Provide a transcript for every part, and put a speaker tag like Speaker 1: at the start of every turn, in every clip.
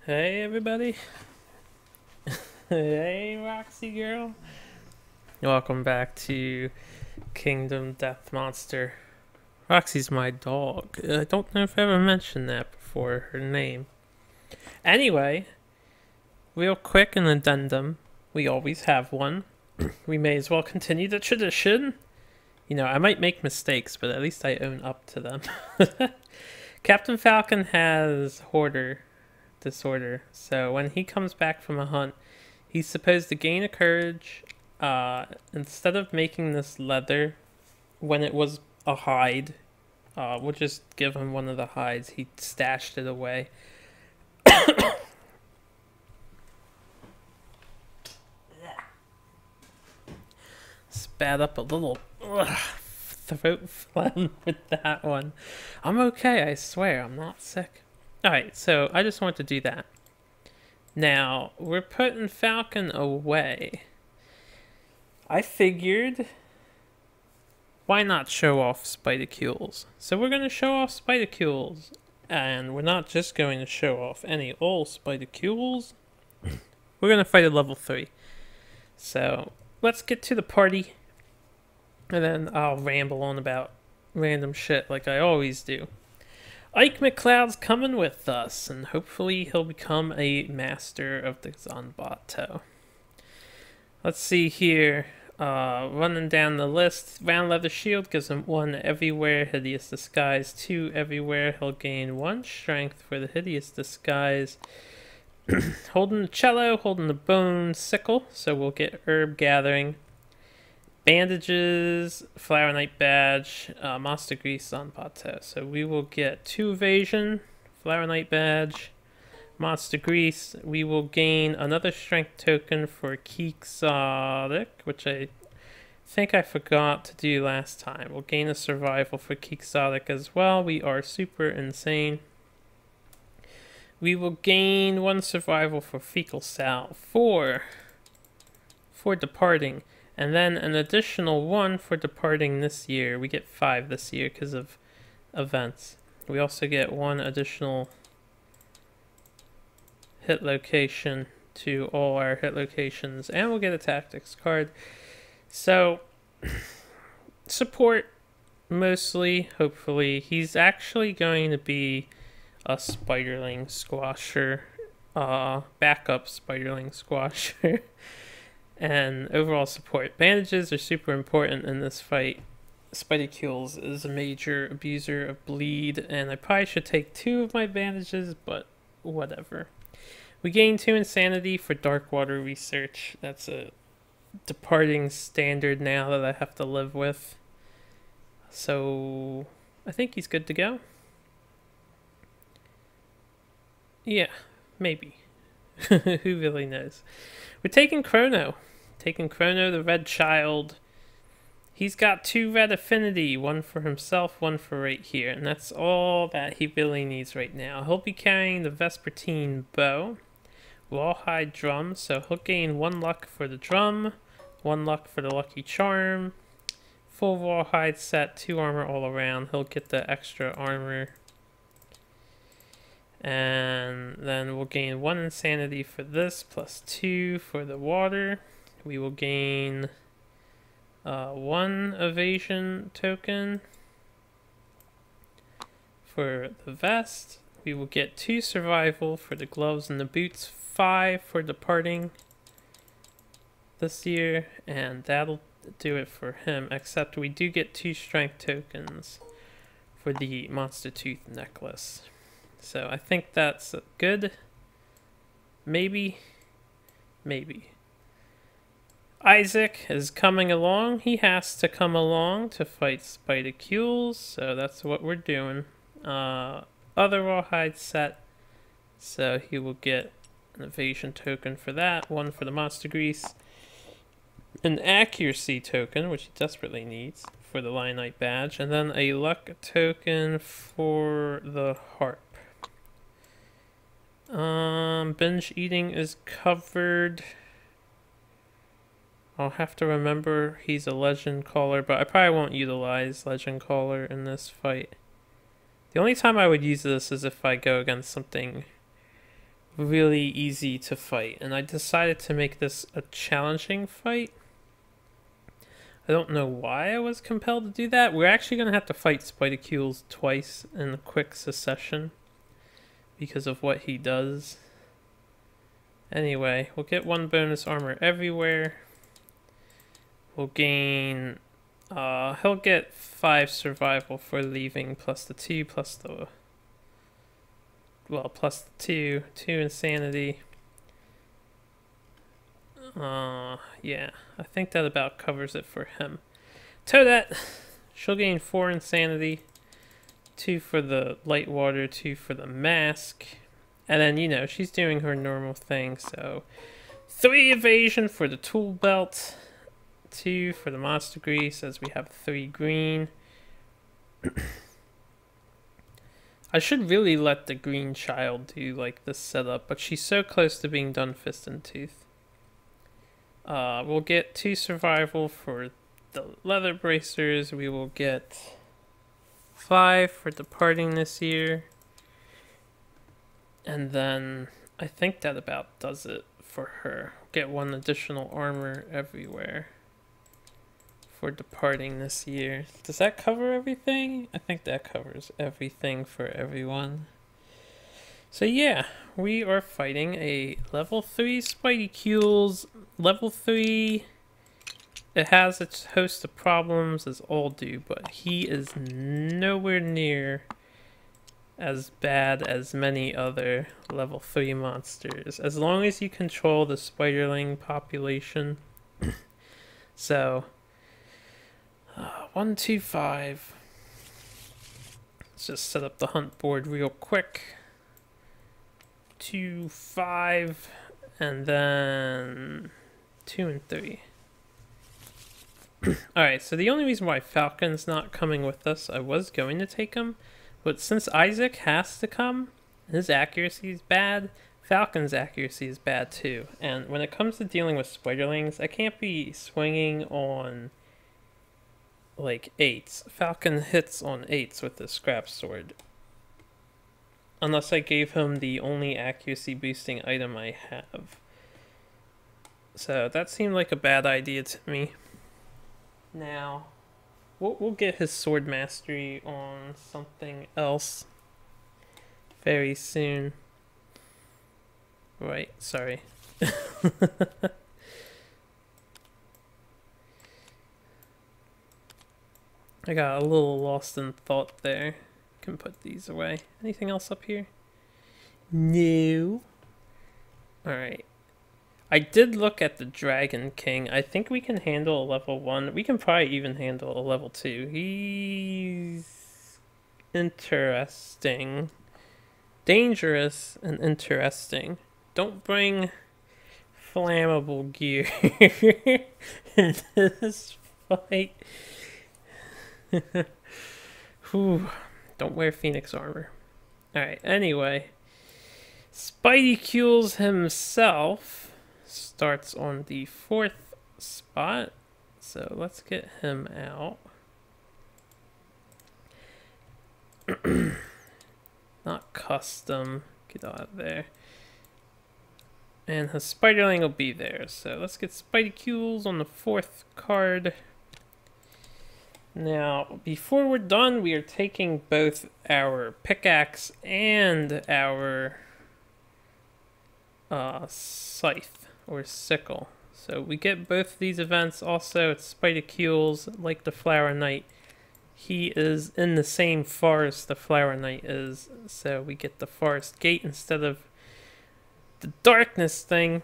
Speaker 1: Hey everybody. Hey Roxy girl. Welcome back to Kingdom Death Monster. Roxy's my dog. I don't know if I ever mentioned that before, her name. Anyway, real quick an addendum. We always have one. We may as well continue the tradition. You know, I might make mistakes, but at least I own up to them. Captain Falcon has hoarder disorder, so when he comes back from a hunt, he's supposed to gain a courage. Instead of making this leather when it was a hide, we'll just give him one of the hides. He stashed it away. Spat up a little throat phlegm with that one. I'm okay, I swear, I'm not sick. Alright, so I just want to do that. Now, we're putting Falcon away. I figured, why not show off Spidacules? So we're going to show off Spidacules. And we're not just going to show off any old Spidacules. We're going to fight at level 3. So, let's get to the party. And then I'll ramble on about random shit like I always do. Ike McCloud's coming with us, and hopefully he'll become a master of the Zanbato. Let's see here. Running down the list. Round Leather Shield gives him 1 everywhere. Hideous Disguise 2 everywhere. He'll gain 1 strength for the Hideous Disguise. Holding the cello, holding the bone sickle, so we'll get herb gathering. Bandages, Flower Knight badge, Monster Grease on Pato. So we will get 2 evasion, Flower Knight badge, Monster Grease. We will gain another strength token for Quixotic, which I think I forgot to do last time. We'll gain a survival for Quixotic as well. We are super insane. We will gain 1 survival for Fecal Sal for departing. And then an additional 1 for departing this year. We get 5 this year because of events. We also get 1 additional hit location to all our hit locations. And we'll get a tactics card. So, support mostly, hopefully. He's actually going to be a Spiderling Squasher. Backup Spiderling Squasher. And overall support. Bandages are super important in this fight. Spidacules is a major abuser of bleed, and I probably should take 2 of my bandages, but whatever. We gain 2 insanity for Dark Water research. That's a departing standard now that I have to live with. So I think he's good to go. Yeah, maybe. Who really knows? We're taking Chrono. Taking Chrono, the red child. He's got 2 red affinity, 1 for himself, 1 for right here, and that's all that he really needs right now. He'll be carrying the Vespertine bow, Rawhide drum, so he'll gain 1 luck for the drum, 1 luck for the lucky charm, full Rawhide set, 2 armor all around. He'll get the extra armor. And then we'll gain 1 insanity for this, plus 2 for the water. We will gain 1 evasion token for the vest. We will get 2 survival for the gloves and the boots, 5 for departing this year, and that'll do it for him, except we do get 2 strength tokens for the Monster Tooth necklace. So I think that's good. Maybe. Isaac is coming along. He has to come along to fight Spidacules, so that's what we're doing. Other Rawhide set, so he will get an evasion token for that, 1 for the Monster Grease, an accuracy token, which he desperately needs, for the Lionite badge, and then a luck token for the harp. Binge eating is covered. I'll have to remember he's a legend caller, but I probably won't utilize legend caller in this fight. The only time I would use this is if I go against something really easy to fight, and I decided to make this a challenging fight. I don't know why I was compelled to do that. We're actually going to have to fight Spidercules twice in a quick succession because of what he does. Anyway, we'll get 1 bonus armor everywhere. We'll gain... he'll get 5 survival for leaving, plus the 2, plus the... Well, plus the 2. 2 insanity. Yeah, I think that about covers it for him. Toadette, she'll gain 4 insanity, 2 for the light water, 2 for the mask, and then, you know, she's doing her normal thing, so 3 evasion for the tool belt, 2 for the monster grease, as we have 3 green. I should really let the green child do, like, the setup, but she's so close to being done fist and tooth. We'll get 2 survival for the leather bracers. We will get 5 for departing this year. And then I think that about does it for her. Get 1 additional armor everywhere for departing this year. Does that cover everything? I think that covers everything for everyone. So yeah, we are fighting a level 3 Spidercules. Level 3, it has its host of problems, as all do, but he is nowhere near as bad as many other level 3 monsters, as long as you control the spiderling population. So, 1, 2, 5. Let's just set up the hunt board real quick. 2, 5, and then 2 and 3. Alright, so the only reason why Falcon's not coming with us, I was going to take him, but since Isaac has to come, his accuracy is bad, Falcon's accuracy is bad too. And when it comes to dealing with spiderlings, I can't be swinging on like 8s. Falcon hits on 8s with the scrap sword. Unless I gave him the only accuracy boosting item I have. So that seemed like a bad idea to me. Now, we'll get his sword mastery on something else very soon. Right, sorry. I got a little lost in thought there. Can put these away. Anything else up here? No. Alright. I did look at the Dragon King. I think we can handle a level 1. We can probably even handle a level 2. He's interesting. Dangerous and interesting. Don't bring flammable gear into this fight. Whew. Don't wear Phoenix armor. Alright, anyway. Spidercules himself starts on the 4th spot. So let's get him out. Not custom. Get out of there. And his spiderling will be there. So let's get Spidercules on the 4th card. Now, before we're done, we are taking both our pickaxe and our scythe or sickle. So we get both these events. Also, it's Spidercules, like the Flower Knight. He is in the same forest the Flower Knight is, so we get the forest gate instead of the darkness thing.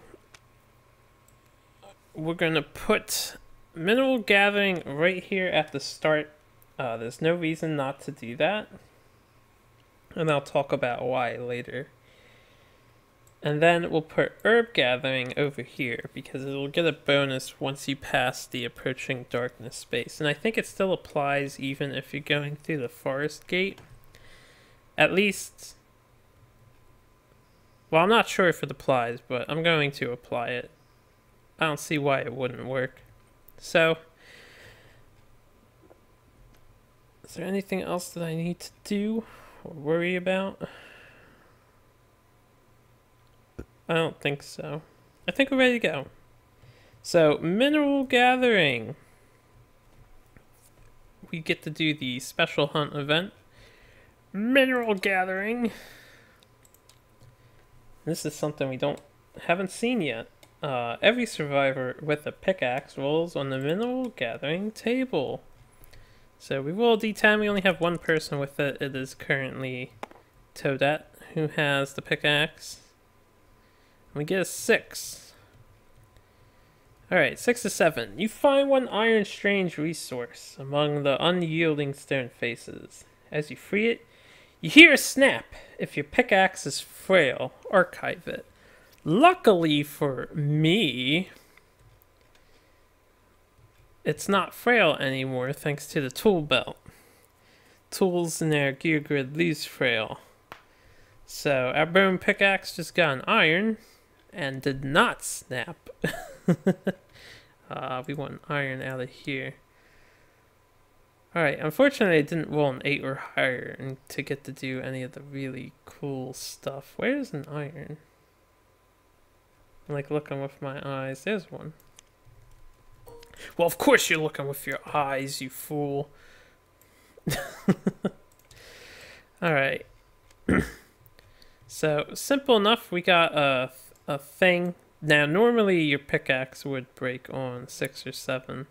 Speaker 1: We're gonna put mineral gathering right here at the start. There's no reason not to do that, and I'll talk about why later. And then we'll put herb gathering over here because it'll get a bonus once you pass the approaching darkness space. And I think it still applies even if you're going through the forest gate. At least, well, I'm not sure if it applies, but I'm going to apply it. I don't see why it wouldn't work. So, is there anything else that I need to do or worry about? I don't think so. I think we're ready to go. So, mineral gathering. We get to do the special hunt event. Mineral gathering. This is something we haven't seen yet. Every survivor with a pickaxe rolls on the mineral gathering table. So we roll D10. We only have one person with it. It is currently Toadette, who has the pickaxe. We get a 6. Alright, 6 to 7. You find one iron strange resource among the unyielding stone faces. As you free it, you hear a snap. If your pickaxe is frail, archive it. Luckily for me, it's not frail anymore thanks to the tool belt. Tools in their gear grid lose frail. So our bone pickaxe just got an iron and did not snap. We want iron out of here. Alright, unfortunately I didn't roll an 8 or higher and to get to do any of the really cool stuff. Where's an iron? I'm like looking with my eyes. There's one. Well, of course you're looking with your eyes, you fool. Alright. So, simple enough. We got a thing. Now, normally your pickaxe would break on 6 or 7.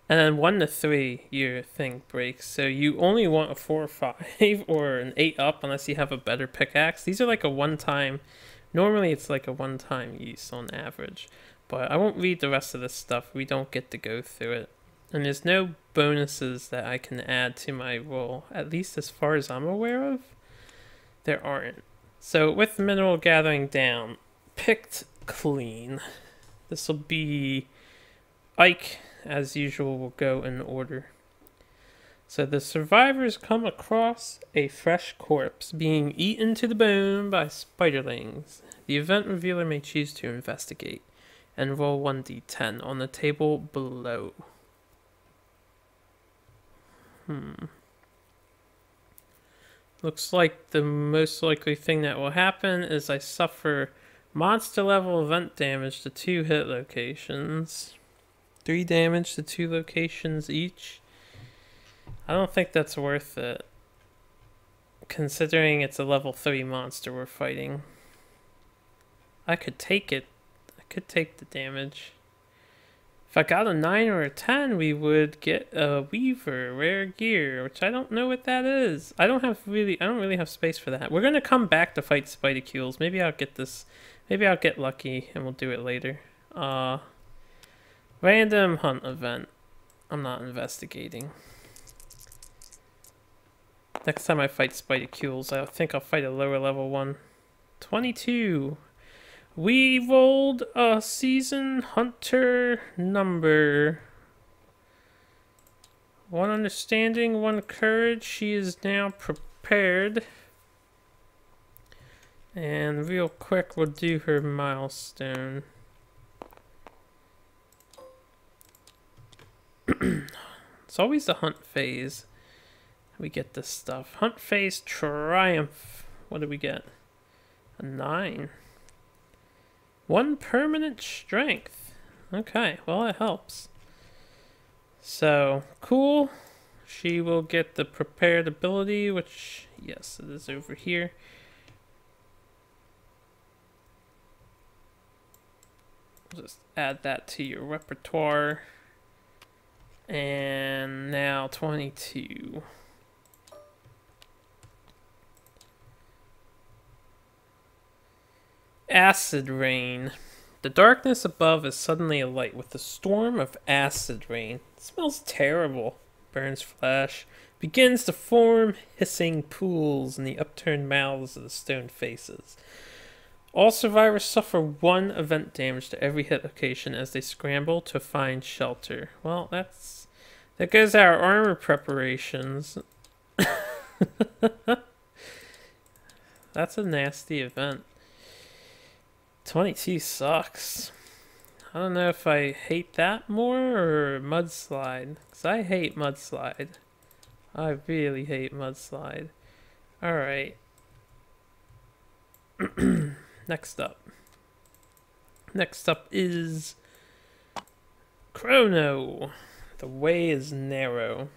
Speaker 1: And then 1 to 3, your thing breaks. So you only want a 4 or 5 or an 8 up unless you have a better pickaxe. These are like a one-time... Normally it's like a one-time use on average. But I won't read the rest of this stuff. We don't get to go through it. And there's no bonuses that I can add to my roll. At least as far as I'm aware of. There aren't. So with mineral gathering down, picked clean. This will be Ike, as usual, will go in order. So the survivors come across a fresh corpse being eaten to the bone by spiderlings. The event revealer may choose to investigate and roll 1d10 on the table below. Looks like the most likely thing that will happen is I suffer monster level event damage to 2 hit locations. 3 damage to 2 locations each. I don't think that's worth it, considering it's a level 3 monster we're fighting. I could take it. I could take the damage. If I got a 9 or a 10, we would get a Weaver, rare gear, which I don't know what that is. I don't really have space for that. We're gonna come back to fight Spidercules. Maybe I'll get this. Maybe I'll get lucky and we'll do it later. Random hunt event. I'm not investigating. Next time I fight Spidercules, I think I'll fight a lower level one. 22. We rolled a season hunter number. 1 understanding, 1 courage. She is now prepared. And real quick, we'll do her milestone. It's always the hunt phase. We get this stuff. Hunt phase triumph. What do we get? A 9. 1 permanent strength. Okay, well it helps. So, cool. She will get the prepared ability, which, yes, it is over here. Just add that to your repertoire. And now 22. Acid rain. The darkness above is suddenly alight with a storm of acid rain. It smells terrible. Burns flesh. Begins to form hissing pools in the upturned mouths of the stone faces. All survivors suffer 1 event damage to every hit location as they scramble to find shelter. Well, that goes our armor preparations. That's a nasty event. 22 sucks. I don't know if I hate that more or mudslide. Because I hate mudslide. I really hate mudslide. Alright. Next up. Next up is Chrono. The way is narrow.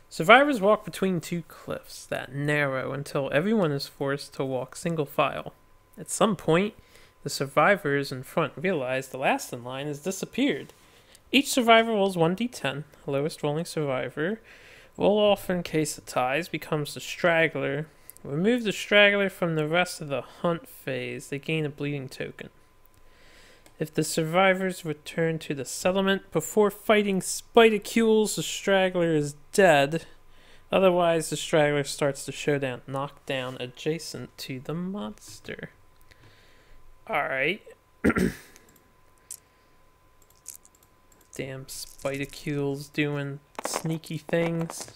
Speaker 1: Survivors walk between two cliffs that narrow until everyone is forced to walk single file. At some point, the survivors in front realize the last in line has disappeared. Each survivor rolls 1d10. The lowest rolling survivor roll off in case of ties becomes the straggler. Remove the straggler from the rest of the hunt phase. They gain a bleeding token. If the survivors return to the settlement before fighting spidicules, the straggler is dead. Otherwise, the straggler starts the showdown knockdown adjacent to the monster. Alright. Damn spidicules doing sneaky things.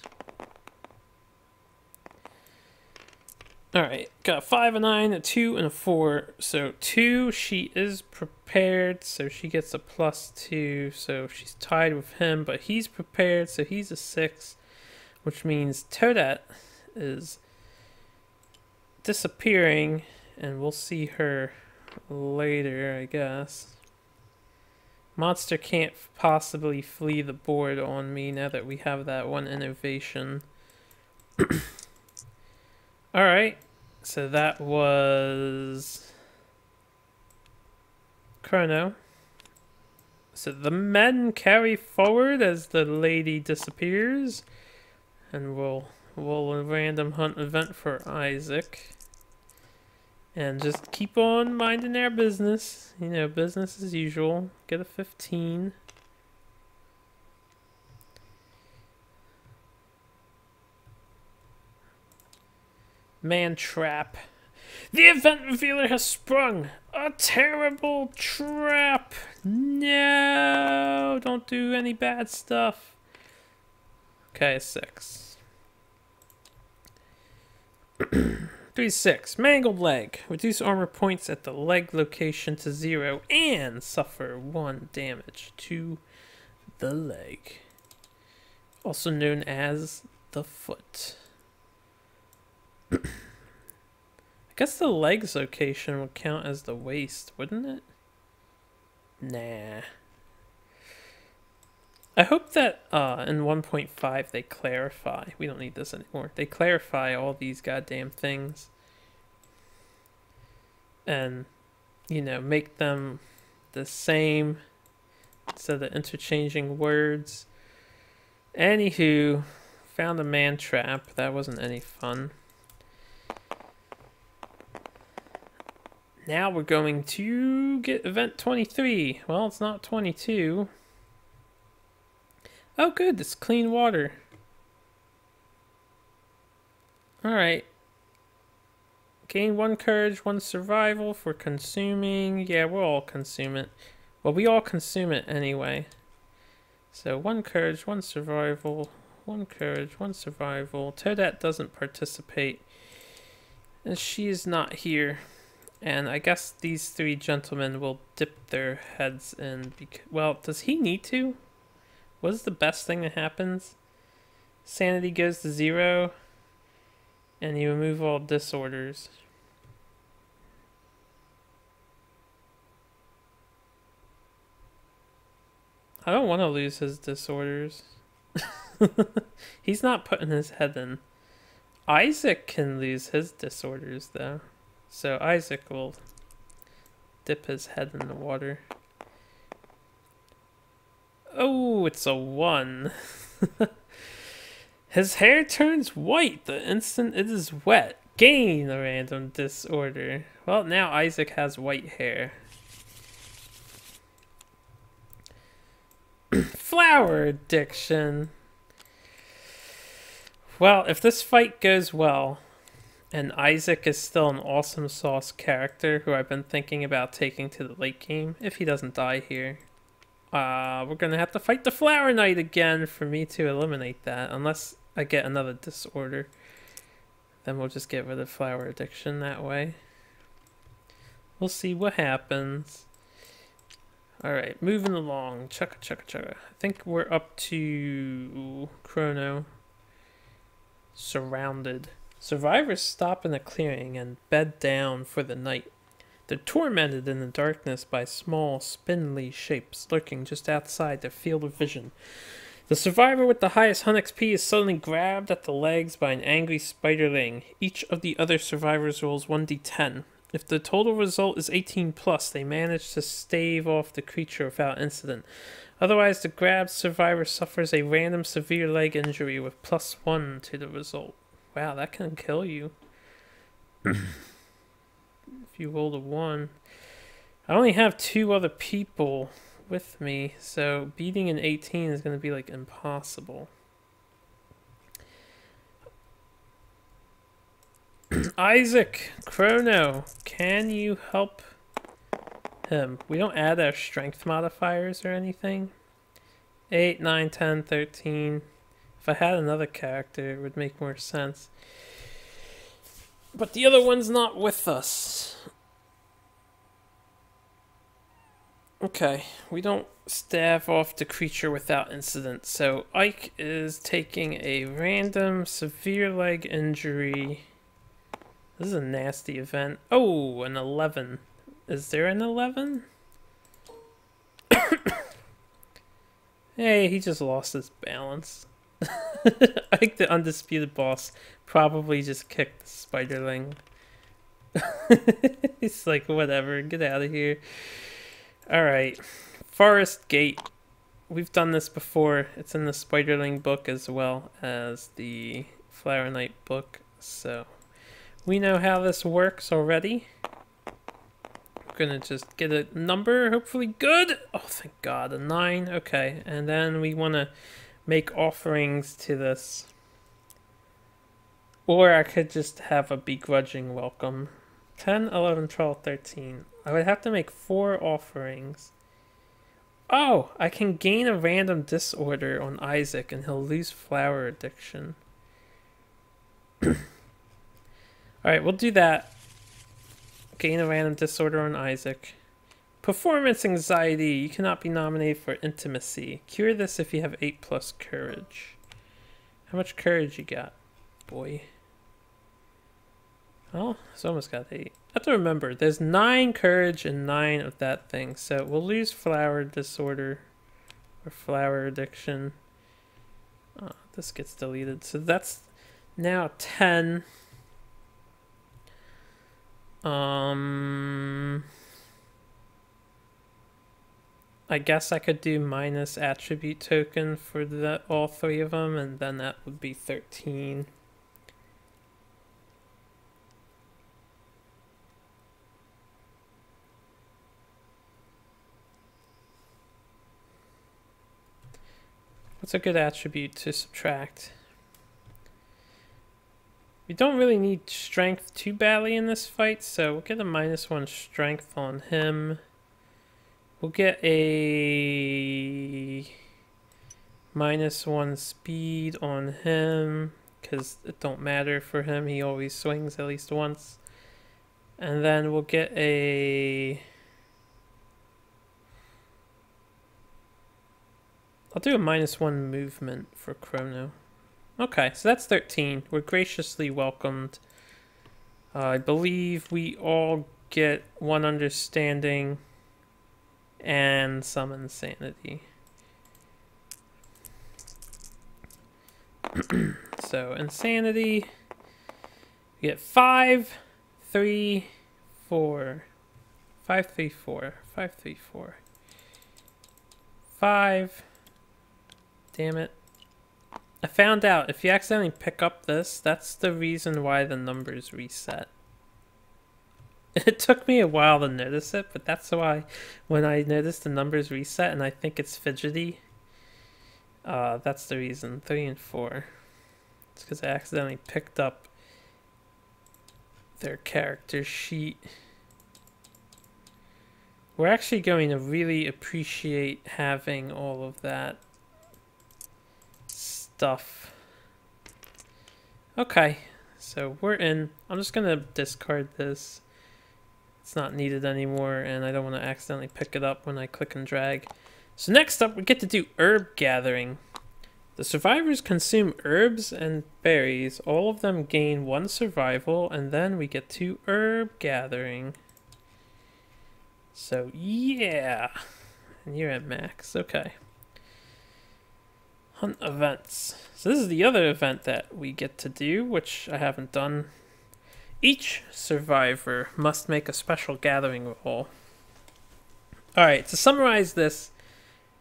Speaker 1: Alright, got a 5, a 9, a 2, and a 4. So 2, she is prepared, so she gets a +2. So she's tied with him, but he's prepared, so he's a 6. Which means Toadette is disappearing, and we'll see her later, I guess. Monster can't possibly flee the board on me now that we have that one innovation. Alright, so that was Chrono. So the men carry forward as the lady disappears. And we'll roll a random hunt event for Isaac. And just keep on minding their business. You know, business as usual. Get a 15. Man trap. The event revealer has sprung. A terrible trap. No, don't do any bad stuff. Okay, 6. 3, 6. Mangled leg. Reduce armor points at the leg location to 0 and suffer 1 damage to the leg. Also known as the foot. I guess the legs location would count as the waist, wouldn't it? Nah. I hope that in 1.5 they clarify. We don't need this anymore. They clarify all these goddamn things. And, you know, make them the same instead of interchanging words. Anywho, found a man trap. That wasn't any fun. Now we're going to get event 23. Well, it's not 22. Oh, good. It's clean water. Alright. Gain 1 courage, 1 survival for consuming. Yeah, we'll all consume it. Well, we all consume it anyway. So 1 courage, 1 survival. 1 courage, 1 survival. Toadette doesn't participate. And she is not here. And I guess these 3 gentlemen will dip their heads in. Well, does he need to? What is the best thing that happens? Sanity goes to 0. And you remove all disorders. I don't want to lose his disorders. He's not putting his head in. Isaac can lose his disorders, though. So Isaac will dip his head in the water. Oh, it's a 1. His hair turns white the instant it is wet. Gain a random disorder. Well, now Isaac has white hair. Flower addiction. Well, if this fight goes well, and Isaac is still an awesome sauce character who I've been thinking about taking to the late game, if he doesn't die here, we're going to have to fight the Flower Knight again for me to eliminate that, unless I get another disorder. Then we'll just get rid of flower addiction that way. We'll see what happens. Alright, moving along. Chugga chugga chugga. I think we're up to Chrono. Surrounded. Survivors stop in a clearing and bed down for the night. They're tormented in the darkness by small, spindly shapes lurking just outside their field of vision. The survivor with the highest hunt XP is suddenly grabbed at the legs by an angry spiderling. Each of the other survivors rolls 1d10. If the total result is 18 plus, they manage to stave off the creature without incident. Otherwise, the grabbed survivor suffers a random severe leg injury with +1 to the result. Wow, that can kill you. If you roll a 1. I only have 2 other people with me, so beating an 18 is going to be like impossible. Isaac, Chrono, can you help him? We don't add our strength modifiers or anything. 8, 9, 10, 13. If I had another character, it would make more sense. But the other one's not with us. Okay, we don't stave off the creature without incident. So Ike is taking a random severe leg injury. This is a nasty event. Oh, an 11. Is there an 11? Hey, he just lost his balance. Ike, the undisputed boss, probably just kicked the spiderling. He's like, whatever, get out of here. Alright, Forest Gate. We've done this before. It's in the Spiderling book as well as the Flower Knight book. So, we know how this works already. We're gonna just get a number, hopefully good. Oh, thank God, a 9. Okay, and then we want to make offerings to this. Or I could just have a begrudging welcome. 10, 11, 12, 13. I would have to make 4 offerings. Oh, I can gain a random disorder on Isaac and he'll lose flower addiction. Alright, we'll do that. Gain a random disorder on Isaac. Performance anxiety. You cannot be nominated for intimacy. Cure this if you have 8 plus courage. How much courage you got, boy? Oh, it's almost got 8. I have to remember, there's 9 courage and 9 of that thing. So we'll lose flower disorder or flower addiction. Oh, this gets deleted. So that's now 10. I guess I could do minus attribute token for all 3 of them, and then that would be 13. What's a good attribute to subtract? We don't really need strength too badly in this fight, so we'll get a -1 strength on him. We'll get a -1 speed on him, because it don't matter for him, he always swings at least once. And then we'll get a... I'll do a -1 movement for Chrono. Okay, so that's 13. We're graciously welcomed. I believe we all get 1 understanding and some insanity. So, insanity. We get 5, 3, 4. 5, 3, 4. 5, 3, 4. 5. Damn it. I found out if you accidentally pick up this, that's the reason why the numbers reset. It took me a while to notice it, but that's why when I noticed the numbers reset and I think it's fidgety, that's the reason. 3 and 4. It's because I accidentally picked up their character sheet. We're actually going to really appreciate having all of that stuff. Okay, so we're in. I'm just gonna discard this. It's not needed anymore, and I don't want to accidentally pick it up when I click and drag. So next up, we get to do herb gathering. The survivors consume herbs and berries. All of them gain 1 survival, and then we get to herb gathering. So, yeah. And you're at max. Okay. Hunt events. So this is the other event that we get to do, which I haven't done. Each survivor must make a special gathering roll. Alright, to summarize this,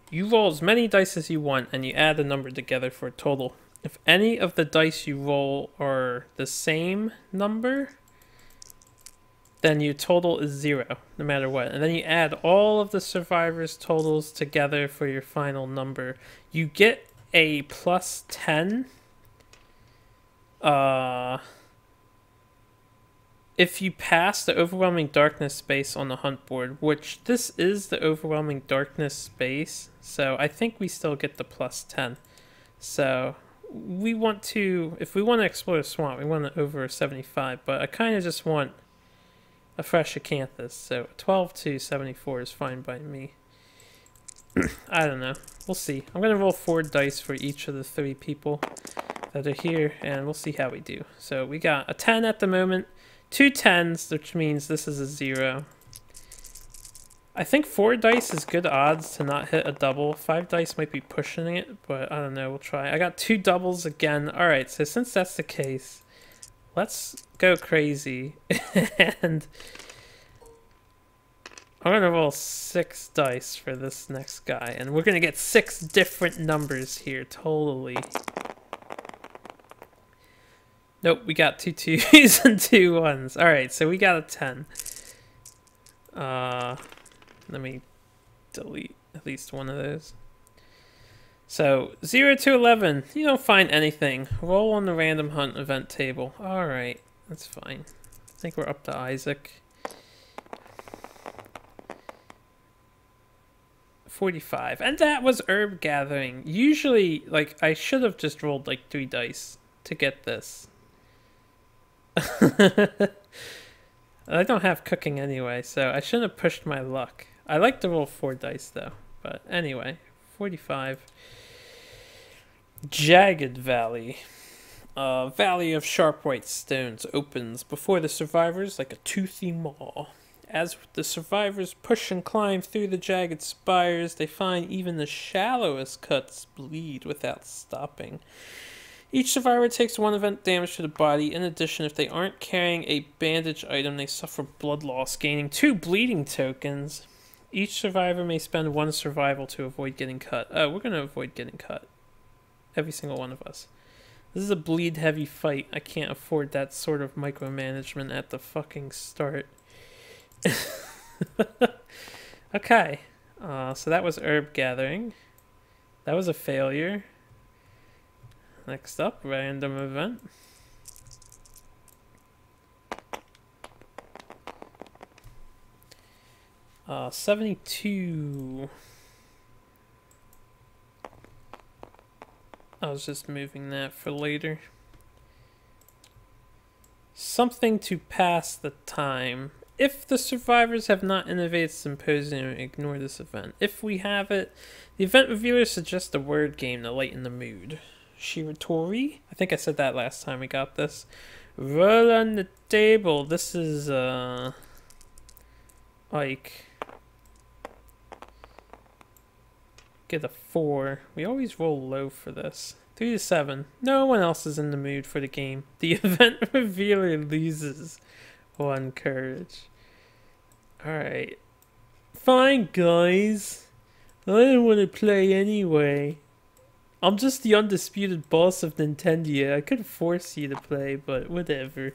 Speaker 1: you roll as many dice as you want and you add a number together for a total. If any of the dice you roll are the same number, then your total is 0, no matter what. And then you add all of the survivors' totals together for your final number. You get a plus 10 if you pass the overwhelming darkness space on the hunt board, which this is the overwhelming darkness space, so I think we still get the plus 10. So we want to, if we want to explore the swamp, we want it over 75, but I kind of just want a fresh acanthus, so 12 to 74 is fine by me. I don't know. We'll see. I'm going to roll 4 dice for each of the 3 people that are here, and we'll see how we do. So we got a 10 at the moment, 2 10s, which means this is a 0. I think 4 dice is good odds to not hit a double. 5 dice might be pushing it, but I don't know. We'll try. I got 2 doubles again. Alright, so since that's the case, let's go crazy. And I'm going to roll 6 dice for this next guy. And we're going to get 6 different numbers here, totally. Nope, we got 2 2s and 2 1s. Alright, so we got a 10. Let me delete at least one of those. So, 0 to 11. You don't find anything. Roll on the random hunt event table. Alright, that's fine. I think we're up to Isaac. 45. And that was herb gathering. Usually, like, I should have just rolled like 3 dice to get this. I don't have cooking anyway, so I shouldn't have pushed my luck. I like to roll 4 dice though, but anyway, 45. Jagged Valley. Valley of sharp white stones opens before the survivors like a toothy maw. As the survivors push and climb through the jagged spires, they find even the shallowest cuts bleed without stopping. Each survivor takes 1 event damage to the body. In addition, if they aren't carrying a bandage item, they suffer blood loss, gaining 2 bleeding tokens. Each survivor may spend 1 survival to avoid getting cut. Oh, we're going to avoid getting cut. Every single one of us. This is a bleed-heavy fight. I can't afford that sort of micromanagement at the fucking start. Okay. So that was herb gathering. That was a failure. Next up, random event. Uh, 72. I was just moving that for later. Something to pass the time. If the survivors have not innovated Symposium, ignore this event. If we have it, the event reviewer suggests a word game to lighten the mood. Shiratori? I think I said that last time we got this. Roll on the table. This is, Ike. Get a 4. We always roll low for this. 3 to 7. No one else is in the mood for the game. The event revealer loses 1 courage. Alright. Fine, guys. I don't want to play anyway. I'm just the undisputed boss of Nintendo. I could force you to play, but whatever.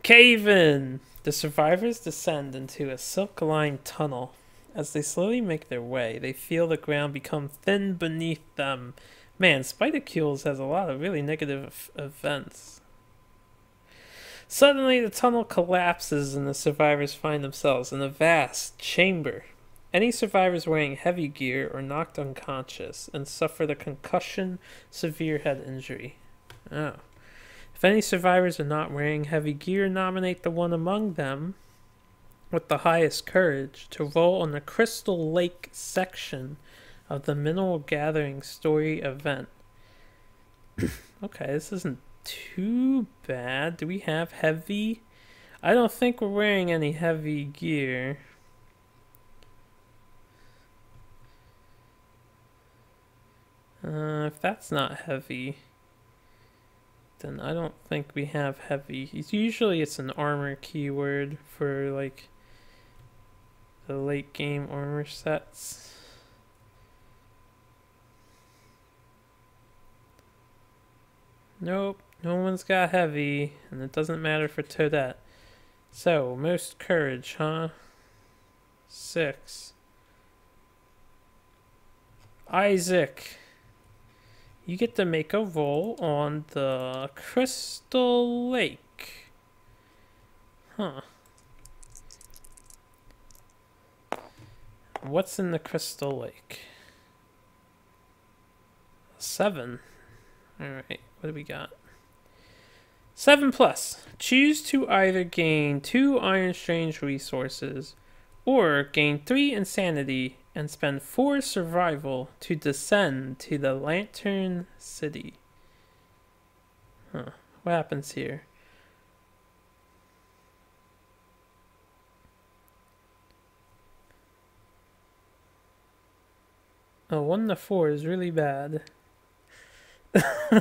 Speaker 1: Cave-in! The survivors descend into a silk-lined tunnel. As they slowly make their way, they feel the ground become thin beneath them. Man, Spidercules has a lot of really negative events. Suddenly, the tunnel collapses and the survivors find themselves in a vast chamber. Any survivors wearing heavy gear are knocked unconscious and suffer a concussion, severe head injury. Oh. If any survivors are not wearing heavy gear, nominate the one among them with the highest courage to roll on the Crystal Lake section of the Mineral Gathering Story event. Okay, this isn't too bad. Do we have heavy? I don't think we're wearing any heavy gear. If that's not heavy, then I don't think we have heavy. Usually it's an armor keyword for like the late game armor sets. Nope, no one's got heavy, and it doesn't matter for Toadette. So, most courage, huh? 6. Isaac, you get to make a roll on the Crystal Lake. Huh. What's in the Crystal Lake? 7. Alright, what do we got? 7 plus. Choose to either gain 2 Iron Strange resources or gain 3 insanity and spend 4 survival to descend to the Lantern City. Huh. What happens here? Oh, 1 to 4 is really bad.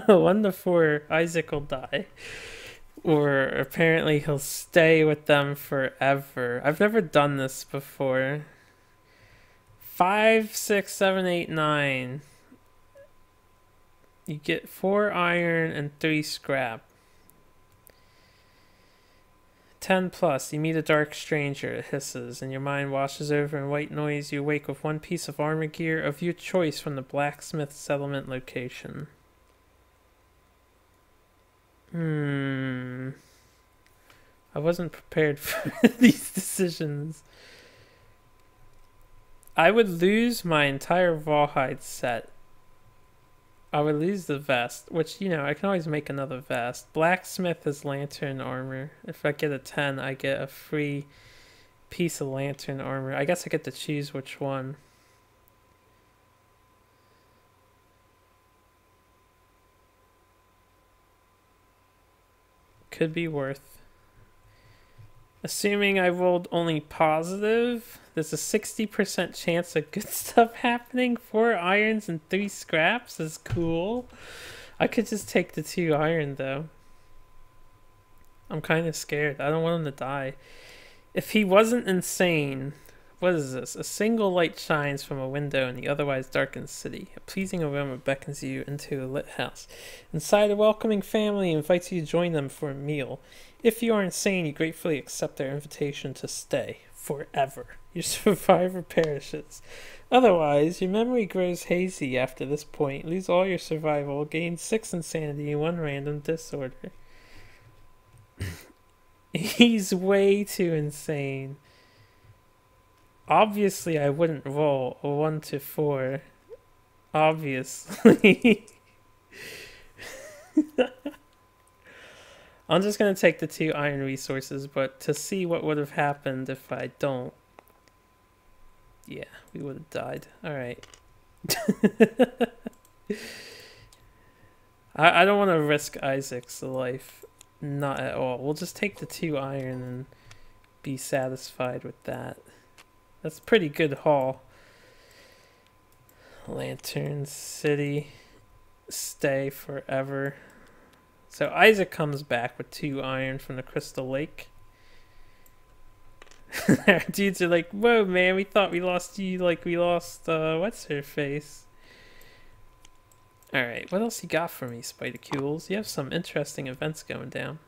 Speaker 1: 1 to 4, Isaac will die. Or apparently he'll stay with them forever. I've never done this before. 5, 6, 7, 8, 9. You get 4 iron and 3 scrap. 10 plus, you meet a dark stranger, it hisses, and your mind washes over in white noise. You awake with 1 piece of armor gear of your choice from the blacksmith settlement location. I wasn't prepared for these decisions. I would lose my entire rawhide set. I would lose the vest, which, you know, I can always make another vest. Blacksmith is lantern armor. If I get a 10, I get a free piece of lantern armor. I guess I get to choose which one. Could be worth. Assuming I rolled only positive, there's a 60% chance of good stuff happening. 4 irons and 3 scraps is cool. I could just take the 2 iron though. I'm kind of scared. I don't want him to die. If he wasn't insane, what is this? A single light shines from a window in the otherwise darkened city. A pleasing aroma beckons you into a lit house. Inside, a welcoming family invites you to join them for a meal. If you are insane, you gratefully accept their invitation to stay forever. Your survivor perishes. Otherwise, your memory grows hazy after this point. Lose all your survival, gain 6 insanity, and 1 random disorder. He's way too insane. Obviously, I wouldn't roll a 1 to 4. Obviously. I'm just going to take the 2 iron resources, but to see what would have happened if I don't. Yeah, we would have died. Alright. I don't want to risk Isaac's life. Not at all. We'll just take the 2 iron and be satisfied with that. That's a pretty good haul. Lantern City. Stay forever. So Isaac comes back with 2 iron from the Crystal Lake. Our dudes are like, whoa man, we thought we lost you like we lost, what's her face? Alright, what else you got for me, Spidercules? You have some interesting events going down.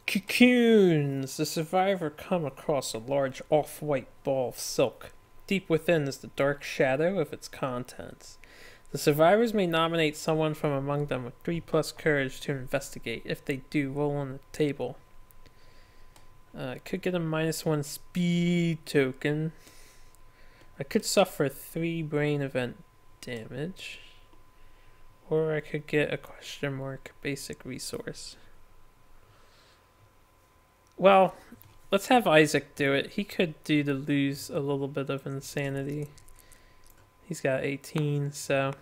Speaker 1: Cocoons! The survivor come across a large off-white ball of silk. Deep within is the dark shadow of its contents. The survivors may nominate someone from among them with 3 plus courage to investigate. If they do, roll on the table. I could get a -1 speed token. I could suffer 3 brain event damage. Or I could get a question mark basic resource. Well, let's have Isaac do it. He could do to lose a little bit of insanity. He's got 18, so.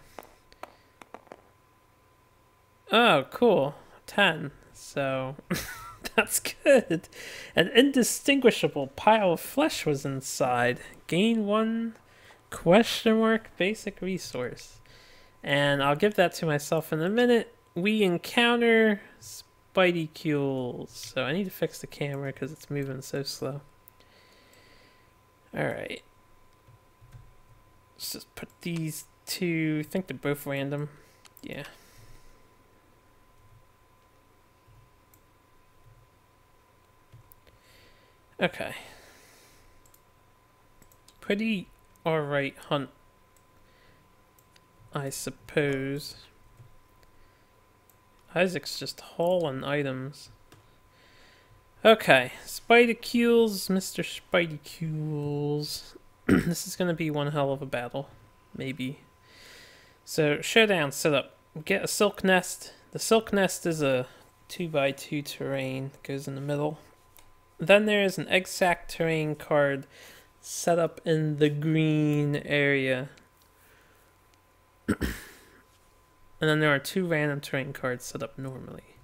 Speaker 1: Oh, cool. 10. So That's good. An indistinguishable pile of flesh was inside. Gain 1 question mark basic resource. And I'll give that to myself in a minute. We encounter Spideycules. So I need to fix the camera because it's moving so slow. Alright. Let's just put these two. I think they're both random. Yeah. Okay. Pretty alright hunt, I suppose. Isaac's just hauling items. Okay, Spideycules, Mr. Spideycules. This is gonna be one hell of a battle. Maybe. So, Showdown setup. Get a silk nest. The silk nest is a 2x2 terrain. Goes in the middle. Then there is an egg sac terrain card set up in the green area. And then there are 2 random terrain cards set up normally.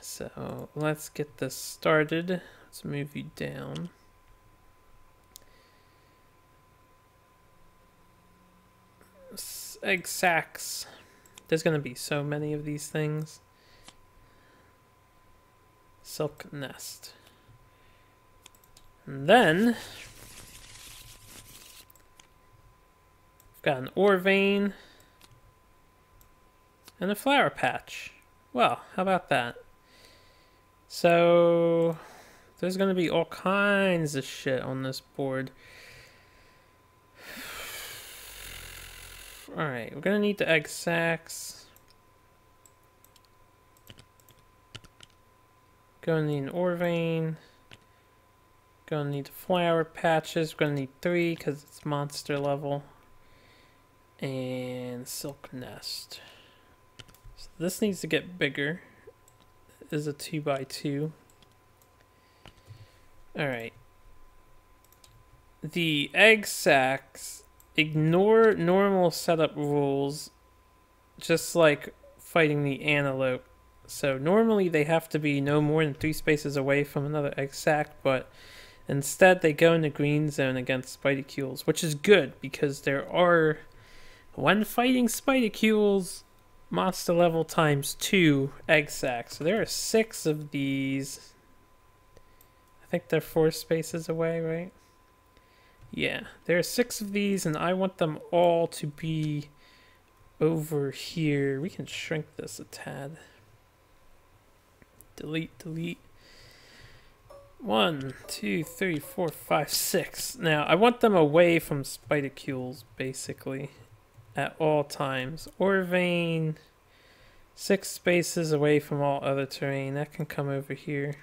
Speaker 1: So let's get this started. Let's move you down. Egg sacs. There's going to be so many of these things. Silk nest. And then we've got an ore vein and a flower patch. Well, how about that? So there's going to be all kinds of shit on this board. Alright, we're going to need the egg sacs. Going to need an ore vein. Gonna need the flower patches. We're gonna need 3 because it's monster level. And silk nest. So this needs to get bigger. It is a 2x2. Alright. The egg sacs ignore normal setup rules, just like fighting the antelope. So normally they have to be no more than 3 spaces away from another egg sac, but instead, they go in the green zone against Spideycules, which is good because there are, when fighting Spideycules, monster level ×2 egg sacs. So there are 6 of these. I think they're 4 spaces away, right? Yeah, there are 6 of these, and I want them all to be over here. We can shrink this a tad. Delete, delete. 1, 2, 3, 4, 5, 6. Now, I want them away from Spideycules, basically, at all times. Ore vein, 6 spaces away from all other terrain. That can come over here.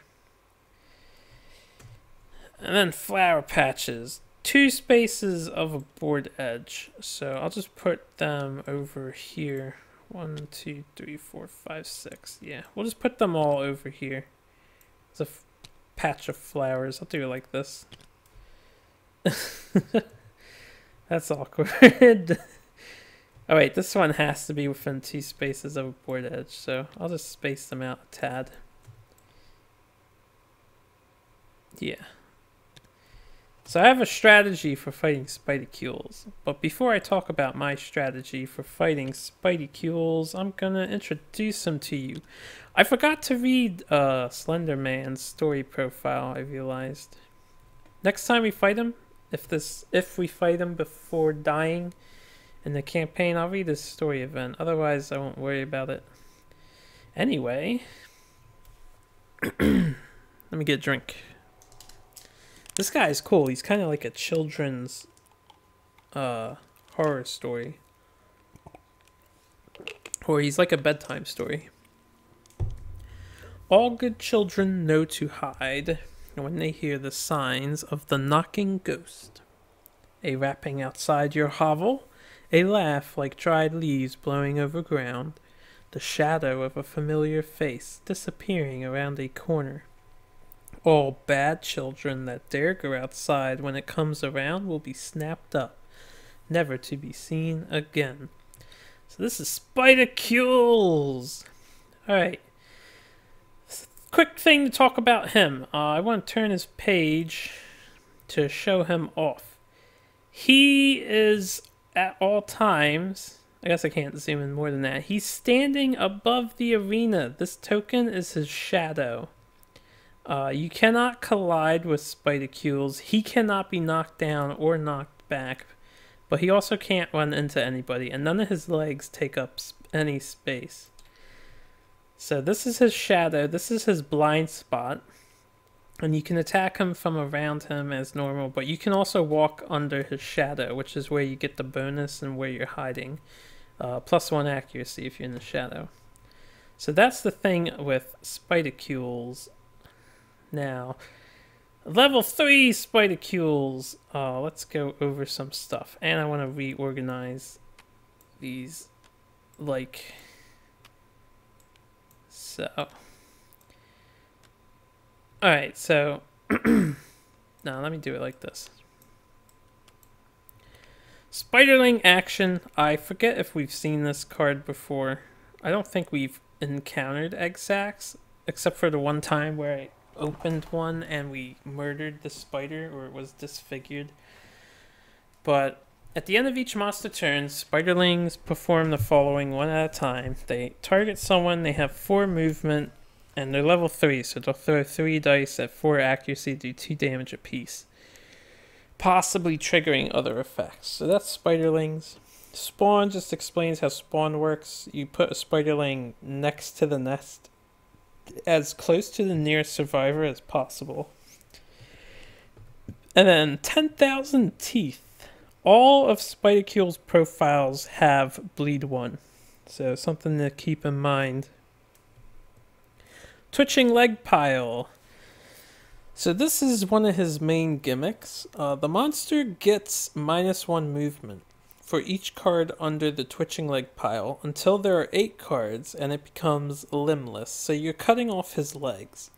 Speaker 1: And then flower patches. 2 spaces of a board edge. So I'll just put them over here. 1, 2, 3, 4, 5, 6. Yeah, we'll just put them all over here. It's a patch of flowers. I'll do it like this. That's awkward. Oh wait, this one has to be within 2 spaces of a board edge, so I'll just space them out a tad. Yeah. So I have a strategy for fighting Spideycules, but before I talk about my strategy for fighting Spideycules, I'm gonna introduce him to you. I forgot to read Slender Man's story profile, I realized. Next time we fight him, if we fight him before dying in the campaign, I'll read his story event. Otherwise, I won't worry about it. Anyway, let me get a drink. This guy is cool. He's kind of like a children's horror story. Or he's like a bedtime story. All good children know to hide when they hear the signs of the knocking ghost. A rapping outside your hovel, a laugh like dried leaves blowing over ground, the shadow of a familiar face disappearing around a corner. All bad children that dare go outside when it comes around will be snapped up, never to be seen again. So this is Spideycules! Alright. quick thing to talk about him. I want to turn his page to show him off. He is at all times, I guess I can't zoom in more than that, he's standing above the arena. This token is his shadow. You cannot collide with Spidercules. He cannot be knocked down or knocked back, but he also can't run into anybody, and none of his legs take up any space. So this is his shadow. This is his blind spot. And you can attack him from around him as normal, but you can also walk under his shadow, which is where you get the bonus and where you're hiding. +1 accuracy if you're in the shadow. So that's the thing with Spidercules. Now, level 3 Spidercules. Let's go over some stuff. And I want to reorganize these, like so. Alright, so now let me do it like this. Spiderling action. I forget if we've seen this card before. I don't think we've encountered egg sacs, except for the one time where I opened one and we murdered the spider, or it was disfigured. But at the end of each monster turn, Spiderlings perform the following one at a time. They target someone, they have 4 movement, and they're level 3, so they'll throw 3 dice at 4 accuracy, do 2 damage apiece, possibly triggering other effects. So that's Spiderlings. Spawn just explains how spawn works. You put a Spiderling next to the nest, as close to the nearest survivor as possible. And then 10,000 Teeth. All of Spidercule's profiles have bleed 1, so something to keep in mind. Twitching leg pile. So this is one of his main gimmicks. The monster gets -1 movement for each card under the twitching leg pile until there are 8 cards and it becomes limbless. So you're cutting off his legs.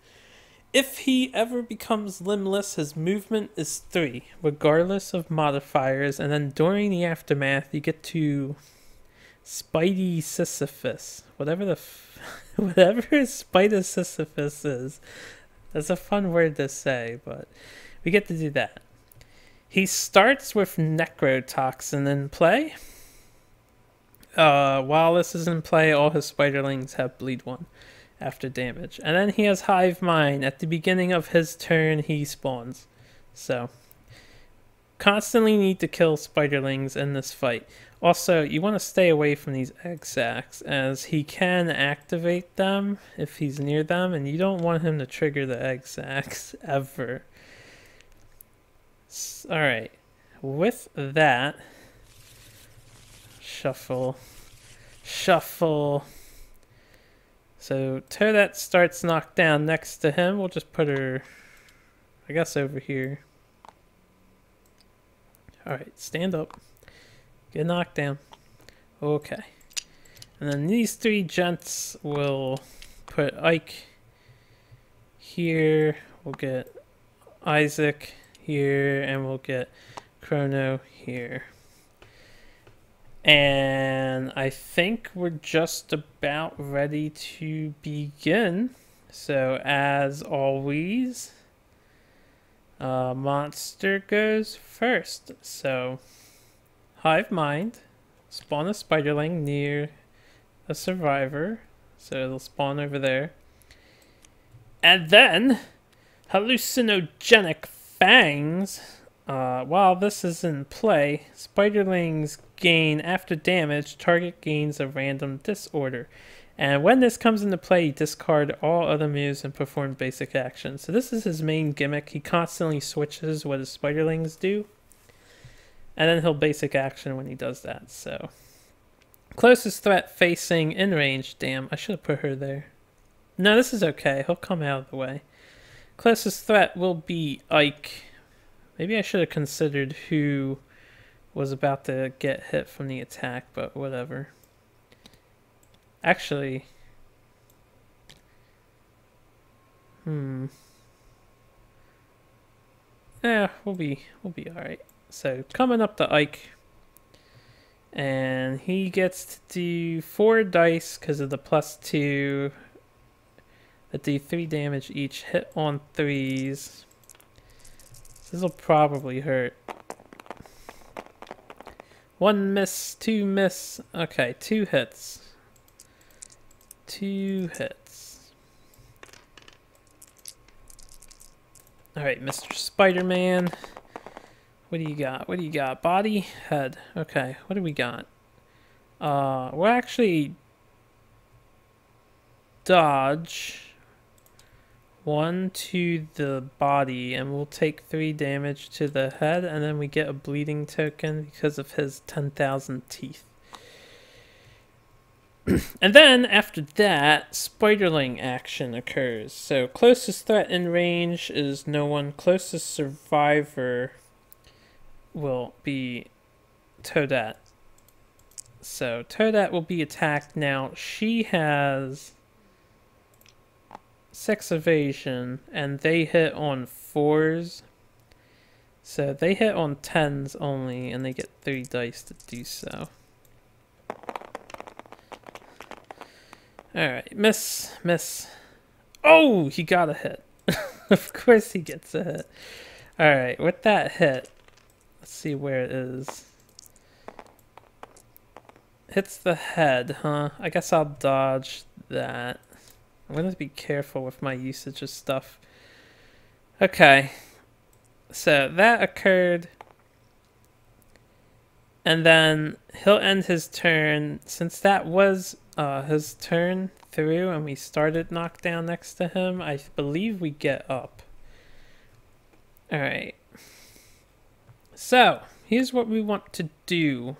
Speaker 1: If he ever becomes limbless, his movement is 3, regardless of modifiers, and then during the aftermath you get to Spidey Sisyphus. Whatever Spider Sisyphus is. That's a fun word to say, but we get to do that. He starts with Necrotoxin in play. While this is in play, all his Spiderlings have bleed 1 after damage. And then he has Hive Mind. At the beginning of his turn, he spawns. So, constantly need to kill Spiderlings in this fight. Also, you want to stay away from these egg sacs, as he can activate them if he's near them, and you don't want him to trigger the egg sacs ever. Alright, with that, shuffle. So Toadette starts knocked down next to him. We'll just put her, I guess, over here. Alright, stand up. Get knocked down. Okay. And then these 3 gents will put Ike here. We'll get Isaac here. And we'll get Chrono here. And I think we're just about ready to begin. So as always, monster goes first. So Hive Mind, spawn a Spiderling near a survivor, so it'll spawn over there. And then Hallucinogenic Fangs. While this is in play, Spiderlings gain, after damage, target gains a random disorder. And when this comes into play, you discard all other moves and perform basic actions. So this is his main gimmick. He constantly switches what his Spiderlings do. And then he'll basic action when he does that. So closest threat facing in range. Damn, I should have put her there. No, this is okay. He'll come out of the way. Closest threat will be Ike. Maybe I should have considered who was about to get hit from the attack, but whatever. Actually, yeah, we'll be all right. So coming up to Ike, and he gets to do 4 dice because of the +2. that do 3 damage each. Hit on 3s. This will probably hurt. 1 miss, 2 miss. Okay, 2 hits. 2 hits. Alright, Mr. Spider-Man. What do you got? What do you got? Body? Head. Okay, what do we got? We'll actually dodge 1 to the body, and we'll take 3 damage to the head, and then we get a bleeding token because of his 10,000 teeth. And then, after that, Spiderling action occurs. So, closest threat in range is no one. Closest survivor will be Toadette. So, Toadette will be attacked now. She has 6 evasion, and they hit on 4s. So, they hit on 10s only, and they get 3 dice to do so. Alright, miss, miss. Oh, he got a hit. Of course he gets a hit. Alright, with that hit, let's see where it is. Hits the head, huh? I guess I'll dodge that. I'm going to be careful with my usage of stuff. Okay. So that occurred. And then he'll end his turn. Since that was his turn through and we started knockdown next to him, I believe we get up. Alright. So, here's what we want to do.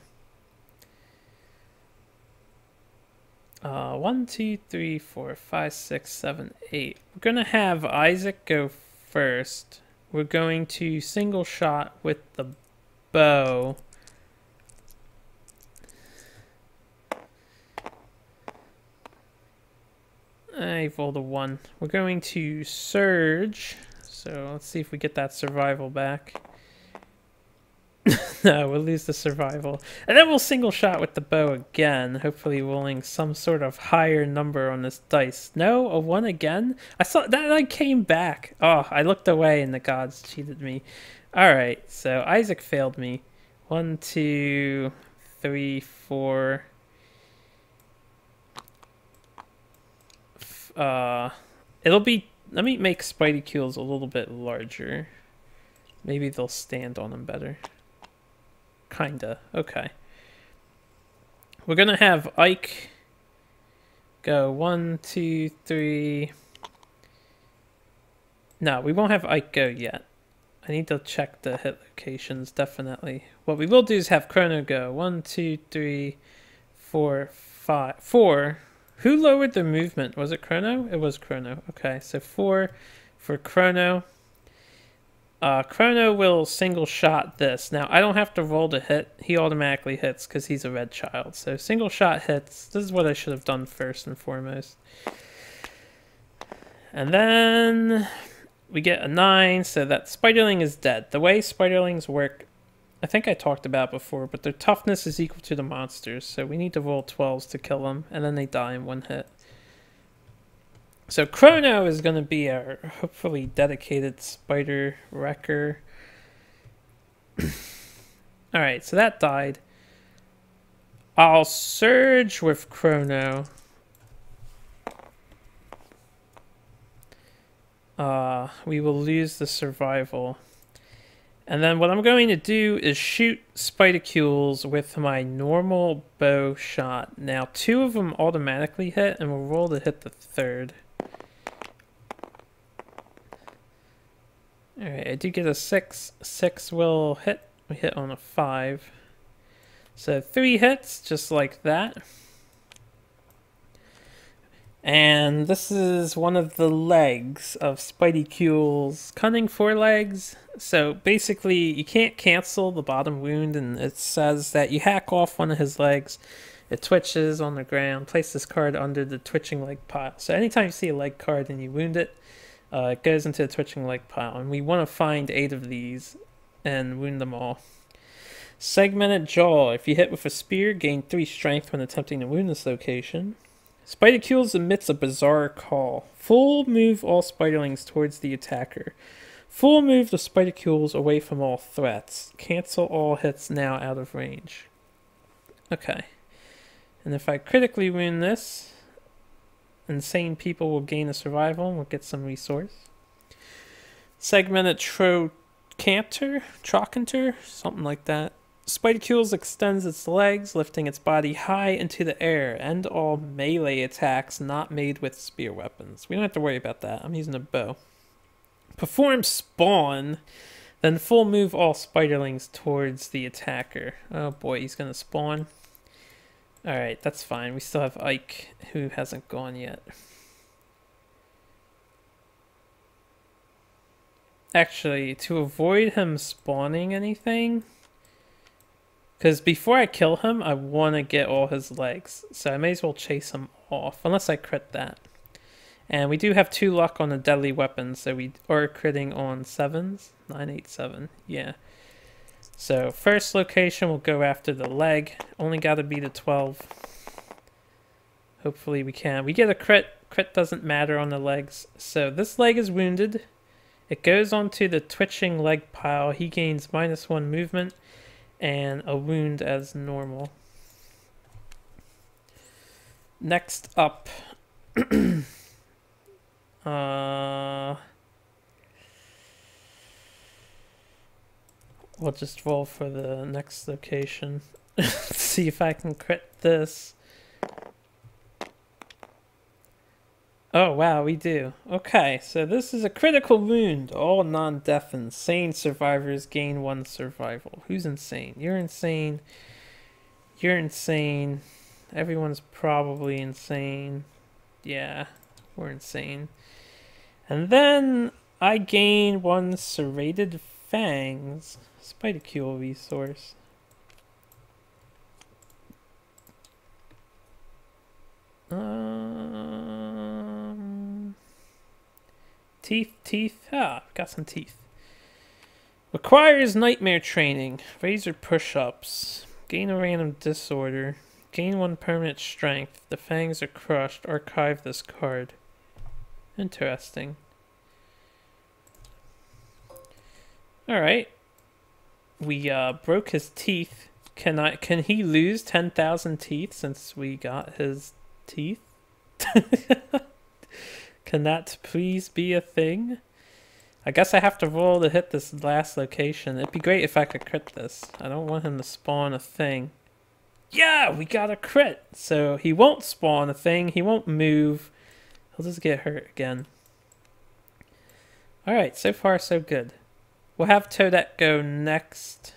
Speaker 1: 1, 2, 3, 4, 5, 6, 7, 8. We're going to have Isaac go first. We're going to single shot with the bow. I rolled a 1. We're going to surge. So let's see if we get that survival back. No, we'll lose the survival. And then we'll single shot with the bow again, hopefully rolling some sort of higher number on this dice. No, a 1 again? I saw that I came back. Oh, I looked away and the gods cheated me. Alright, so Isaac failed me. 1, 2, 3, 4. It'll be... Let me make Spidey Kills a little bit larger. Maybe they'll stand on them better. Kinda. Okay. We're gonna have Ike go 1, 2, 3. No, we won't have Ike go yet. I need to check the hit locations, definitely. What we will do is have Chrono go 1, 2, 3, 4, 5. 4. Who lowered the movement? Was it Chrono? It was Chrono. Okay, so 4 for Chrono. Chrono will single shot this. Now, I don't have to roll to hit. He automatically hits because he's a red child. So, single shot hits. This is what I should have done first and foremost. And then we get a 9, so that Spiderling is dead. The way Spiderlings work, I think I talked about before, but their toughness is equal to the monsters. So, we need to roll 12s to kill them, and then they die in 1 hit. So Chrono is going to be our hopefully dedicated spider wrecker. Alright, so that died. I'll surge with Chrono. We will lose the survival. And then what I'm going to do is shoot Spidicules with my normal bow shot. Now 2 of them automatically hit, and we'll roll to hit the 3rd. Alright, I do get a 6. 6 will hit. We hit on a 5. So 3 hits, just like that. And this is one of the legs of Spidicule's cunning forelegs. So basically, you can't cancel the bottom wound, and it says that you hack off one of his legs. It twitches on the ground. Place this card under the twitching leg pile. So anytime you see a leg card and you wound it, it goes into the twitching leg pile, and we want to find 8 of these and wound them all. Segmented jaw. If you hit with a spear, gain 3 strength when attempting to wound this location. Spidercules emits a bizarre call. Full move all spiderlings towards the attacker. Full move the spidercules away from all threats. Cancel all hits now out of range. Okay. And if I critically wound this, insane people will gain a survival and we'll get some resource. Segmented trochanter, something like that. Spidercules extends its legs, lifting its body high into the air. End all melee attacks not made with spear weapons. We don't have to worry about that. I'm using a bow. Perform spawn, then full move all spiderlings towards the attacker. Oh boy, he's gonna spawn. Alright, that's fine. We still have Ike, who hasn't gone yet. Actually, to avoid him spawning anything, because before I kill him, I want to get all his legs. So I may as well chase him off, unless I crit that. And we do have 2 luck on the deadly weapons, so we are critting on 7s. 9, 8, 7, yeah. So first location, we'll go after the leg. Only got to beat a 12. Hopefully we can. We get a crit. Crit doesn't matter on the legs. So this leg is wounded. It goes onto the twitching leg pile. He gains -1 movement and a wound as normal. Next up, we'll just roll for the next location. See if I can crit this. Oh wow, we do. Okay, so this is a critical wound. All non-death insane survivors gain 1 survival. Who's insane? You're insane. You're insane. Everyone's probably insane. Yeah, we're insane. And then I gain 1 serrated fangs. Spidercule resource. Teeth. Ah, got some teeth. Requires nightmare training. Razor push-ups. Gain a random disorder. Gain 1 permanent strength. The fangs are crushed. Archive this card. Interesting. Alright. We broke his teeth. Can he lose 10,000 teeth since we got his teeth? Can that please be a thing? I guess I have to roll to hit this last location. It'd be great if I could crit this. I don't want him to spawn a thing. Yeah, we got a crit. So he won't spawn a thing. He won't move. He'll just get hurt again. Alright, so far so good. We'll have Toadette go next.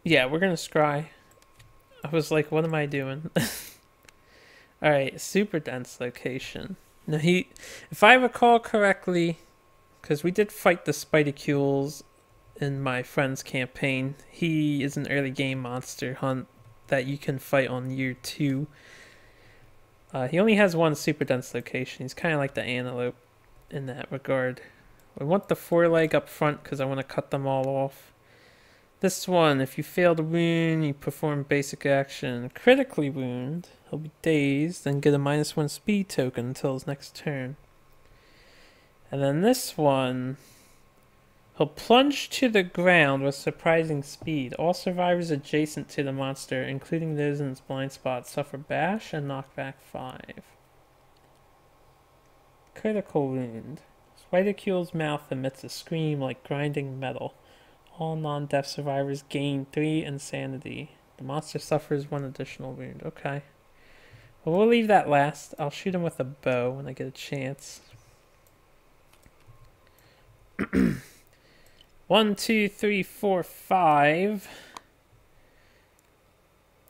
Speaker 1: Yeah, we're gonna scry. I was like, what am I doing? Alright, super dense location. Now if I recall correctly, because we did fight the Spidercules in my friend's campaign, he is an early game monster hunt that you can fight on year 2. He only has 1 super dense location. He's kind of like the antelope in that regard. I want the foreleg up front because I want to cut them all off. This one, if you fail to wound, you perform basic action. Critically wound, he'll be dazed and get a -1 speed token until his next turn. And then this one, he'll plunge to the ground with surprising speed. All survivors adjacent to the monster, including those in its blind spot, suffer bash and knockback 5. Critical wound. Spidercule's mouth emits a scream like grinding metal. All non-death survivors gain 3 insanity. The monster suffers 1 additional wound. Okay. Well, we'll leave that last. I'll shoot him with a bow when I get a chance. 1, 2, 3, 4, 5.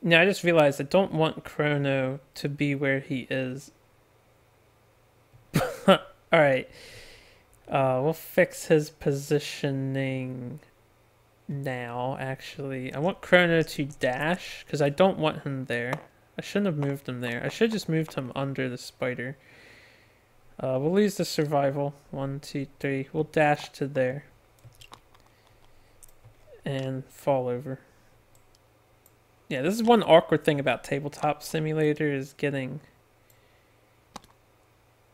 Speaker 1: Now, I just realized I don't want Chrono to be where he is. Alright. We'll fix his positioning now, actually. I want Chrono to dash, because I don't want him there. I shouldn't have moved him there. I should have just moved him under the spider. We'll lose the survival. 1, 2, 3. We'll dash to there. and fall over. Yeah, this is one awkward thing about Tabletop Simulator is getting...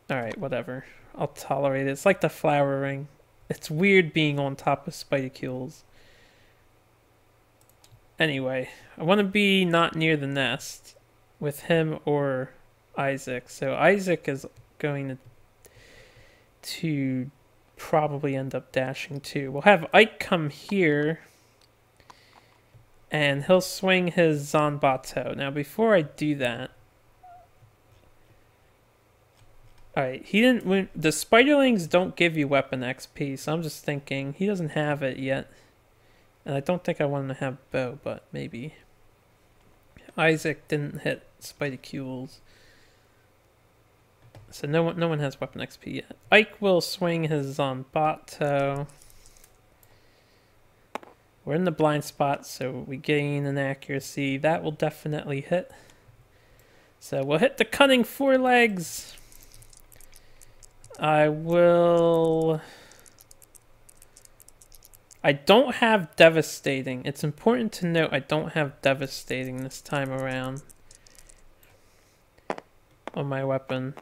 Speaker 1: Alright, whatever. I'll tolerate it. It's like the flower ring. It's weird being on top of Spidecules. Anyway, I want to be not near the nest with him or Isaac. So Isaac is going to probably end up dashing too. We'll have Ike come here, and he'll swing his Zanbato. Now, before I do that, alright, he didn't win. The Spiderlings don't give you weapon XP, so I'm just thinking he doesn't have it yet. And I don't think I want him to have bow, but maybe. Isaac didn't hit Spidecules. So no one has weapon XP yet. Ike will swing his Zanbato. We're in the blind spot, so we gain an accuracy. That will definitely hit. So we'll hit the cunning forelegs. I don't have devastating. It's important to note I don't have devastating this time around on my weapon.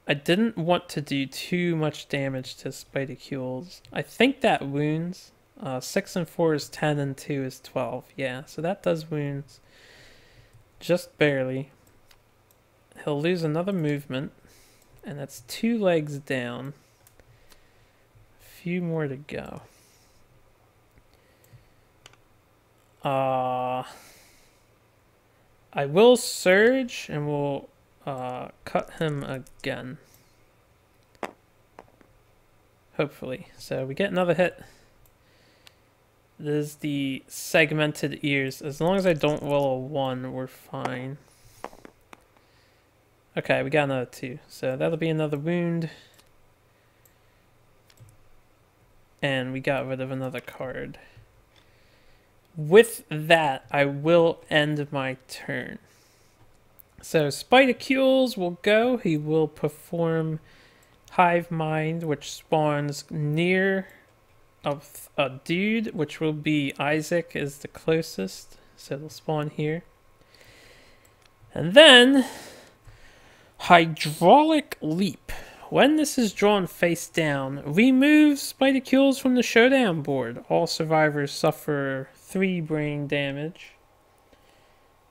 Speaker 1: I didn't want to do too much damage to Spidecules. I think that wounds. 6 and 4 is 10 and 2 is 12. Yeah, so that does wounds. Just barely. He'll lose another movement. And that's 2 legs down. A few more to go. I will surge and we'll cut him again. Hopefully. So we get another hit. This is the segmented ears. As long as I don't roll a 1, we're fine. Okay, we got another 2. So that'll be another wound. And we got rid of another card. With that, I will end my turn. So Spidecules will go. He will perform Hive Mind, which spawns near of a dude, which will be Isaac is the closest. So they'll spawn here. And then Hydraulic Leap. When this is drawn face down, remove Spidecules from the Showdown board. All survivors suffer 3 brain damage.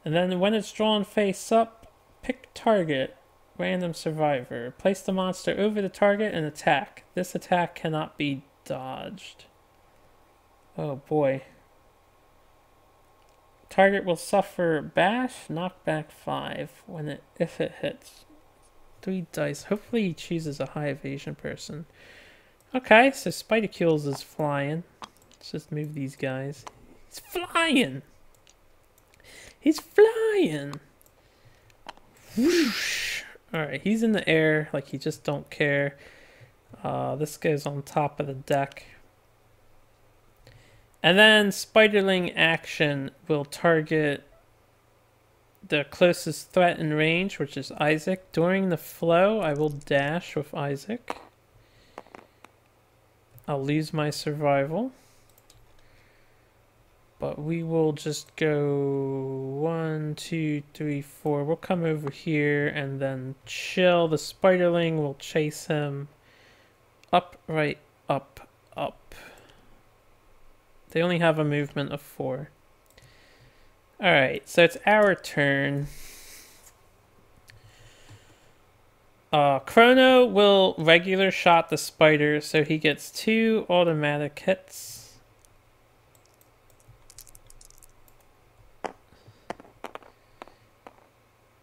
Speaker 1: And then when it's drawn face up, pick target, random survivor. Place the monster over the target and attack. This attack cannot be dodged. Oh boy. Target will suffer bash, knockback 5 if it hits. 3 dice. Hopefully he chooses a high evasion person. Okay, so Spidecules is flying. Let's just move these guys. He's flying! He's flying! Whoosh! Alright, he's in the air like he just don't care. This goes on top of the deck. And then Spiderling action will target the closest threat in range, which is Isaac. During the flow, I will dash with Isaac. I'll lose my survival. But we will just go 1, 2, 3, 4. We'll come over here and then chill. The Spiderling will chase him up, right, up, up. They only have a movement of 4. Alright, so it's our turn. Chrono will regular shot the spider, so he gets 2 automatic hits.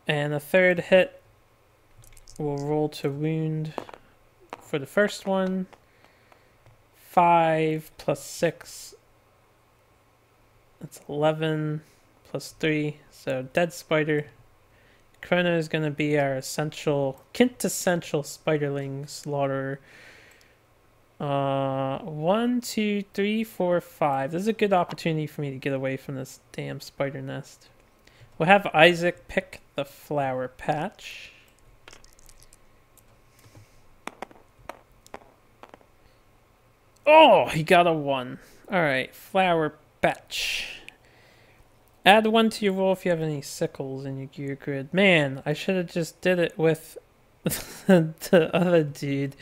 Speaker 1: And a third hit will roll to wound for the first one. 5 plus 6. That's 11 plus 3. So dead spider. Chrono is going to be our quintessential Spiderling slaughterer. 1, 2, 3, 4, 5. This is a good opportunity for me to get away from this damn spider nest. We'll have Isaac pick the flower patch. Oh, he got a 1. Alright, flower Fetch. Add 1 to your roll if you have any sickles in your gear grid. Man, I should have just did it with the other dude.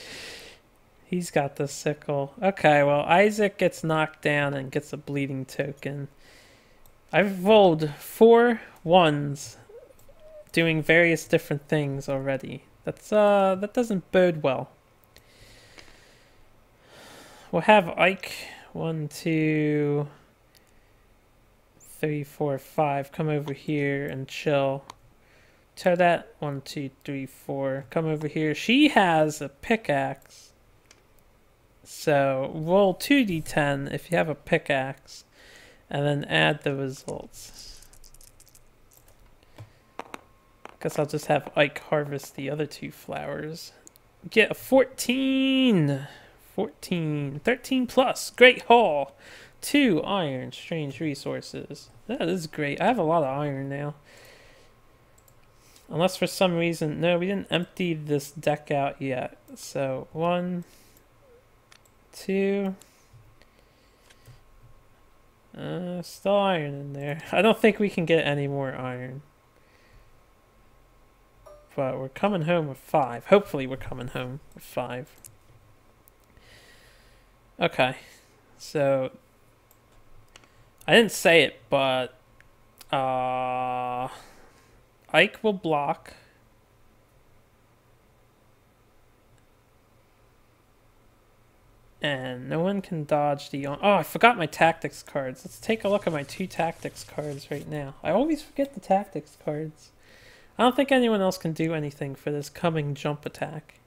Speaker 1: He's got the sickle. Okay, well, Isaac gets knocked down and gets a bleeding token. I've rolled 4 1s doing various different things already. That doesn't bode well. We'll have Ike 1, 2, 3, 4, 5 come over here and chill. Toadette 1, 2, 3, 4 come over here. She has a pickaxe. So roll 2d10 if you have a pickaxe, and then add the results. Guess I'll just have Ike harvest the other 2 flowers. Get a 14! 14. 13 plus. Great haul. 2 iron. Strange resources. That is great. I have a lot of iron now. Unless for some reason... No, we didn't empty this deck out yet. So, 1... 2. Still iron in there. I don't think we can get any more iron. But we're coming home with 5. Hopefully we're coming home with 5. Okay. So I didn't say it, but Ike will block. And no one can dodge the... Oh, I forgot my tactics cards. Let's take a look at my 2 tactics cards right now. I always forget the tactics cards. I don't think anyone else can do anything for this coming jump attack.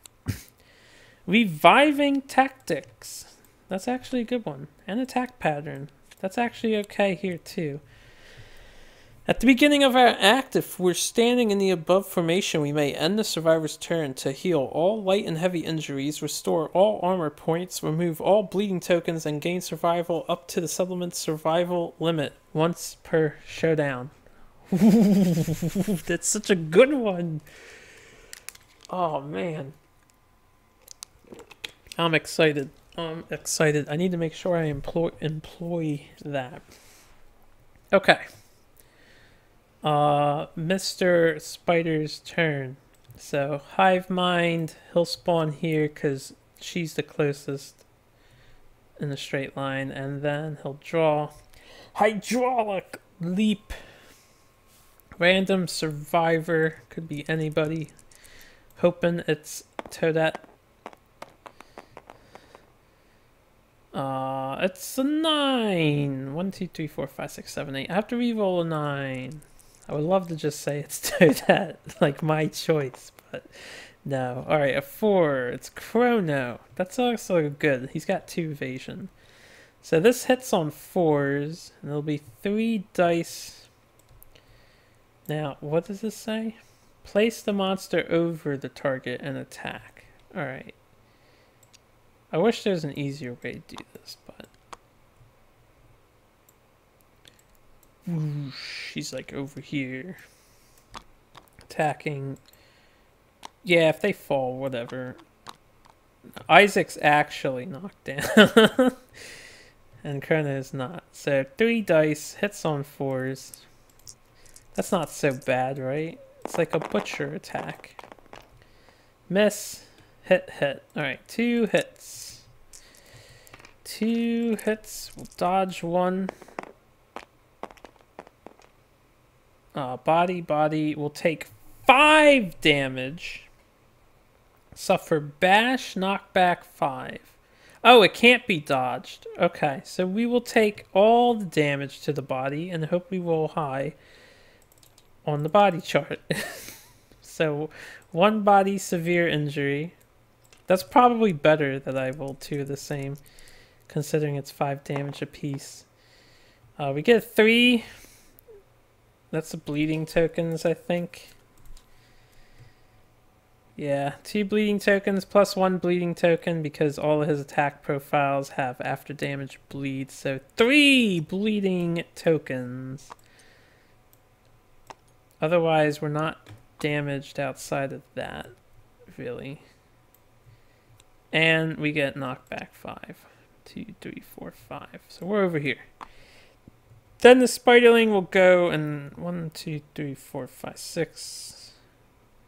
Speaker 1: Reviving Tactics. That's actually a good one. And attack pattern. That's actually okay here too. At the beginning of our act, if we're standing in the above formation, we may end the survivor's turn to heal all light and heavy injuries, restore all armor points, remove all bleeding tokens, and gain survival up to the supplement's survival limit once per showdown. That's such a good one. Oh, man. I'm excited. I'm excited. I need to make sure I employ that. Okay. Mr. Spider's turn. So, Hive Mind, he'll spawn here because she's the closest in a straight line, and then he'll draw Hydraulic Leap. Random Survivor, could be anybody. Hoping it's Toadette. It's a 9. 1, 2, 3, 4, 5, 6, 7, 8. I have to re-roll a 9. I would love to just say it's Toadette, like my choice, but no. Alright, a 4. It's Chrono. That's also good. He's got 2 evasion. So this hits on 4s, and there'll be 3 dice. Now, what does this say? Place the monster over the target and attack. Alright. I wish there was an easier way to do this, but... Whoosh, she's like over here. Attacking. Yeah, if they fall, whatever. Isaac's actually knocked down. And Krona is not. So 3 dice, hits on 4s. That's not so bad, right? It's like a butcher attack. Miss, hit, hit. Alright, 2 hits. 2 hits. We'll dodge 1. Body, body will take 5 damage. Suffer bash, knockback 5. Oh, it can't be dodged. Okay, so we will take all the damage to the body and hope we roll high on the body chart. So, 1 body severe injury. That's probably better that I rolled 2 of the same, considering it's 5 damage apiece. We get 3. That's the bleeding tokens, I think. Yeah, 2 bleeding tokens plus 1 bleeding token because all of his attack profiles have after damage bleed. So 3 bleeding tokens. Otherwise, we're not damaged outside of that, really. And we get knockback 5. 2, 3, 4, 5. So we're over here. Then the spiderling will go and 1, 2, 3, 4, 5, 6.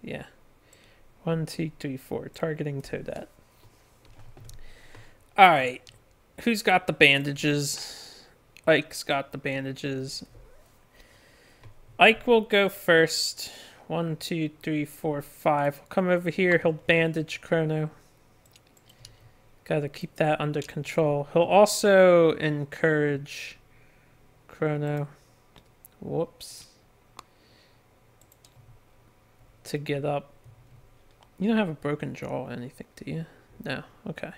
Speaker 1: Yeah. 1, 2, 3, 4. Targeting Toadette. Alright. Who's got the bandages? Ike's got the bandages. Ike will go first. 1, 2, 3, 4, 5. He'll come over here. He'll bandage Chrono. Gotta keep that under control. He'll also encourage Chrono. Whoops. To get up. You don't have a broken jaw or anything, do you? No. Okay.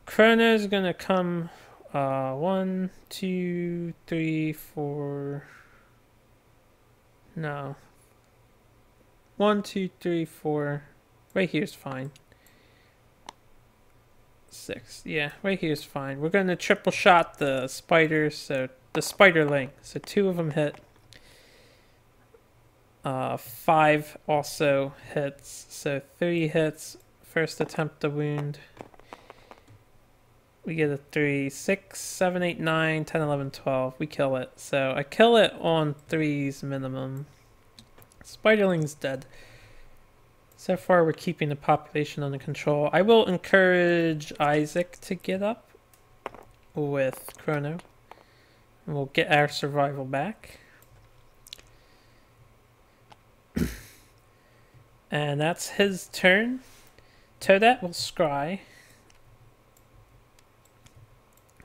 Speaker 1: Chrono's gonna come 1, 2, 3, 4. No. 1, 2, 3, 4. Right here's fine. 6. Yeah, right here's fine. We're gonna triple shot the spider, so the spiderling. So 2 of them hit. 5 also hits. So 3 hits. First attempt to wound. We get a 3, 6, 7, 8, 9, 10, 11, 12. We kill it. So I kill it on 3s minimum. Spiderling's dead. So far we're keeping the population under control. I will encourage Isaac to get up with Chrono. And we'll get our survival back. And that's his turn. Toadette will scry.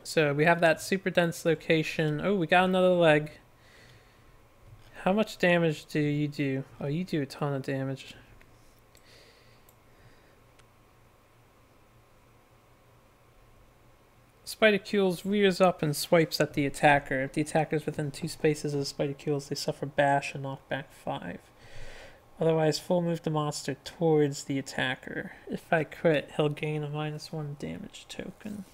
Speaker 1: So we have that super dense location. Oh, we got another leg. How much damage do you do? Oh, you do a ton of damage. Spidercules rears up and swipes at the attacker. If the attacker is within 2 spaces of the Spidercules, they suffer bash and knockback 5. Otherwise, full move the monster towards the attacker. If I crit, he'll gain a -1 damage token.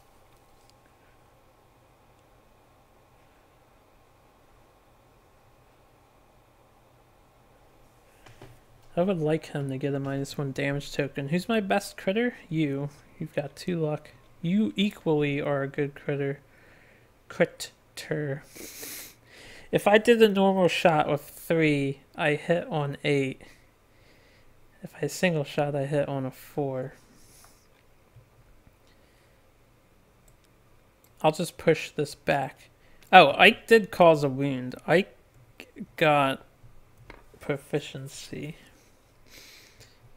Speaker 1: I would like him to get a -1 damage token. Who's my best critter? You. You've got 2 luck. You equally are a good critter. Critter. If I did a normal shot with 3, I hit on 8. If I single shot, I hit on a 4. I'll just push this back. Oh, Ike did cause a wound. Ike got proficiency.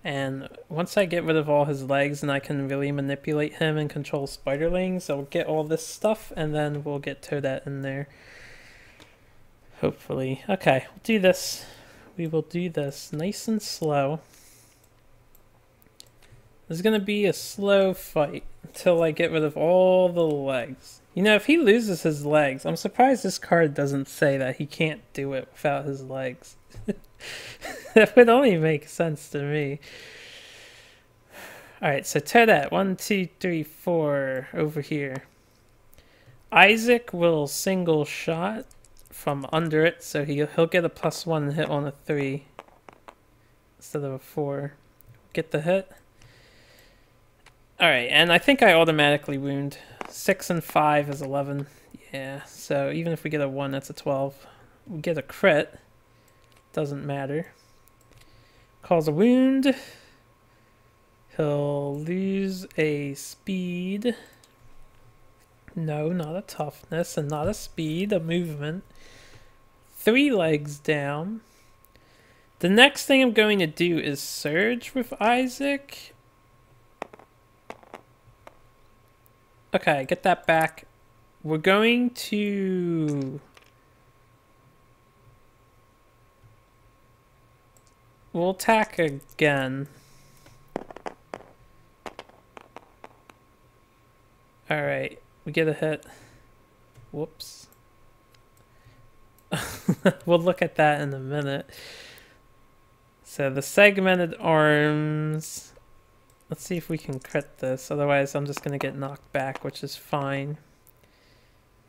Speaker 1: And once I get rid of all his legs and I can really manipulate him and control spiderlings, I'll get all this stuff and then we'll get Toadette in there. Hopefully. Okay, we'll do this. We will do this nice and slow. This is going to be a slow fight until I get rid of all the legs. You know, if he loses his legs, I'm surprised this card doesn't say that he can't do it without his legs. That would only make sense to me. Alright, so Toadette, 1, 2, 3, 4 over here. Isaac will single shot from under it, so he'll get a +1 and hit on a 3 instead of a 4. Get the hit. Alright, and I think I automatically wound. 6 and 5 is 11. Yeah, so even if we get a 1, that's a 12. We get a crit. Doesn't matter. Cause a wound. He'll lose a speed. No, not a toughness and not a speed, a movement. 3 legs down. The next thing I'm going to do is surge with Isaac. Okay, get that back. We're going to... We'll attack again. Alright, we get a hit. Whoops. We'll look at that in a minute. So the segmented arms. Let's see if we can crit this. Otherwise, I'm just going to get knocked back, which is fine.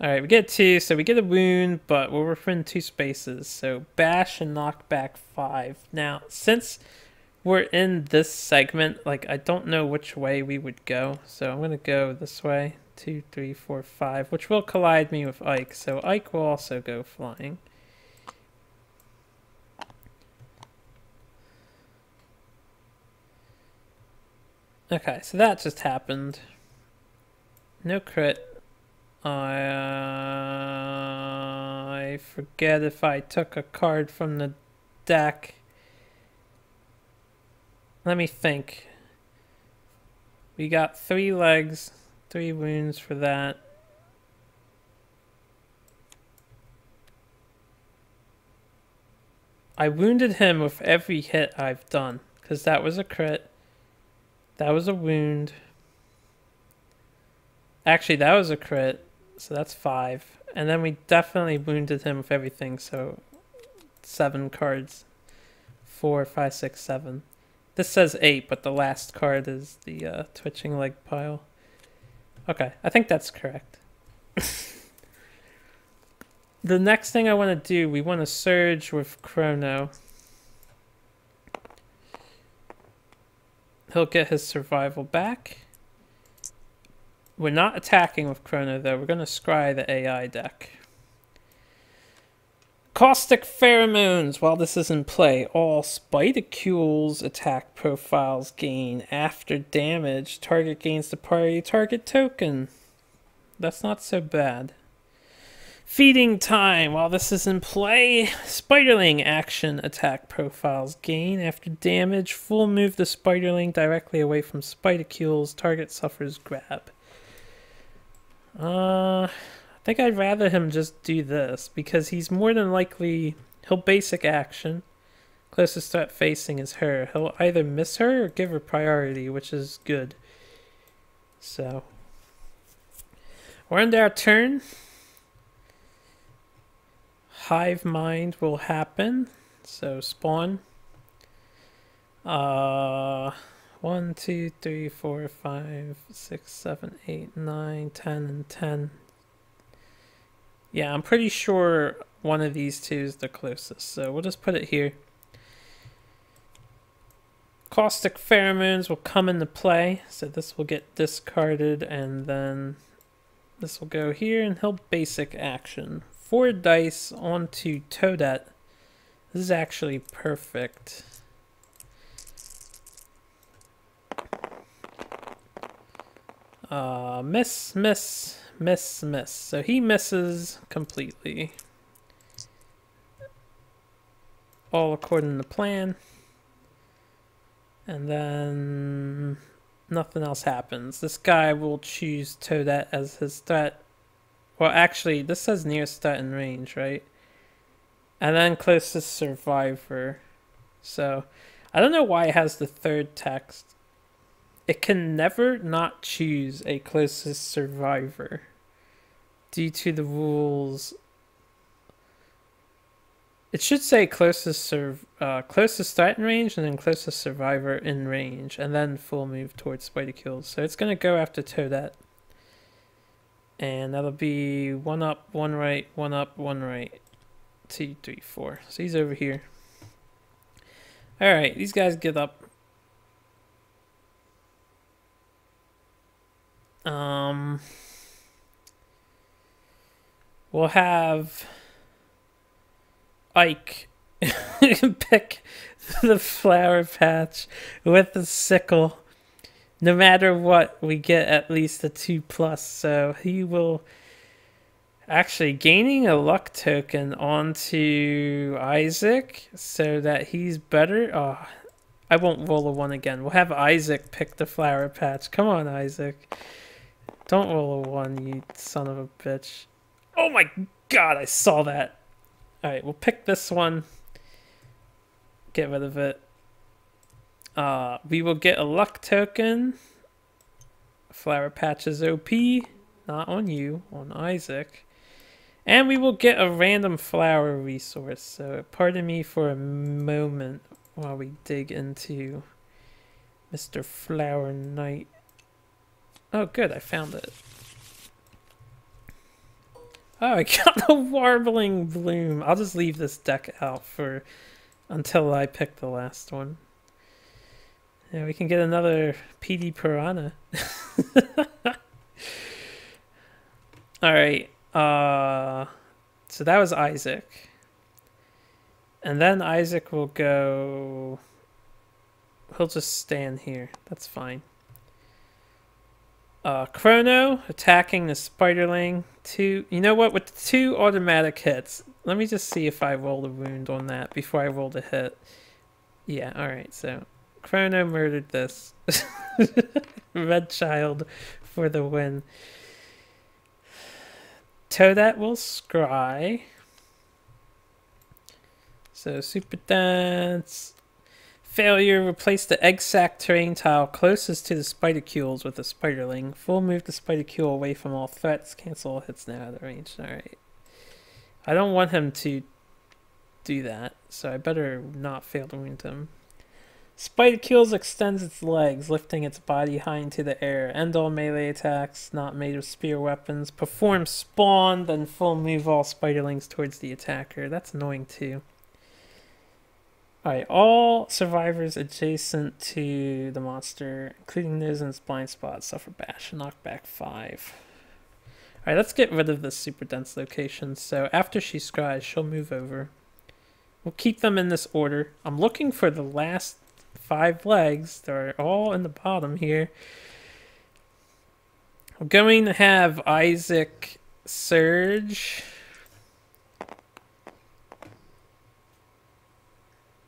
Speaker 1: Alright, we get 2, so we get a wound, but we're within 2 spaces. So bash and knockback 5. Now, since we're in this segment, like, I don't know which way we would go. So I'm going to go this way 2, 3, 4, 5, which will collide me with Ike. So Ike will also go flying. Okay, so that just happened. No crit. I forget if I took a card from the deck. Let me think. We got 3 legs, 3 wounds for that. I wounded him with every hit I've done, because that was a crit. That was a wound. Actually, that was a crit, so that's 5. And then we definitely wounded him with everything, so 7 cards. 4, 5, 6, 7. This says 8, but the last card is the twitching leg pile. Okay, I think that's correct. The next thing I want to do, we want to surge with Chrono. He'll get his survival back. We're not attacking with Chrono, though. We're going to scry the AI deck. Caustic Pheromones. While this is in play, all Spidicules attack profiles gain after damage. Target gains the party target token. That's not so bad. Feeding Time. While this is in play, Spiderling action attack profiles gain after damage. Full move the Spiderling directly away from Spidicules. Target suffers grab. I think I'd rather him just do this, because he's more than likely, he'll basic action. Closest threat facing is her. He'll either miss her or give her priority, which is good. So, we're into our turn. Hive Mind will happen. So, spawn. 1, 2, 3, 4, 5, 6, 7, 8, 9, 10, and 10. Yeah, I'm pretty sure one of these two is the closest, so we'll just put it here. Caustic Pheromones will come into play, so this will get discarded, and then this will go here, and he'll basic action. 4 dice onto Toadette. This is actually perfect. Miss, miss, miss, miss. So he misses completely. All according to plan. And then nothing else happens. This guy will choose Toadette as his threat. Well, actually, this says nearest threat in range, right? And then closest survivor. So, I don't know why it has the third text. It can never not choose a closest survivor due to the rules. It should say closest threat in range, and then closest survivor in range, and then full move towards Spidicules. So it's going to go after Toadette. And that'll be 1 up, 1 right, 1 up, 1 right. 2, 3, 4. So he's over here. Alright, these guys get up. We'll have Ike pick the flower patch with the sickle. No matter what, we get at least a 2+, so he will actually gaining a luck token onto Isaac so that he's better. Oh, I won't roll a 1 again. We'll have Isaac pick the flower patch. Come on, Isaac. Don't roll a 1, you son of a bitch. Oh my god, I saw that. Alright, we'll pick this one. Get rid of it. We will get a luck token. Flower patch is OP. Not on you, on Isaac. And we will get a random flower resource. So pardon me for a moment while we dig into Mr. Flower Knight. Oh good, I found it. Oh, I got a Warbling Bloom. I'll just leave this deck out for until I pick the last one. Yeah, we can get another PD Piranha. All right. So that was Isaac. And then Isaac will go... He'll just stand here. That's fine. Chrono attacking the Spiderling. You know what? With the 2 automatic hits, let me just see if I roll a wound on that before I roll the hit. Yeah, alright, so Chrono murdered this. Red Child for the win. Toadette will scry. So Super Dance. Failure. Replace the egg sac terrain tile closest to the Spidercules with a Spiderling. Full move the Spidercule away from all threats. Cancel all hits now out of range. Alright. I don't want him to do that, so I better not fail to wound him. Spidercules extends its legs, lifting its body high into the air. End all melee attacks not made of spear weapons. Perform spawn, then full move all Spiderlings towards the attacker. That's annoying too. Alright, all survivors adjacent to the monster, including those in its blind spot, suffer bash. Knockback 5. Alright, let's get rid of this super dense location. So after she scries, she'll move over. We'll keep them in this order. I'm looking for the last 5 legs. They're all in the bottom here. We're going to have Isaac surge.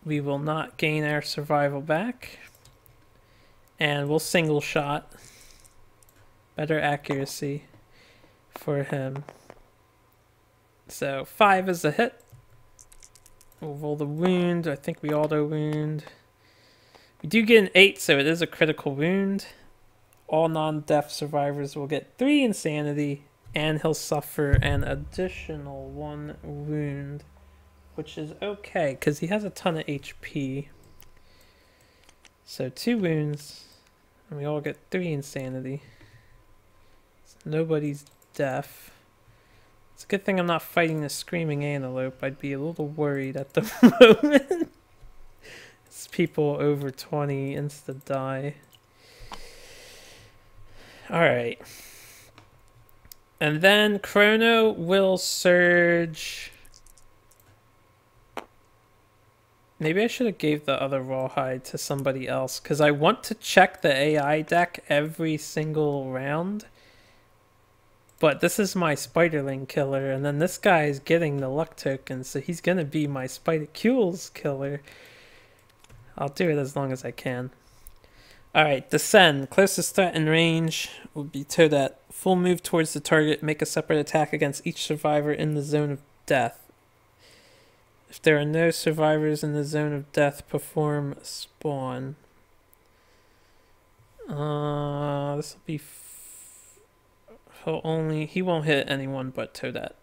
Speaker 1: We will not gain our survival back. And we'll single shot. Better accuracy for him. So 5 is a hit. We'll roll the wound. I think we auto wound. We do get an 8, so it is a critical wound. All non-death survivors will get 3 insanity, and he'll suffer an additional 1 wound, which is okay because he has a ton of HP. So 2 wounds, and we all get 3 insanity. So nobody's deaf. It's a good thing I'm not fighting the screaming antelope. I'd be a little worried at the moment. It's people over 20 insta die. Alright. And then Chrono will surge. Maybe I should have gave the other rawhide to somebody else, because I want to check the AI deck every single round. But this is my Spiderling killer, and then this guy is getting the luck token, so he's going to be my Spidercules killer. I'll do it as long as I can. Alright, Descend. Closest threat in range will be Toadette. Full move towards the target. Make a separate attack against each survivor in the zone of death. If there are no survivors in the zone of death, perform spawn. This will be... he won't hit anyone but Toadette.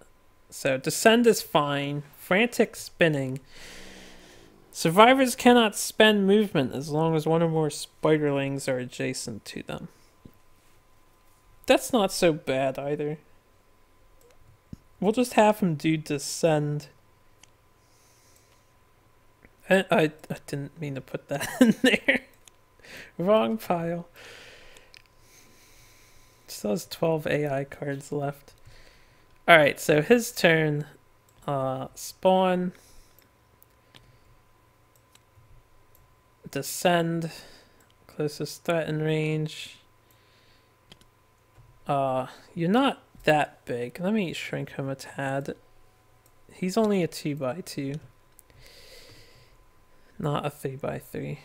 Speaker 1: So Descend is fine. Frantic spinning. Survivors cannot spend movement as long as 1 or more Spiderlings are adjacent to them. That's not so bad either. We'll just have him do Descend. I didn't mean to put that in there. Wrong pile. Still has 12 AI cards left. Alright, so his turn. Spawn. Descend. Closest threat in range. You're not that big. Let me shrink him a tad. He's only a 2x2. Not a 3x3.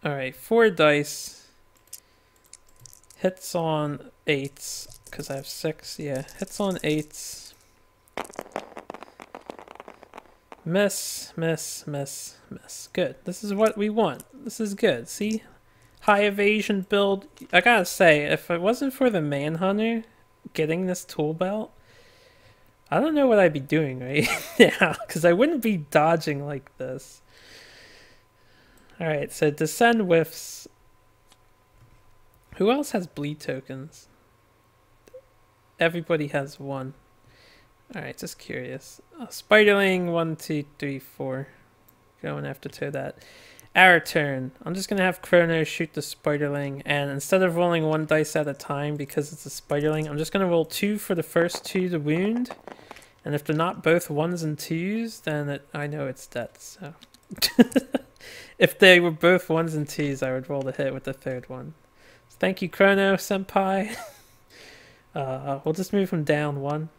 Speaker 1: Alright, 4 dice. Hits on 8s, because I have 6. Yeah, hits on 8s. Miss, miss, miss, miss. Good. This is what we want. This is good. See? High evasion build. I gotta say, if it wasn't for the Manhunter getting this tool belt, I don't know what I'd be doing right now, because I wouldn't be dodging like this. Alright, so Descend whiffs. Who else has bleed tokens? Everybody has 1. Alright, just curious. Spiderling, 1, 2, 3, 4. Going after Toadette. Our turn. I'm just going to have Chrono shoot the Spiderling, and instead of rolling 1 dice at a time because it's a Spiderling, I'm just going to roll 2 for the first 2 to wound, and if they're not both 1s and 2s, then I know it's dead, so... If they were both 1s and 2s, I would roll the hit with the third one. So thank you, Chrono Senpai. We'll just move him down 1.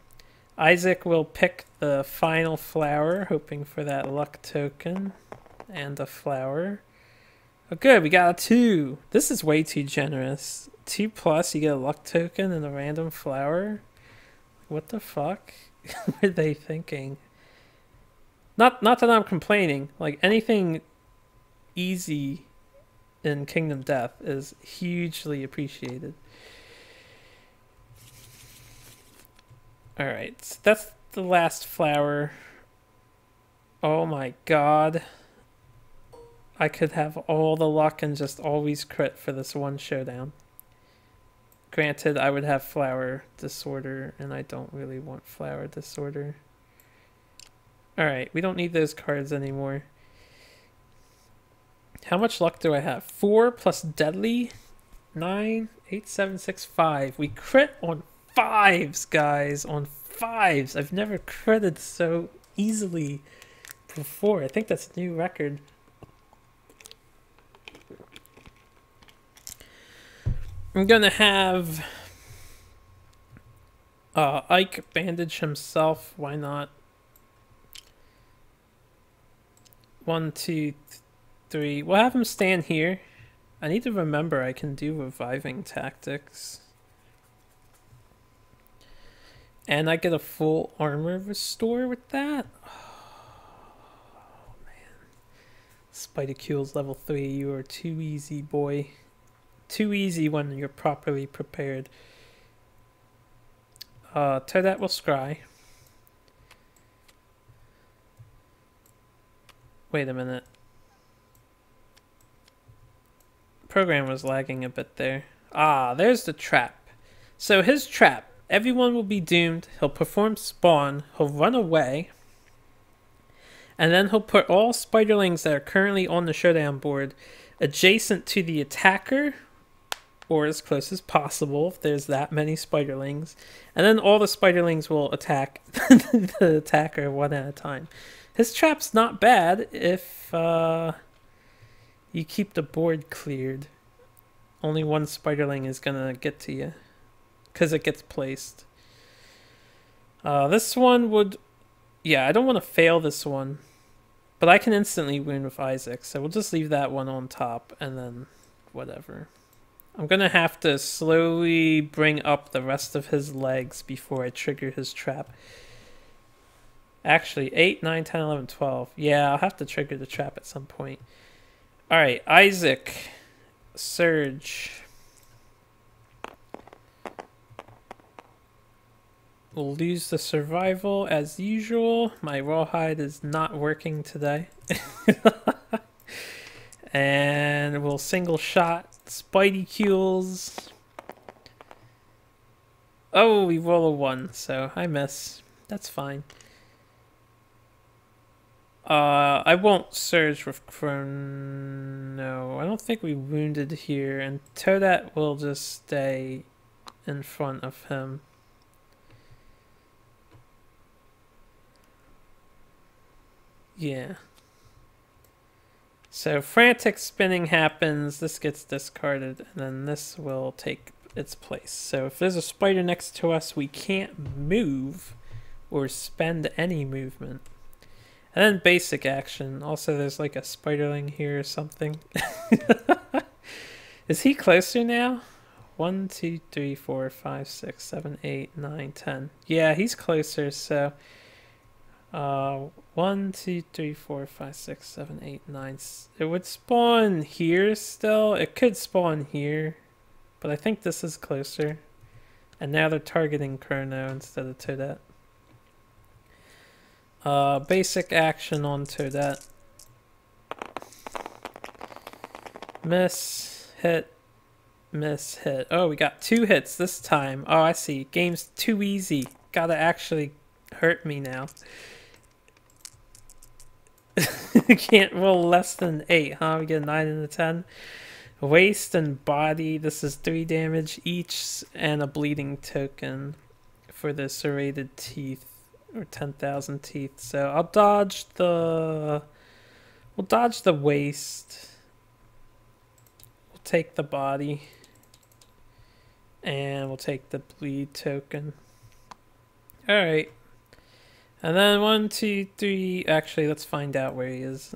Speaker 1: Isaac will pick the final flower, hoping for that luck token. And a flower. Oh good, we got a 2. This is way too generous. 2 plus, you get a luck token and a random flower? What the fuck were they thinking? Not that I'm complaining. Like, anything easy in Kingdom Death is hugely appreciated. Alright, so that's the last flower. Oh my god. I could have all the luck and just always crit for this one showdown. Granted, I would have flower disorder, and I don't really want flower disorder. Alright, we don't need those cards anymore. How much luck do I have? 4 plus deadly? 9, 8, 7, 6, 5. We crit on 5s, guys. On 5s. I've never critted so easily before. I think that's a new record. I'm gonna have Ike bandage himself. Why not? 1, 2, 3. We'll have him stand here. I need to remember I can do reviving tactics. And I get a full armor restore with that? Oh, man. Spidercule's level 3. You are too easy, boy. Too easy when you're properly prepared. Toadette will scry. Wait a minute. Program was lagging a bit there. Ah, there's the trap. So his trap. Everyone will be doomed. He'll perform spawn. He'll run away. And then he'll put all spiderlings that are currently on the showdown board adjacent to the attacker, or as close as possible if there's that many spiderlings. And then all the spiderlings will attack the attacker one at a time. His trap's not bad if you keep the board cleared. Only one spiderling is gonna get to you because it gets placed. This one would... Yeah, I don't want to fail this one. But I can instantly wound with Isaac, so we'll just leave that one on top and then whatever. I'm going to have to slowly bring up the rest of his legs before I trigger his trap. Actually, 8, 9, 10, 11, 12. Yeah, I'll have to trigger the trap at some point. Alright, Isaac. Surge. We'll lose the survival as usual. My rawhide is not working today. And we'll single shot Spidecules. Oh, we roll a 1, so I miss. That's fine. I won't surge with Chrono. I don't think we wounded here, and Toadette will just stay in front of him. Yeah. So frantic spinning happens, this gets discarded, and then this will take its place. So if there's a spider next to us, we can't move or spend any movement. And then basic action. Also, there's like a spiderling here or something. Is he closer now? 1, 2, 3, 4, 5, 6, 7, 8, 9, 10. Yeah, he's closer, so... 1, 2, 3, 4, 5, 6, 7, 8, 9. It would spawn here still. It could spawn here. But I think this is closer. And now they're targeting Chrono instead of Toadette. Basic action on Toadette. Miss, hit, miss, hit. Oh, we got 2 hits this time. Oh, I see. Game's too easy. Gotta actually hurt me now. You can't roll less than 8, huh? We get a 9 and a 10. Waist and body, this is 3 damage each, and a bleeding token for the serrated teeth, or 10,000 teeth. So I'll dodge the... We'll dodge the waist. We'll take the body. And we'll take the bleed token. Alright. And then 1, 2, 3... Actually, let's find out where he is.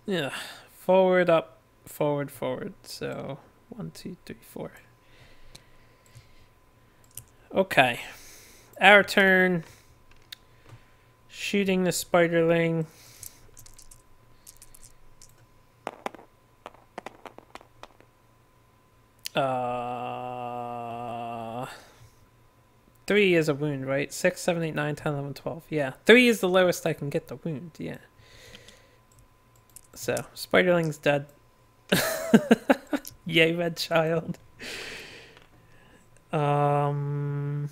Speaker 1: Yeah. Forward, up, forward, forward. So 1, 2, 3, 4. Okay. Our turn. Shooting the spiderling. Uh, 3 is a wound, right? 6, 7, 8, 9, 10, 11, 12. Yeah. 3 is the lowest I can get the wound. Yeah. So, spiderling's dead. Yay, red child. 1,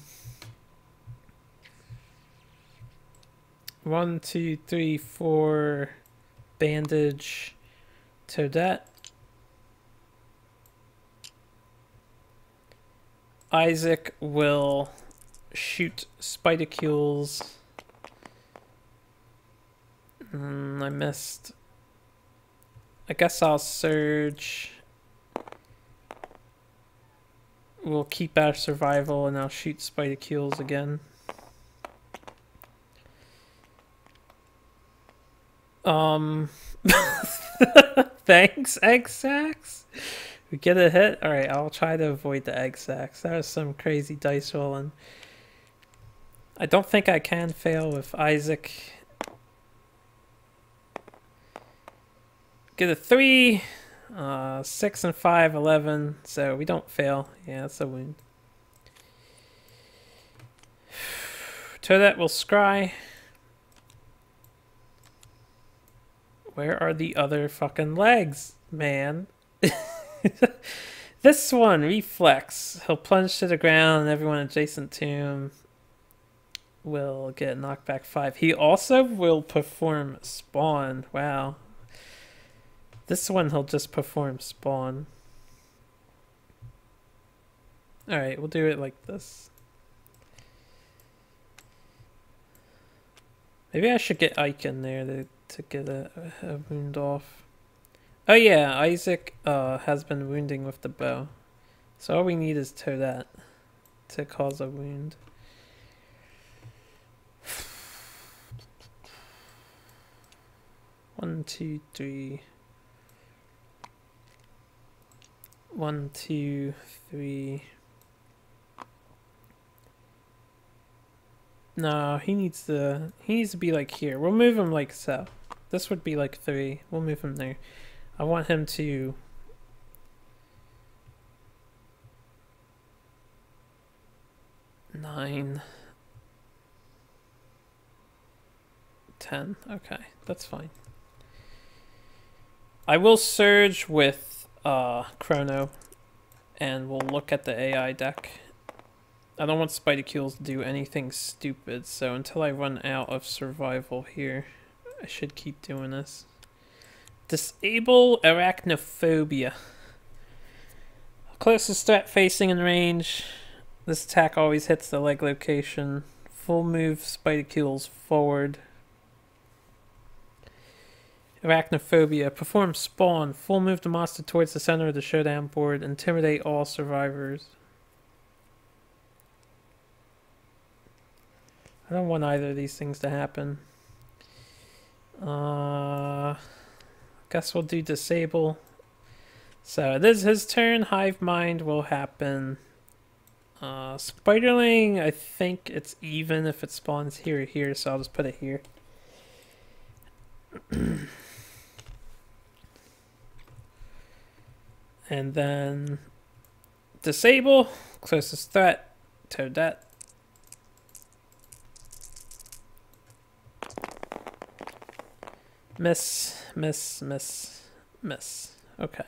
Speaker 1: 2, 3, 4. Bandage. Toadette. Isaac will shoot spidicules. I missed. I guess I'll surge. We'll keep our survival and I'll shoot spidicules again. Thanks, egg sacks. We get a hit. All right, I'll try to avoid the egg sacks. That was some crazy dice rolling. I don't think I can fail with Isaac. Get a 3, 6 and 5, 11. So we don't fail. Yeah, that's a wound. Toadette will scry. Where are the other fucking legs, man? This one, reflex. He'll plunge to the ground and everyone adjacent to him will get knockback 5. He also will perform spawn. Wow. This one he'll just perform spawn. Alright, we'll do it like this. Maybe I should get Ike in there to get a wound off. Oh yeah, Isaac has been wounding with the bow. So all we need is Toadette to cause a wound. One, two, three. 1, 2, 3. No, he needs to be like here. We'll move him like so. This would be like 3. We'll move him there. I want him to 9, 10. Okay, that's fine. I will surge with Chrono, and we'll look at the AI deck. I don't want Spidicules to do anything stupid, so until I run out of survival here, I should keep doing this. Disable Arachnophobia. Closest threat facing in range. This attack always hits the leg location. Full move Spidicules forward. Arachnophobia. Perform spawn. Full move the monster towards the center of the showdown board. Intimidate all survivors. I don't want either of these things to happen. Guess we'll do disable. So it is his turn. Hive mind will happen. Spiderling, I think it's even if it spawns here or here, so I'll just put it here. And then disable, closest threat, Toadette. Miss, miss, miss, miss. Okay.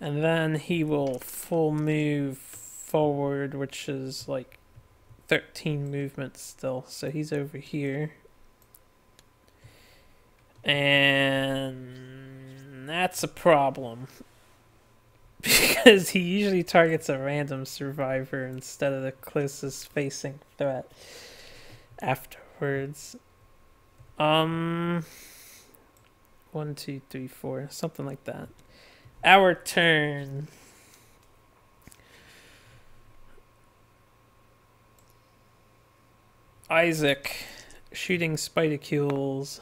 Speaker 1: And then he will full move forward, which is like 13 movements still. So he's over here. And that's a problem. Because he usually targets a random survivor instead of the closest facing threat afterwards. 1, 2, 3, 4, something like that. Our turn. Isaac shooting spidicules.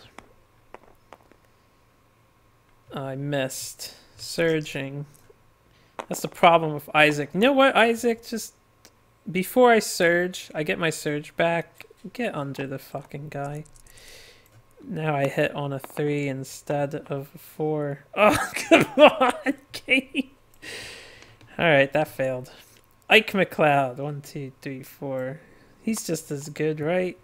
Speaker 1: I missed. Surging. That's the problem with Isaac. You know what, Isaac? Just before I surge, I get my surge back. Get under the fucking guy. Now I hit on a 3 instead of a 4. Oh, come on, Kate. Alright, that failed. Ike McLeod. 1, 2, 3, 4. He's just as good, right?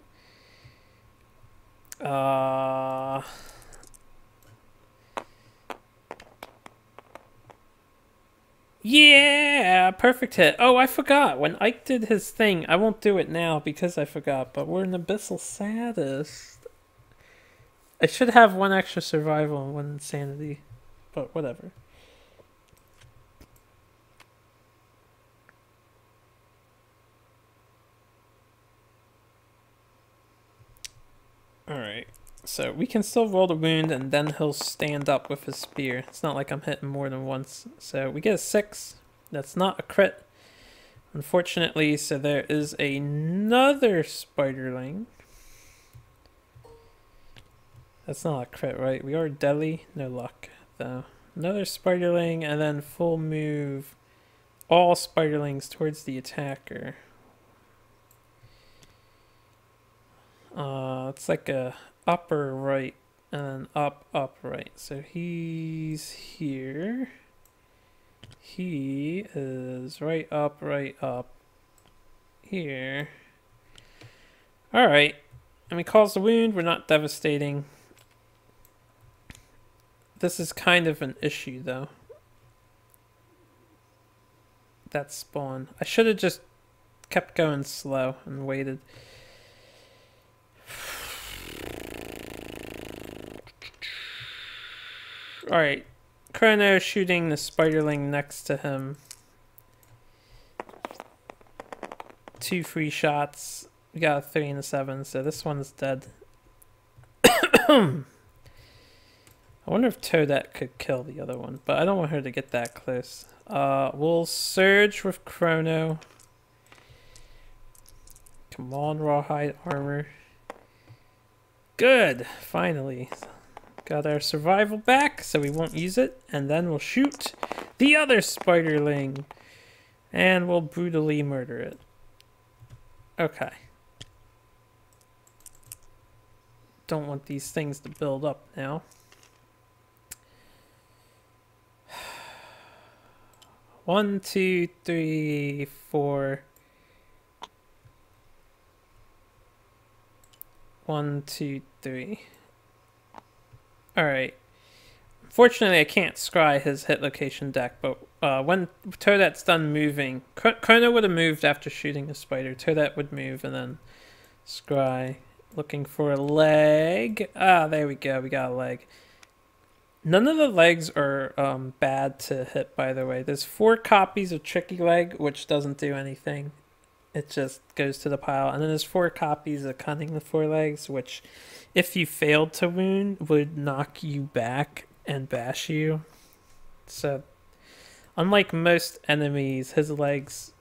Speaker 1: Yeah, perfect hit. Oh, I forgot. When Ike did his thing, I won't do it now because I forgot, but we're an Abyssal Sadist. I should have 1 extra survival and 1 insanity, but whatever. Alright, so we can still roll the wound and then he'll stand up with his spear. It's not like I'm hitting more than once. So we get a 6. That's not a crit, unfortunately, so there is another spiderling. That's not a crit, right? We are deadly. No luck, though. Another spiderling, and then full move. All spiderlings towards the attacker. It's like a upper right and up right. So he's here. He is right up here. Alright. And we cause the wound. We're not devastating. This is kind of an issue, though. That spawn. I should have just kept going slow and waited. Alright. Chrono shooting the spiderling next to him. 2 free shots. We got a 3 and a 7, so this one's dead. I wonder if Toadette could kill the other one, but I don't want her to get that close. We'll surge with Chrono. Come on, Rawhide armor. Good, finally. Got our survival back, so we won't use it. And then we'll shoot the other spiderling. And we'll brutally murder it. Okay. Don't want these things to build up now. 1, 2, 3, 4. 1, 2, 3. Alright. Fortunately, I can't scry his hit location deck, but when Toadette's done moving, Chrono would have moved after shooting a spider. Toadette would move and then scry. Looking for a leg. Ah, there we go. We got a leg. None of the legs are bad to hit, by the way. There's 4 copies of Tricky Leg, which doesn't do anything. It just goes to the pile. And then there's 4 copies of Cunning the 4 Legs, which, if you failed to wound, would knock you back and bash you. So, unlike most enemies, his legs,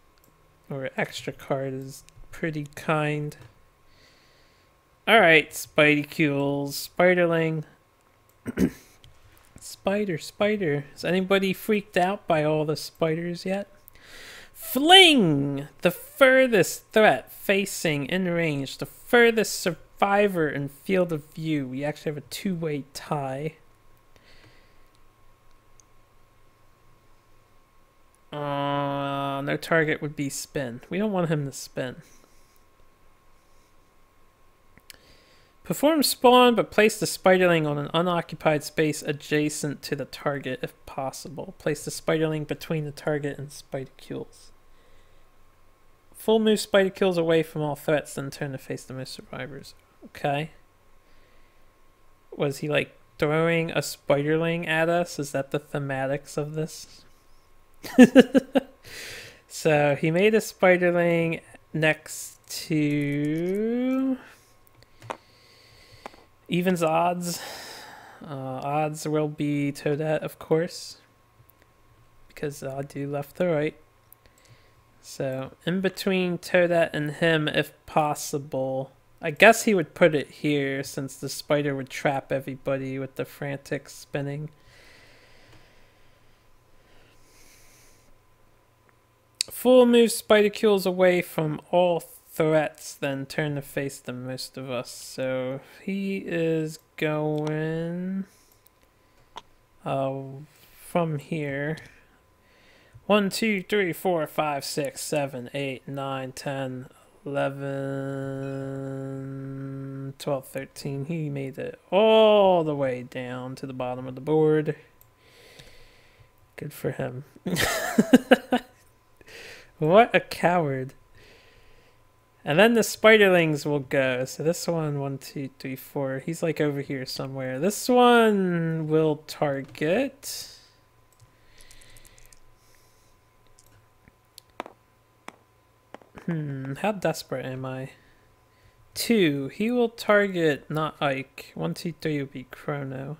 Speaker 1: or extra card, is pretty kind. Alright, Spidicules, Spiderling. Spider. Is anybody freaked out by all the spiders yet? Fling! The furthest threat facing in range. The furthest survivor in field of view. We actually have a 2-way tie. No target would be spin. We don't want him to spin. Perform spawn, but place the spiderling on an unoccupied space adjacent to the target if possible. Place the spiderling between the target and spidicules. Full move spidicules away from all threats, then turn to face the most survivors. Okay. Was he like throwing a spiderling at us. Is that the thematics of this? So he made a spiderling next to evens odds. Odds will be Toadette, of course, because I'll do left to right. So in between Toadette and him, if possible. I guess he would put it here since the spider would trap everybody with the frantic spinning. Full move Spidercules away from all threats, then turn to face the most of us. So he is going from here. 1, 2, 3, 4, 5, 6, 7, 8, 9, 10, 11, 12, 13. He made it all the way down to the bottom of the board. Good for him. What a coward. And then the spiderlings will go. So this one, 1, 2, 3, 4. He's like over here somewhere. This one will target. How desperate am I? 2. He will target not Ike. 1, 2, 3 will be Chrono.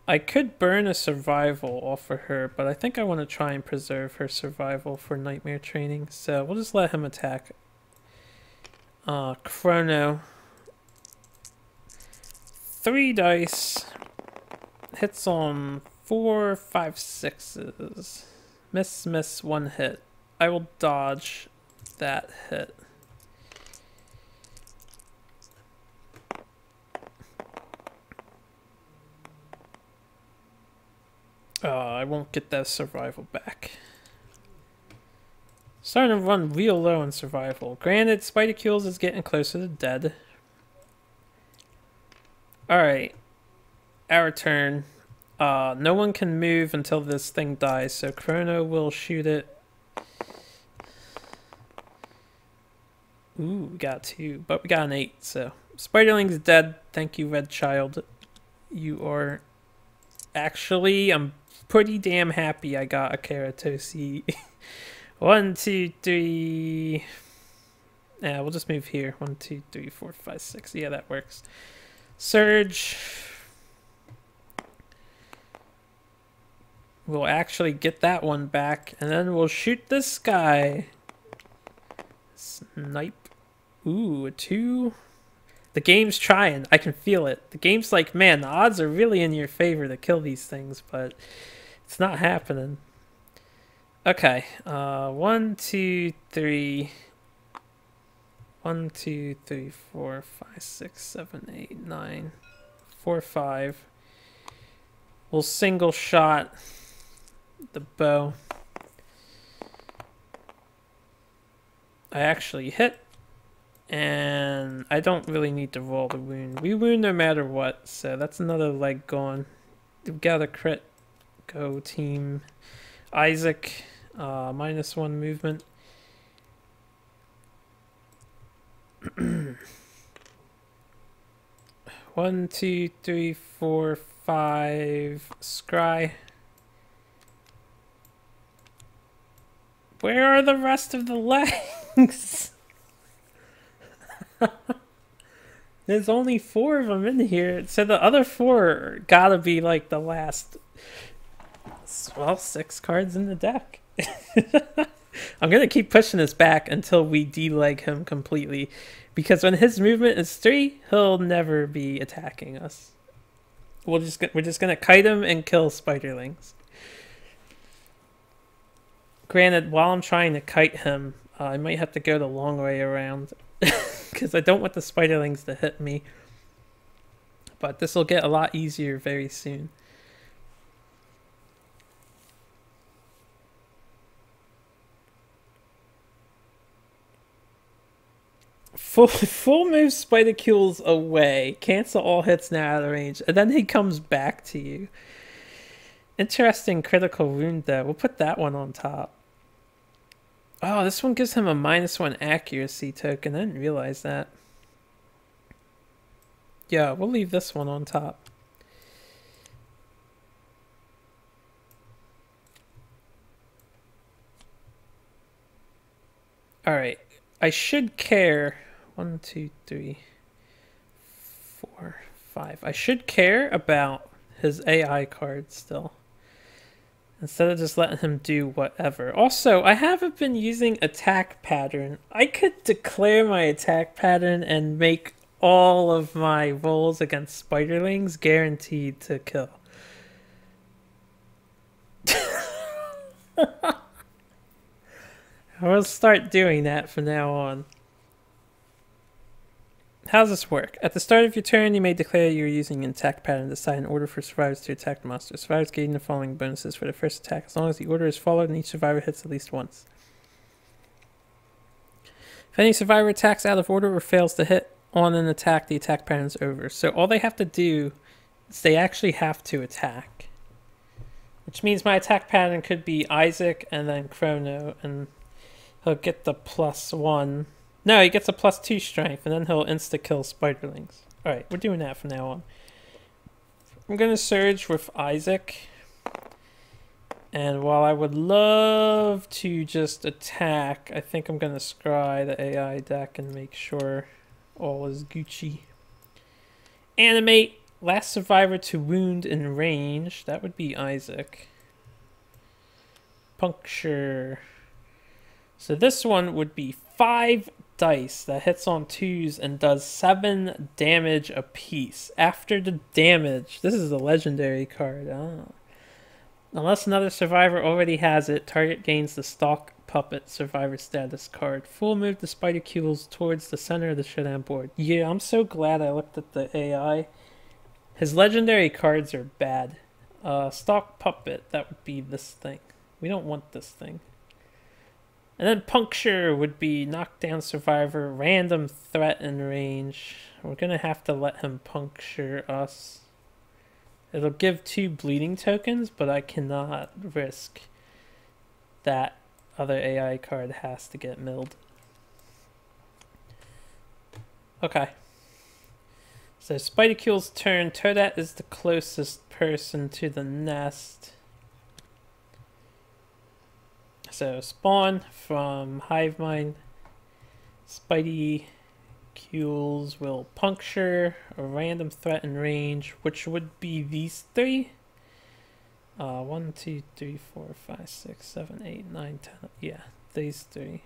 Speaker 1: I could burn a survival off of her, but I think I want to try and preserve her survival for nightmare training. So we'll just let him attack. Chrono. 3 dice. Hits on 4, 5, 6s. Miss, miss, 1 hit. I will dodge that hit. I won't get that survival back. Starting to run real low on survival. Granted, Spidercules is getting closer to dead. Alright. Our turn. No one can move until this thing dies, so Chrono will shoot it. Ooh, we got 2, but we got an 8, so. Spiderling's dead. Thank you, Red Child. You are... Actually, I'm pretty damn happy I got a Keratosi. 1, 2, 3. Yeah, we'll just move here. 1, 2, 3, 4, 5, 6. Yeah, that works. Surge. We'll actually get that one back, and then we'll shoot this guy. Snipe. Ooh, a 2. The game's trying. I can feel it. The game's like, man, the odds are really in your favor to kill these things, but it's not happening. Okay. 1, 2, 3. 1, 2, 3, 4, 5, 6, 7, 8, 9. 4, 5. We'll single shot the bow. I actually hit. And I don't really need to roll the wound. We wound no matter what, so that's another leg gone. We've got a crit. Go team. Isaac, -1 movement. 1, 2, 3, 4, 5. Scry. Where are the rest of the legs? There's only 4 of them in here, so the other 4 gotta be like the last, well, 6 cards in the deck. I'm gonna keep pushing this back until we deleg him completely, because when his movement is 3, he'll never be attacking us. We're just gonna kite him and kill spiderlings. Granted, while I'm trying to kite him, I might have to go the long way around. Because I don't want the spiderlings to hit me. But this will get a lot easier very soon. Full move Spidercules away. Cancel all hits now out of range. And then he comes back to you. Interesting critical wound though. We'll put that one on top. Oh, this one gives him a -1 accuracy token. I didn't realize that. Yeah, we'll leave this one on top. Alright. I should care. 1, 2, 3, 4, 5. I should care about his AI card still. Instead of just letting him do whatever. Also, I haven't been using attack pattern. I could declare my attack pattern and make all of my rolls against spiderlings guaranteed to kill. I will start doing that from now on. How does this work? At the start of your turn, you may declare you're using an attack pattern to decide an order for survivors to attack the monster. Survivors gain the following bonuses for the first attack, as long as the order is followed and each survivor hits at least once. If any survivor attacks out of order or fails to hit on an attack, the attack pattern is over. So all they have to do is they actually have to attack. Which means my attack pattern could be Isaac and then Chrono, and he'll get the +1. No, he gets a +2 strength, and then he'll insta-kill spiderlings. Alright, we're doing that from now on. I'm going to surge with Isaac. And while I would love to just attack, I think I'm going to scry the AI deck and make sure all is Gucci. Animate. Last survivor to wound in range. That would be Isaac. Puncture. So this one would be 5 dice that hits on 2s and does 7 damage apiece. After the damage, this is a legendary card. Unless another survivor already has it, target gains the Stalk Puppet survivor status card. Full move the Spidercules towards the center of the Showdown board. Yeah, I'm so glad I looked at the AI. His legendary cards are bad. Stalk Puppet, that would be this thing. We don't want this thing. And then Puncture would be knockdown survivor, random threat in range. We're going to have to let him puncture us. It'll give 2 bleeding tokens, but I cannot risk that other AI card has to get milled. Okay. So Spidercule's turn. Toadette is the closest person to the nest. So spawn from Hivemind. Spideycules will puncture a random threat in range, which would be these 3. 1, 2, 3, 4, 5, 6, 7, 8, 9, 10. Yeah, these 3.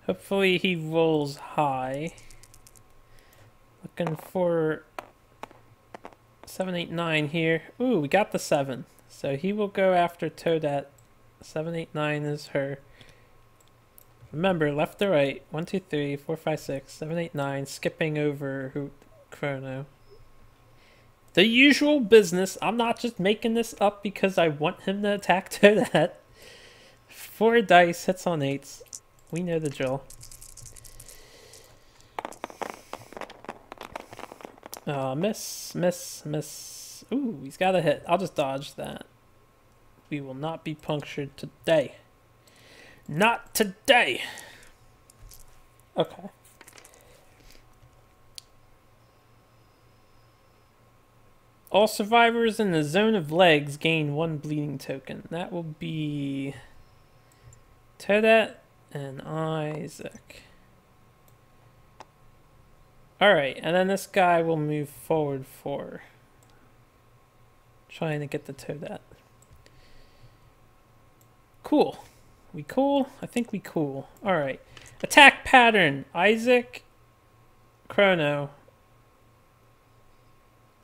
Speaker 1: Hopefully he rolls high. Looking for 7, 8, 9 here. Ooh, we got the 7. So he will go after Toadette. 7, 8, 9 is her. Remember, left to right. 1, 2, 3, 4, 5, 6, 7, 8, 9. Skipping over Chrono. The usual business. I'm not just making this up because I want him to attack Toadette. 4 dice, hits on 8s. We know the drill. Miss. Ooh, he's got a hit. I'll just dodge that. We will not be punctured today. Not today! Okay. All survivors in the zone of legs gain 1 bleeding token. That will be Toadette and Isaac. Alright, and then this guy will move forward for trying to get the Toadette. Cool. We cool? I think we cool. Alright. Attack pattern. Isaac, Chrono,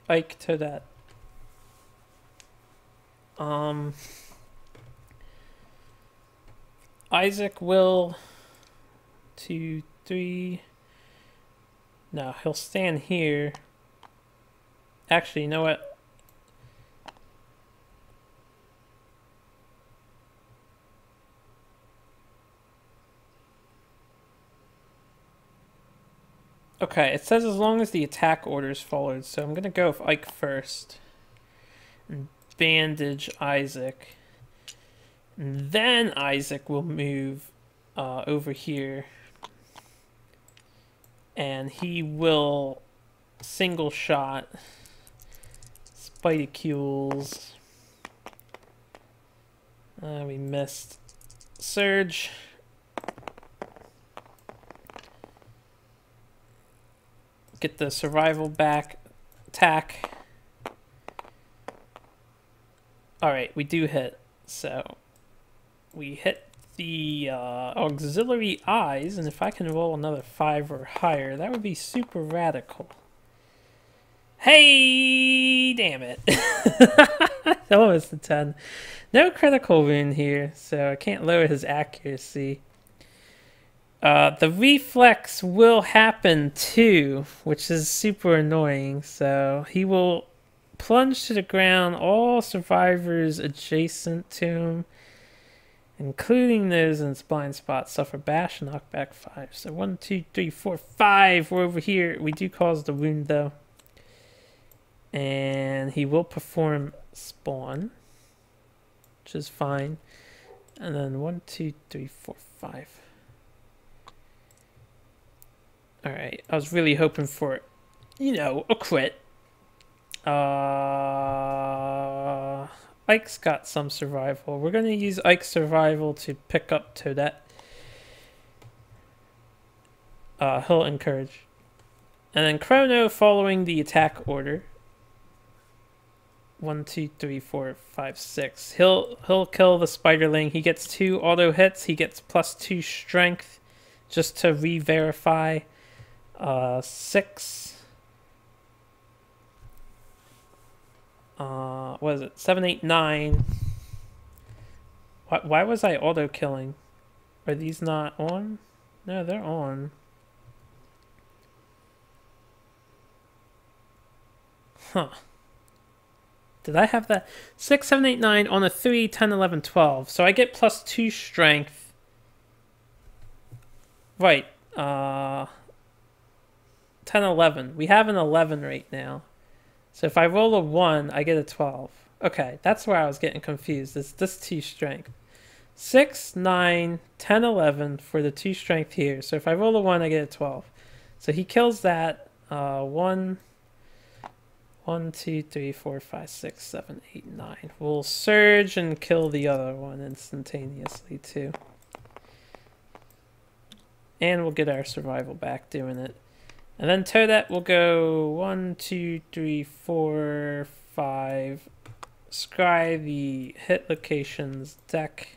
Speaker 1: Ike, Toadette. Isaac will 2, 3. No, he'll stand here. Actually, you know what? Okay, it says as long as the attack order is followed, so I'm going to go with Ike first. And bandage Isaac. And then Isaac will move over here. And he will single shot Spidicules. We missed. Surge. Get the survival back. Attack. Alright, we do hit. So we hit the auxiliary eyes, and if I can roll another 5 or higher, that would be super radical. Hey, damn it. Almost a 10. No critical wound here, so I can't lower his accuracy. The reflex will happen too, which is super annoying. So he will plunge to the ground all survivors adjacent to him, including those in its blind spot, suffer bash and knockback 5. So 1, 2, 3, 4, 5. We're over here. We do cause the wound though. And he will perform spawn, which is fine. And then 1, 2, 3, 4, 5. Alright, I was really hoping for, you know, a crit. Ike's got some survival. We're going to use Ike's survival to pick up Toadette. He'll encourage. And then Chrono following the attack order. 1, 2, 3, 4, 5, 6. He'll kill the Spiderling. He gets 2 auto hits. He gets +2 strength just to re-verify. 6. What is it? 7, 8, 9. Why was I auto killing? Are these not on? No, they're on. Huh. Did I have that? 6, 7, 8, 9 on a 3, 10, 11, 12. So I get +2 strength. Right. 10, 11. We have an 11 right now. So if I roll a 1, I get a 12. Okay, that's where I was getting confused. It's this 2 strength. 6, 9, 10, 11 for the 2 strength here. So if I roll a 1, I get a 12. So he kills that. 1, 2, 3, 4, 5, 6, 7, 8, 9. We'll surge and kill the other one instantaneously too. And we'll get our survival back doing it. And then Toadette will go 1, 2, 3, 4, 5. Scry the hit locations deck.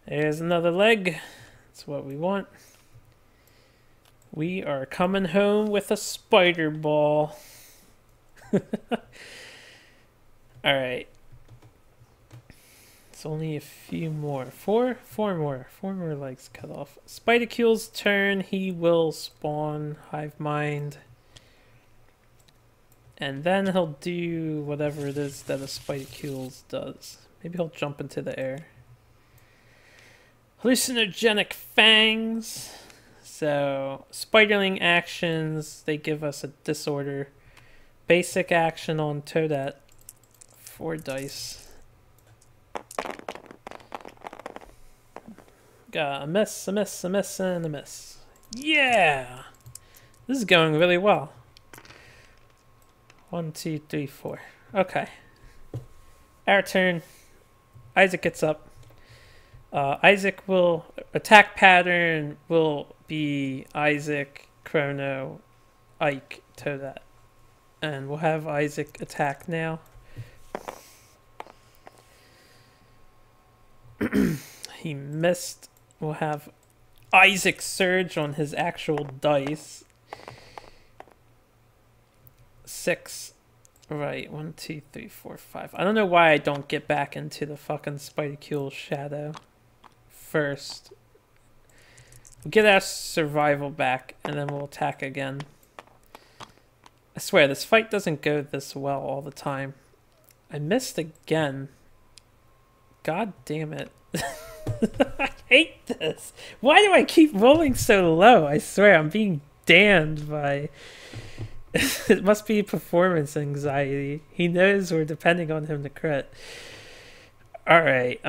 Speaker 1: There's another leg. That's what we want. We are coming home with a spider ball. Alright. It's only a few more. Four more legs cut off. Spidicule's turn. He will spawn Hive Mind. And then he'll do whatever it is that a Spidicules does. Maybe he'll jump into the air. Hallucinogenic Fangs. So, Spiderling actions, they give us a disorder. Basic action on Toadette. 4 dice. Got a miss, a miss, a miss, and a miss. Yeah! This is going really well. 1, 2, 3, 4. Okay. Our turn. Isaac gets up. Isaac will... Attack pattern will be Isaac, Chrono, Ike, Toadette. And we'll have Isaac attack now. He missed. We'll have Isaac surge on his actual dice. 6. Right, 1, 2, 3, 4, 5. I don't know why I don't get back into the fucking Spidicule shadow first. We'll get our survival back, and then we'll attack again. I swear, this fight doesn't go this well all the time. I missed again. God damn it. I hate this. Why do I keep rolling so low? I swear, I'm being damned by... It must be performance anxiety. He knows we're depending on him to crit. Alright,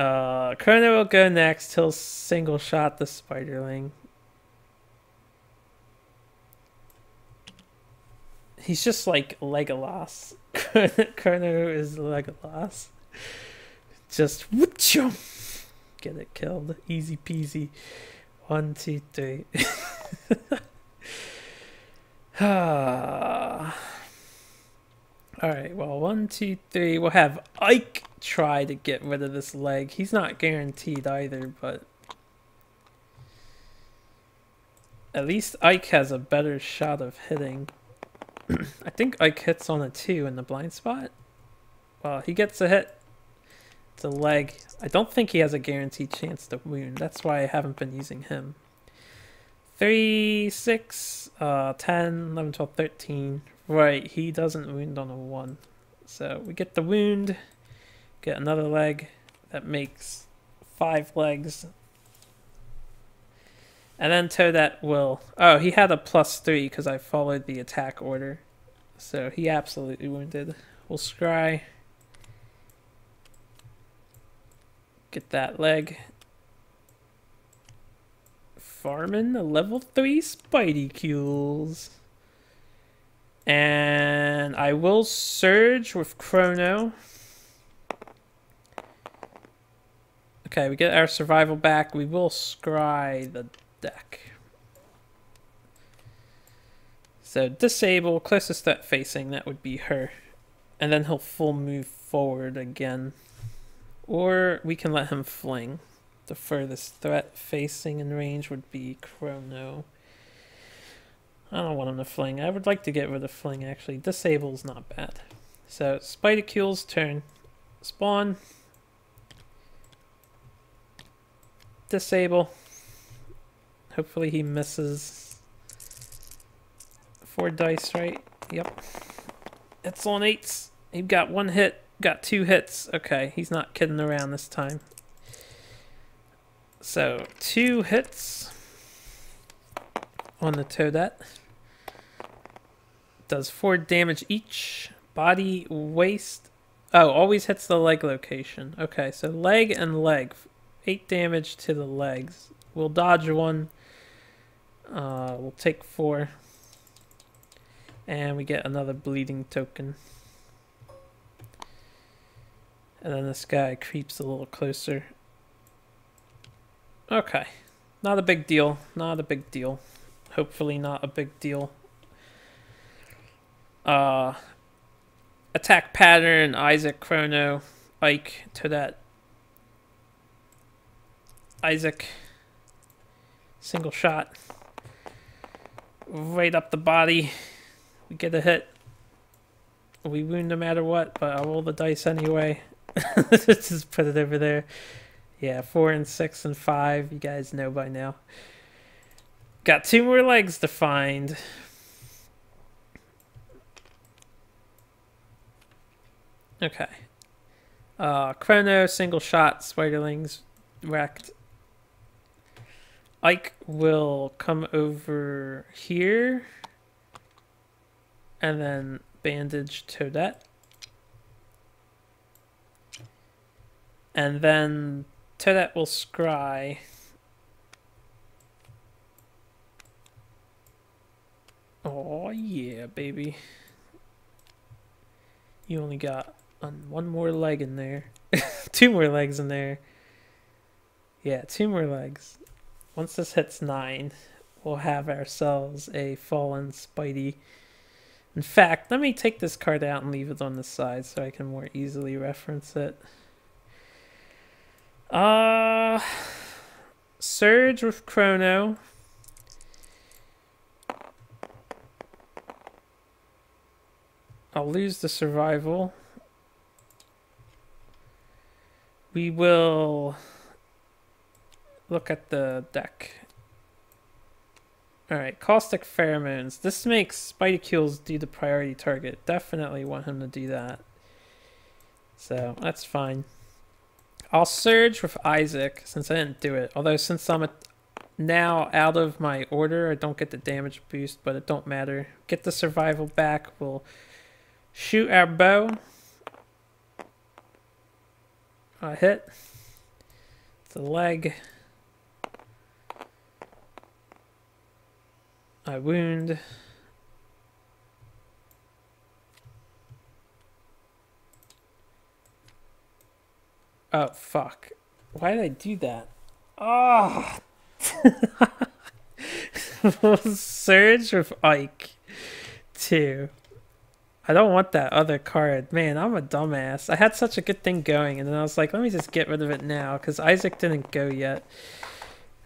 Speaker 1: Chrono will go next. He'll single shot the Spiderling. He's just like Legolas. Chrono is Legolas. Just whoop-chum. Get it killed. Easy peasy. 1, 2, 3. Alright, well, 1, 2, 3. We'll have Ike try to get rid of this leg. He's not guaranteed either, but at least Ike has a better shot of hitting. I think Ike hits on a 2 in the blind spot. Well, he gets a hit. It's a leg. I don't think he has a guaranteed chance to wound. That's why I haven't been using him. 3, 6, 10, 11, 12, 13. Right, he doesn't wound on a 1. So we get the wound, get another leg. That makes 5 legs. And then Toadette will... Oh, he had a +3 because I followed the attack order. So he absolutely wounded. We'll scry. Get that leg. Farming a level 3 Spidey Cules. And I will surge with Chrono. Okay, we get our survival back. We will scry the deck. So disable, closest threat facing, that would be her. And then he'll full move forward again. Or we can let him fling. The furthest threat facing in range would be Chrono. I don't want him to fling. I would like to get rid of fling, actually. Disable's not bad. So, Spidecule's turn. Spawn. Disable. Hopefully he misses. 4 dice, right? Yep. It's on 8s. He got 1 hit. Got 2 hits. Okay, he's not kidding around this time. So, 2 hits on the Toadette. Does 4 damage each. Body, waist. Oh, always hits the leg location. Okay, so leg and leg. 8 damage to the legs. We'll dodge 1. We'll take 4. And we get another bleeding token. And then this guy creeps a little closer. Okay. Not a big deal. Not a big deal. Hopefully not a big deal. Attack pattern, Isaac, Chrono, Ike, Toadette. Isaac. Single shot. Right up the body. We get a hit. We wound no matter what, but I'll roll the dice anyway. Just put it over there. Yeah, 4 and 6 and 5. You guys know by now. Got 2 more legs to find. Okay. Chrono, single shot, Spiderlings, wrecked. Ike will come over here. And then bandage Toadette. And then Toadette will scry. Oh yeah, baby. You only got 1 more leg in there. 2 more legs in there. Yeah, 2 more legs. Once this hits 9, we'll have ourselves a fallen Spidey. In fact, let me take this card out and leave it on the side so I can more easily reference it. Surge with Chrono. I'll lose the survival. We will look at the deck. Alright, Caustic Pheromones. This makes Spidecules do the priority target. Definitely want him to do that. So, that's fine. I'll Surge with Isaac, since I didn't do it. Although, since I'm now out of my order, I don't get the damage boost, but it don't matter. Get the survival back. We'll shoot our bow. I hit. It's a leg. I wound. Oh, fuck. Why did I do that? Oh! Surge with Ike, too. I don't want that other card. Man, I'm a dumbass. I had such a good thing going, and then I was like, let me just get rid of it now, because Isaac didn't go yet.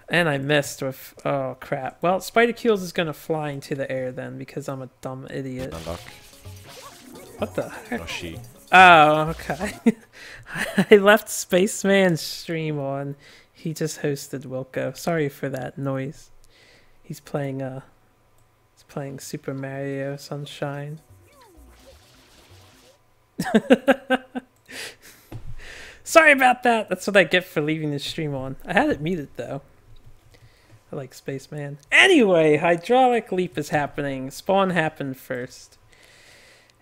Speaker 1: And I missed with... Oh, crap. Well, Spider-Keels is going to fly into the air then, because I'm a dumb idiot. What the heck?
Speaker 2: No, she.
Speaker 1: Oh, okay. I left Spaceman's stream on. He just hosted Wilco. Sorry for that noise. He's playing Super Mario Sunshine. Sorry about that. That's what I get for leaving the stream on. I had it muted though. I like Spaceman. Anyway, hydraulic leap is happening. Spawn happened first.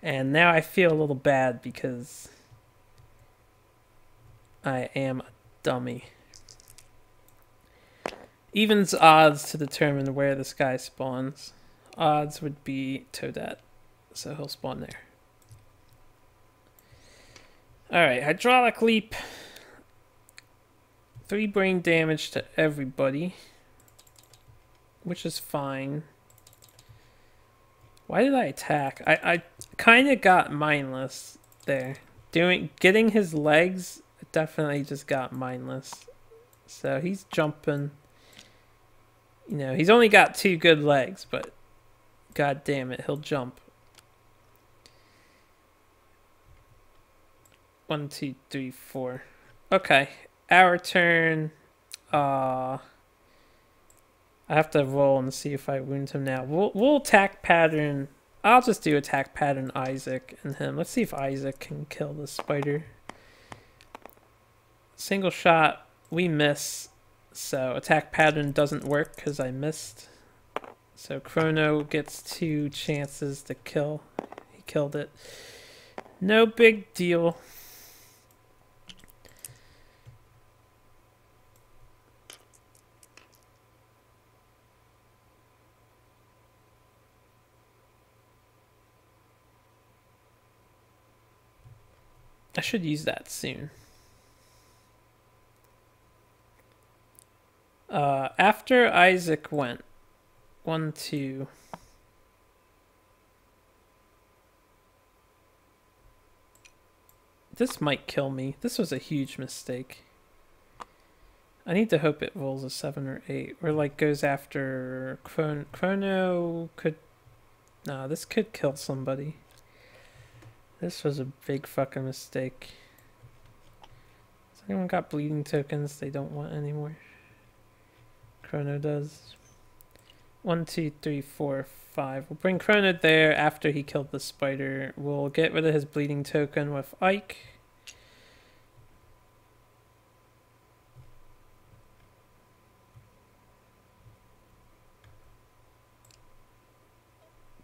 Speaker 1: And now I feel a little bad because I am a dummy. Evens odds to determine where this guy spawns. Odds would be Toadette, so he'll spawn there. Alright, hydraulic leap. 3 brain damage to everybody, which is fine. Why did I attack? I kind of got mindless there. Getting his legs definitely just got mindless. So he's jumping. You know, he's only got 2 good legs, but god damn it, he'll jump. 1, 2, 3, 4. Okay, our turn. I have to roll and see if I wound him now. We'll attack pattern. I'll just do attack pattern Isaac and him. Let's see if Isaac can kill the spider. Single shot, we miss. So attack pattern doesn't work because I missed. So Chrono gets 2 chances to kill. He killed it. No big deal. I should use that soon. After Isaac went, 1, 2. This might kill me. This was a huge mistake. I need to hope it rolls a 7 or 8. Or like goes after Chrono could... Nah, this could kill somebody. This was a big fucking mistake. Has anyone got bleeding tokens they don't want anymore? Chrono does. 1, 2, 3, 4, 5. We'll bring Chrono there after he killed the spider. We'll get rid of his bleeding token with Ike.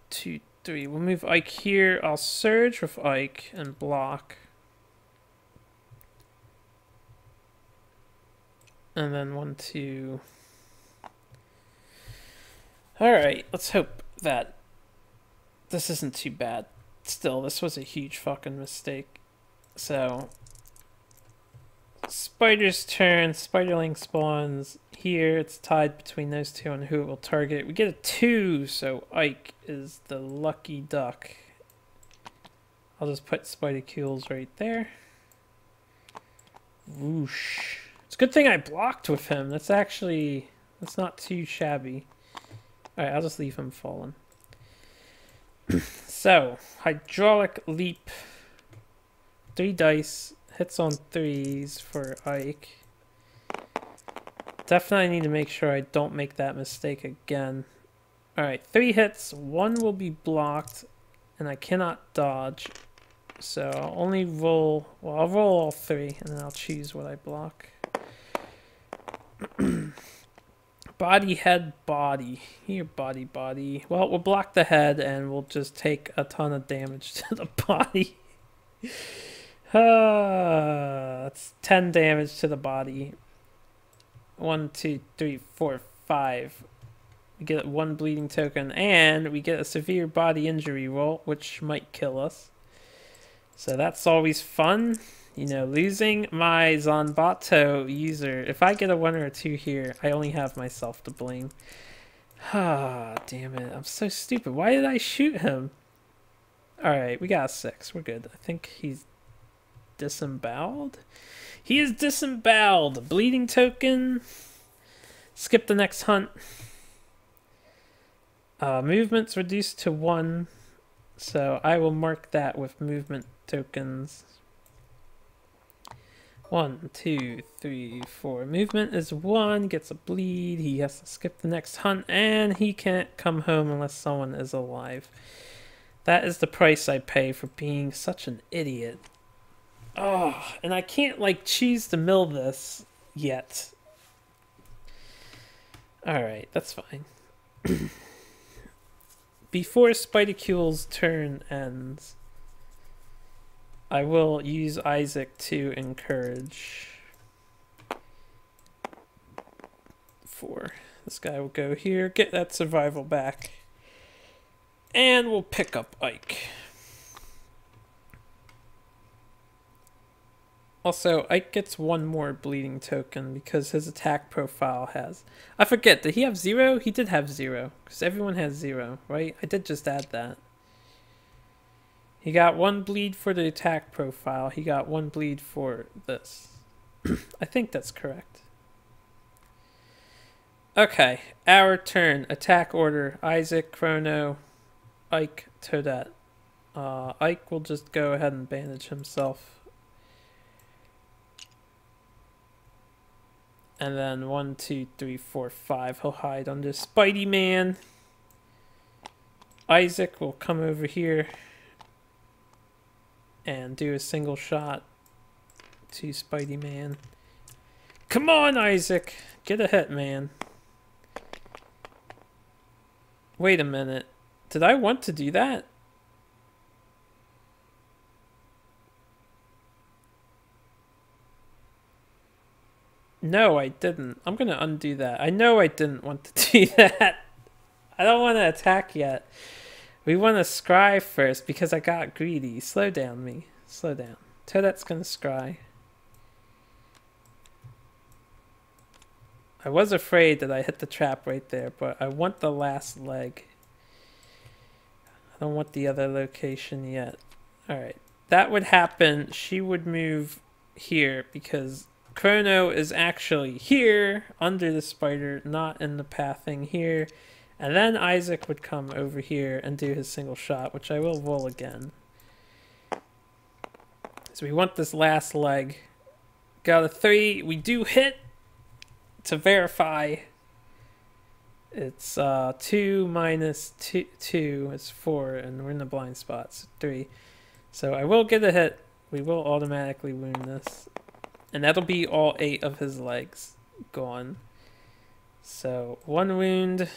Speaker 1: Two, 3. We'll move Ike here. I'll surge with Ike and block. And then 1, 2. Alright, let's hope that this isn't too bad. Still, this was a huge fucking mistake. So, Spider's turn. Spiderling spawns here. It's tied between those two on who it will target. We get a 2, so Ike is the lucky duck. I'll just put Spider-Keels right there. Whoosh. It's a good thing I blocked with him. That's not too shabby. Alright, I'll just leave him fallen. So, hydraulic leap. 3 dice. Hits on 3s for Ike. Definitely need to make sure I don't make that mistake again. Alright, 3 hits. 1 will be blocked. And I cannot dodge. So I'll only roll... Well, I'll roll all 3. And then I'll choose what I block. Body, head, body. Here, body, body. Well, we'll block the head and we'll just take a ton of damage to the body. That's 10 damage to the body. 1, 2, 3, 4, 5. We get 1 bleeding token, and we get a severe body injury roll, which might kill us. So that's always fun. You know, losing my Zanbato user. If I get a 1 or a 2 here, I only have myself to blame. Ah, damn it. I'm so stupid. Why did I shoot him? Alright, we got a 6. We're good. I think he's disemboweled. He is disemboweled. Bleeding token. Skip the next hunt. Movement's reduced to 1. So I will mark that with movement tokens. 1, 2, 3, 4. Movement is 1. Gets a bleed. He has to skip the next hunt. And he can't come home unless someone is alive. That is the price I pay for being such an idiot. Oh, and I can't, like, choose to mill this yet. Alright, that's fine. Before Spidicule's turn ends, I will use Isaac to encourage. 4. This guy will go here, get that survival back. And we'll pick up Ike. Also, Ike gets 1 more bleeding token because his attack profile has... I forget, did he have 0? He did have 0, because everyone has 0, right? I did just add that. He got 1 bleed for the attack profile. He got 1 bleed for this. I think that's correct. Okay, our turn. Attack order. Isaac, Chrono, Ike, Toadette. Ike will just go ahead and bandage himself. And then 1, 2, 3, 4, 5. He'll hide under Spidey Man. Isaac will come over here and do a single shot to Spidey Man. Come on, Isaac! Get a hit, man. Wait a minute. Did I want to do that? No, I didn't. I'm going to undo that. I know I didn't want to do that. I don't want to attack yet. We want to scry first because I got greedy. Slow down, me. Slow down. Toadette's going to scry. I was afraid that I hit the trap right there, but I want the last leg. I don't want the other location yet. Alright. That would happen. She would move here because Chrono is actually here under the spider, not in the pathing here. And then Isaac would come over here and do his single shot, which I will roll again. So we want this last leg. Got a 3. We do hit to verify. It's 2 minus 2 is 4, and we're in the blind spot, so 3. So I will get a hit. We will automatically wound this. And that'll be all 8 of his legs gone. So 1 wound.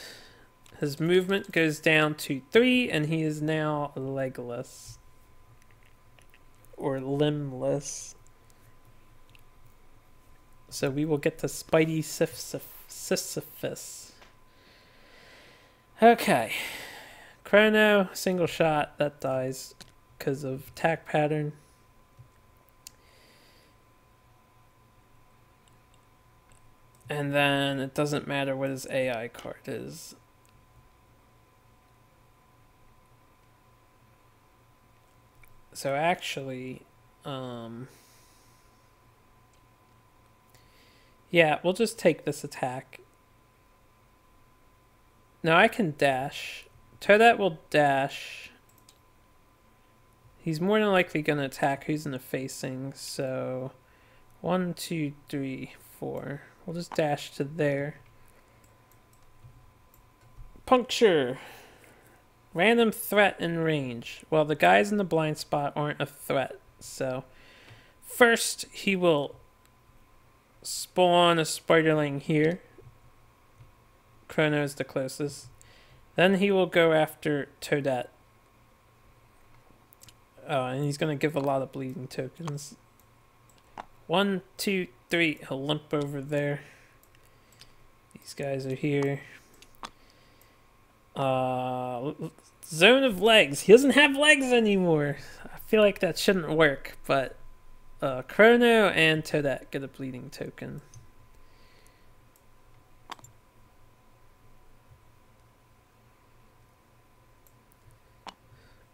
Speaker 1: His movement goes down to 3, and he is now legless. Or limbless. So we will get to Spidey Sisyphus. Okay. Chrono, single shot, that dies because of attack pattern. And then it doesn't matter what his AI card is. So actually, yeah, we'll just take this attack. Now I can dash. Toadette will dash. He's more than likely going to attack who's in the facing, so 1, 2, 3, 4. We'll just dash to there. Puncture. Random threat in range. Well, the guys in the blind spot aren't a threat, so first he will spawn a spiderling here. Chrono is the closest. Then he will go after Toadette. And he's gonna give a lot of bleeding tokens. 1, 2, 3. He'll limp over there. These guys are here. Zone of legs. He doesn't have legs anymore. I feel like that shouldn't work, but Chrono and Toadette get a bleeding token.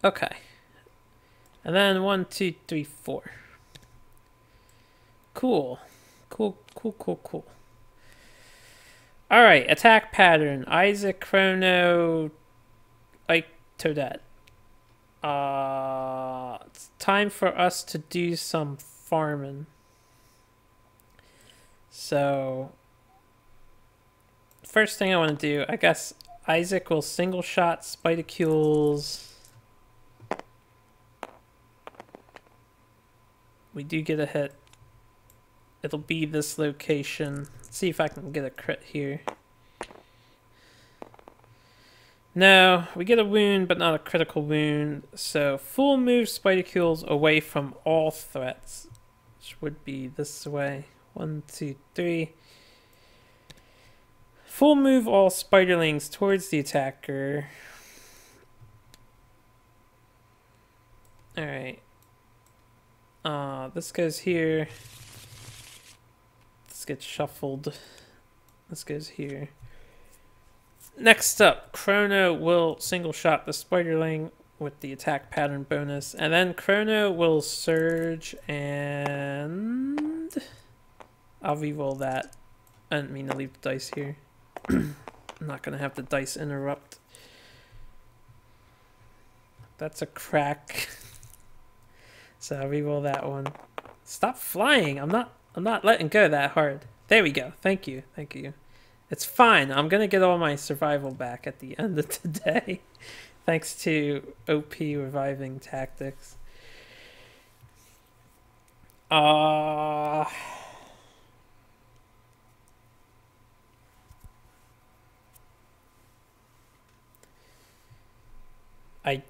Speaker 1: Okay. And then 1, 2, 3, 4. Cool. Cool. Alright, attack pattern. Isaac, Chrono, Ike, Toadette. It's time for us to do some farming. So, first thing I want to do, I guess Isaac will single shot Spidicules. We do get a hit. It'll be this location. Let's see if I can get a crit here. No, we get a wound, but not a critical wound. So full move Spidicules away from all threats, which would be this way. 1, 2, 3. Full move all Spiderlings towards the attacker. Alright. This goes here. This gets shuffled. This goes here. Next up, Chrono will single shot the Spiderling with the attack pattern bonus, and then Chrono will surge and I'll reroll that. I didn't mean to leave the dice here. I'm not gonna have the dice interrupt. That's a crack. So I'll reroll that one. Stop flying! I'm not letting go that hard. There we go. Thank you. It's fine. I'm gonna get all my survival back at the end of the day, thanks to OP reviving tactics. I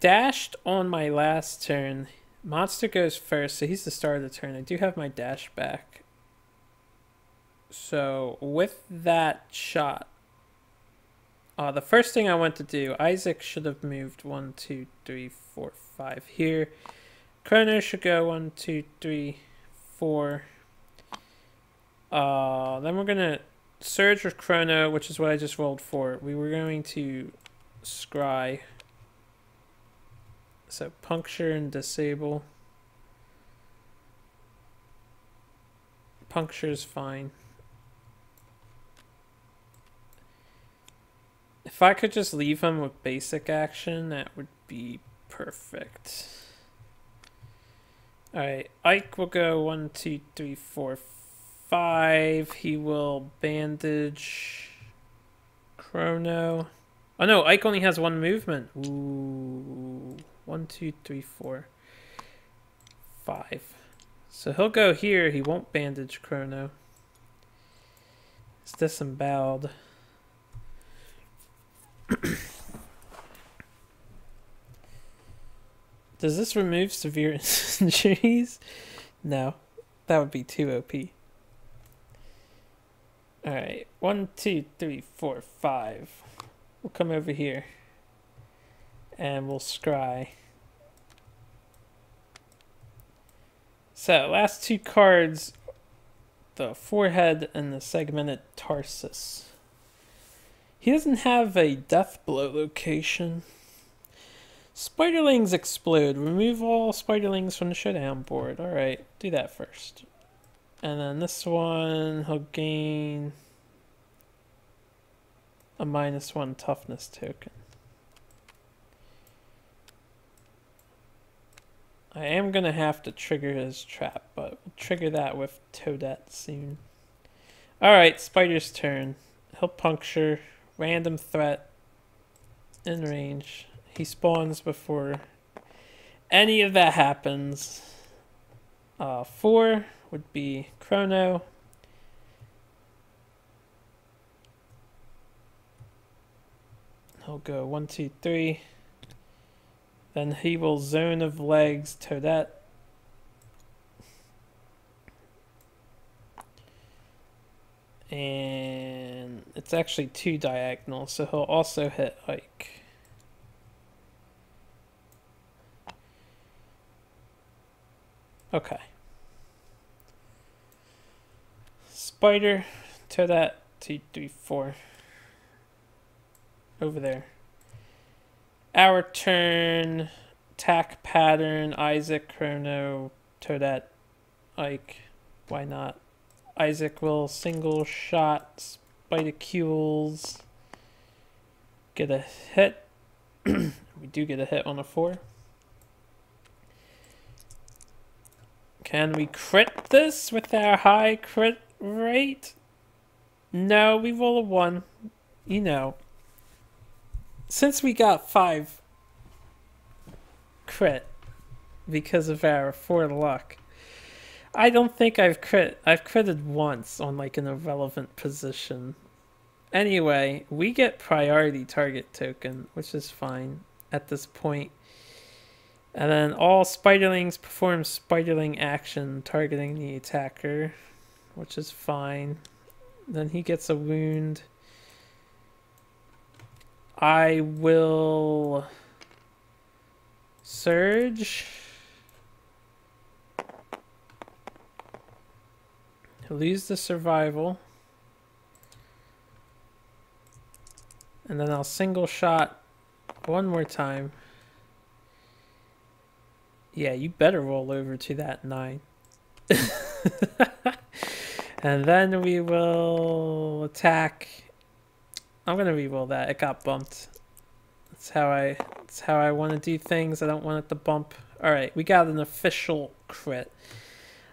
Speaker 1: dashed on my last turn. Monster goes first, so he's the start of the turn. I do have my dash back. So with that shot, the first thing I want to do, Isaac should have moved 1, 2, 3, 4, 5 here. Chrono should go 1, 2, 3, 4. Then we're gonna surge with Chrono, which is what I just rolled for. We were going to scry. So puncture and disable. Puncture is fine. If I could just leave him with basic action, that would be perfect. Alright, Ike will go 1, 2, 3, 4, 5. He will bandage Chrono. Oh no, Ike only has 1 movement. Ooh. 1, 2, 3, 4, 5. So he'll go here. He won't bandage Chrono. It's disemboweled. Does this remove severe injuries? No. That would be too OP. Alright. 1, 2, 3, 4, 5. We'll come over here. And we'll scry. So, last 2 cards, the forehead and the segmented tarsus. He doesn't have a death blow location. Spiderlings explode. Remove all Spiderlings from the Showdown board. Alright, do that first. And then this one, he'll gain a -1 toughness token. I am going to have to trigger his trap, but we'll trigger that with Toadette soon. Alright, Spider's turn. He'll puncture. Random threat. In range. He spawns before any of that happens. 4 would be Chrono. He'll go 1, 2, 3. Then he will zone of legs Toadette. And it's actually 2 diagonal, so he'll also hit Ike. Okay. Spider, Toadette, 2, 3, 4. Over there. Our turn. Attack pattern. Isaac, Chrono, Toadette, Ike. Why not? Isaac will single shot Spidicules. Get a hit. We do get a hit on a 4. Can we crit this with our high crit rate? No, we roll a 1. You know. Since we got 5 crit because of our 4 luck, I don't think I've critted once on like an irrelevant position. Anyway, we get priority target token, which is fine at this point. And then all spiderlings perform spiderling action targeting the attacker, which is fine. Then he gets a wound. I will surge. He'll lose the survival. And then I'll single shot one more time. Yeah, you better roll over to that 9. And then we will attack. I'm gonna reroll that. It got bumped. That's how I want to do things. I don't want it to bump. All right, we got an official crit.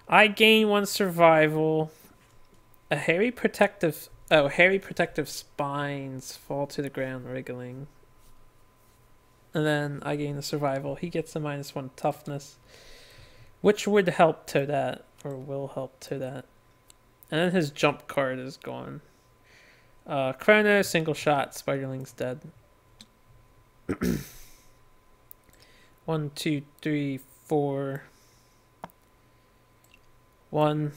Speaker 1: I gain 1 survival. A hairy protective spines fall to the ground wriggling. And then I gain the survival. He gets a -1 toughness, which would help Toadette, or will help Toadette. And then his jump card is gone. Chrono, single shot, Spiderling's dead. 1, 2, 3, 4. 1.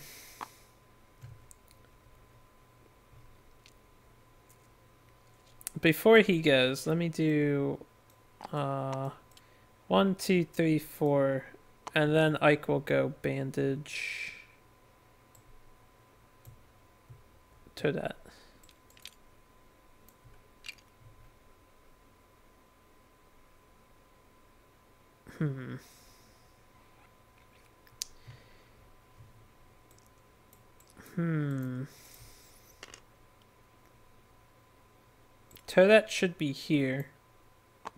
Speaker 1: Before he goes, let me do 1, 2, 3, 4, and then Ike will go bandage to that. Toadette should be here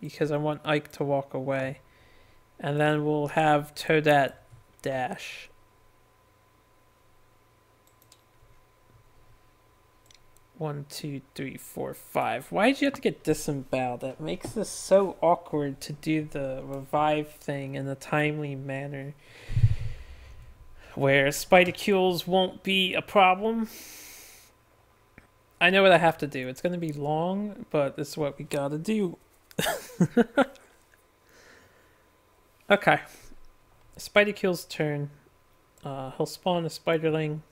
Speaker 1: because I want Ike to walk away. And then we'll have Toadette dash. One, two, three, four, 5. Why did you have to get disemboweled? That makes this so awkward to do the revive thing in a timely manner where Spidicules won't be a problem. I know what I have to do. It's going to be long, but this is what we gotta do. Okay. Spidicules' turn. He'll spawn a spiderling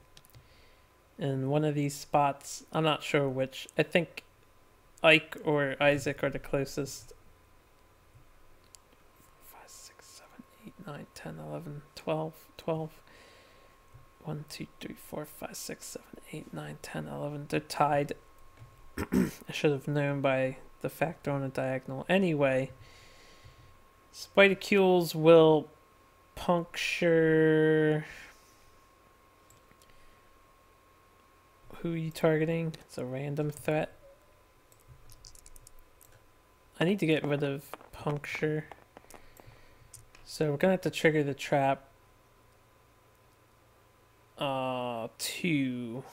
Speaker 1: in one of these spots. I'm not sure which. I think Ike or Isaac are the closest. 5, 6, 7, 8, 9, 10, 11, 12, 12. 1, 2, 3, 4, 5, 6, 7, 8, 9, 10, 11. They're tied. I should have known by the factor on a diagonal. Anyway, Spidicules will puncture. Who are you targeting? It's a random threat. I need to get rid of puncture. So we're gonna have to trigger the trap. 2.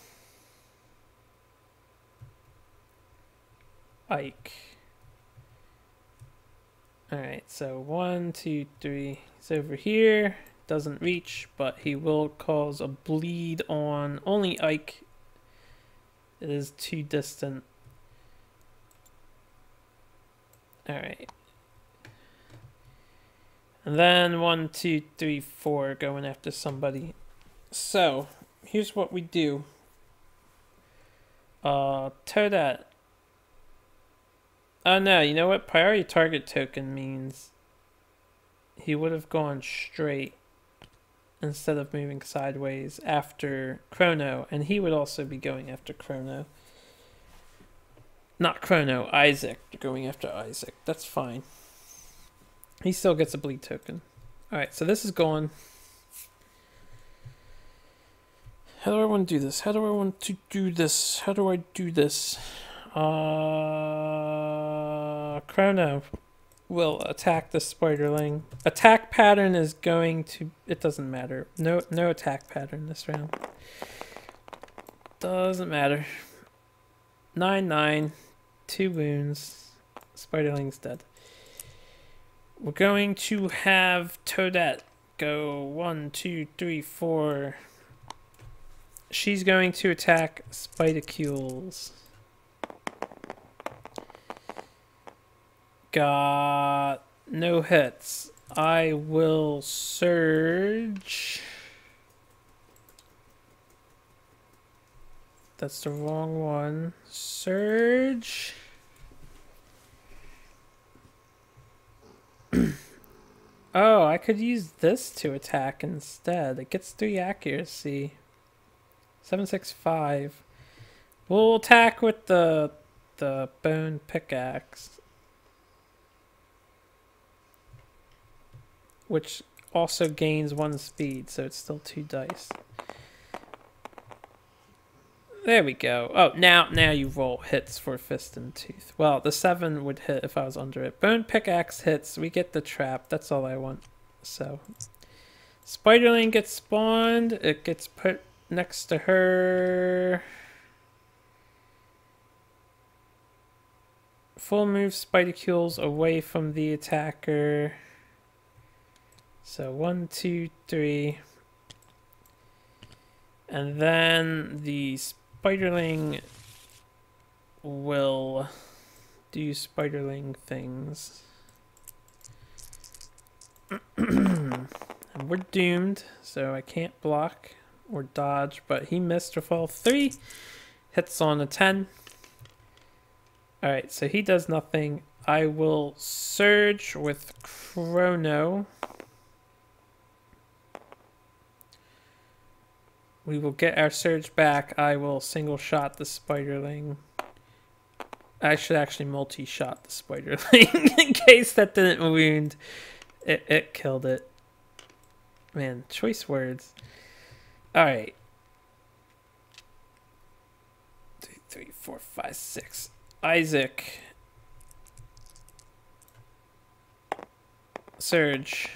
Speaker 1: Ike. Alright, so 1, 2, 3. He's over here. Doesn't reach, but he will cause a bleed on only Ike. It is too distant. Alright. And then 1, 2, 3, 4 going after somebody. So, here's what we do. Toadette. Oh no, you know what? Priority target token means he would have gone straight instead of moving sideways after Chrono, and he would also be going after Chrono. Not Chrono, Isaac. Going after Isaac. That's fine. He still gets a bleed token. Alright, so this is going. How do I want to do this? How do I want to do this? How do I do this? Chrono will attack the Spiderling. Attack pattern is going to... It doesn't matter. No attack pattern this round. Doesn't matter. 9/9. 2 wounds. Spiderling's dead. We're going to have Toadette go 1, 2, 3, 4. She's going to attack Spidacules. Got no hits. I will surge. That's the wrong one. Surge. Oh, I could use this to attack instead. It gets 3 accuracy. 765. We'll attack with the bone pickaxe, which also gains 1 speed, so it's still 2 dice. There we go. Oh, now you roll hits for Fist and Tooth. Well, the 7 would hit if I was under it. Bone pickaxe hits. We get the trap. That's all I want. So, Spiderling gets spawned. It gets put next to her. Full move Spidacules away from the attacker. So 1, 2, 3. And then the Spiderling will do Spiderling things. And we're doomed, so I can't block or dodge, but he missed with all 3. Hits on a 10. Alright, so he does nothing. I will surge with Chrono. We will get our surge back. I will single shot the Spiderling. I should actually multi-shot the Spiderling in case that didn't wound. It killed it. Man, choice words. Alright. 2, 3, 4, 5, 6. Isaac. Surge.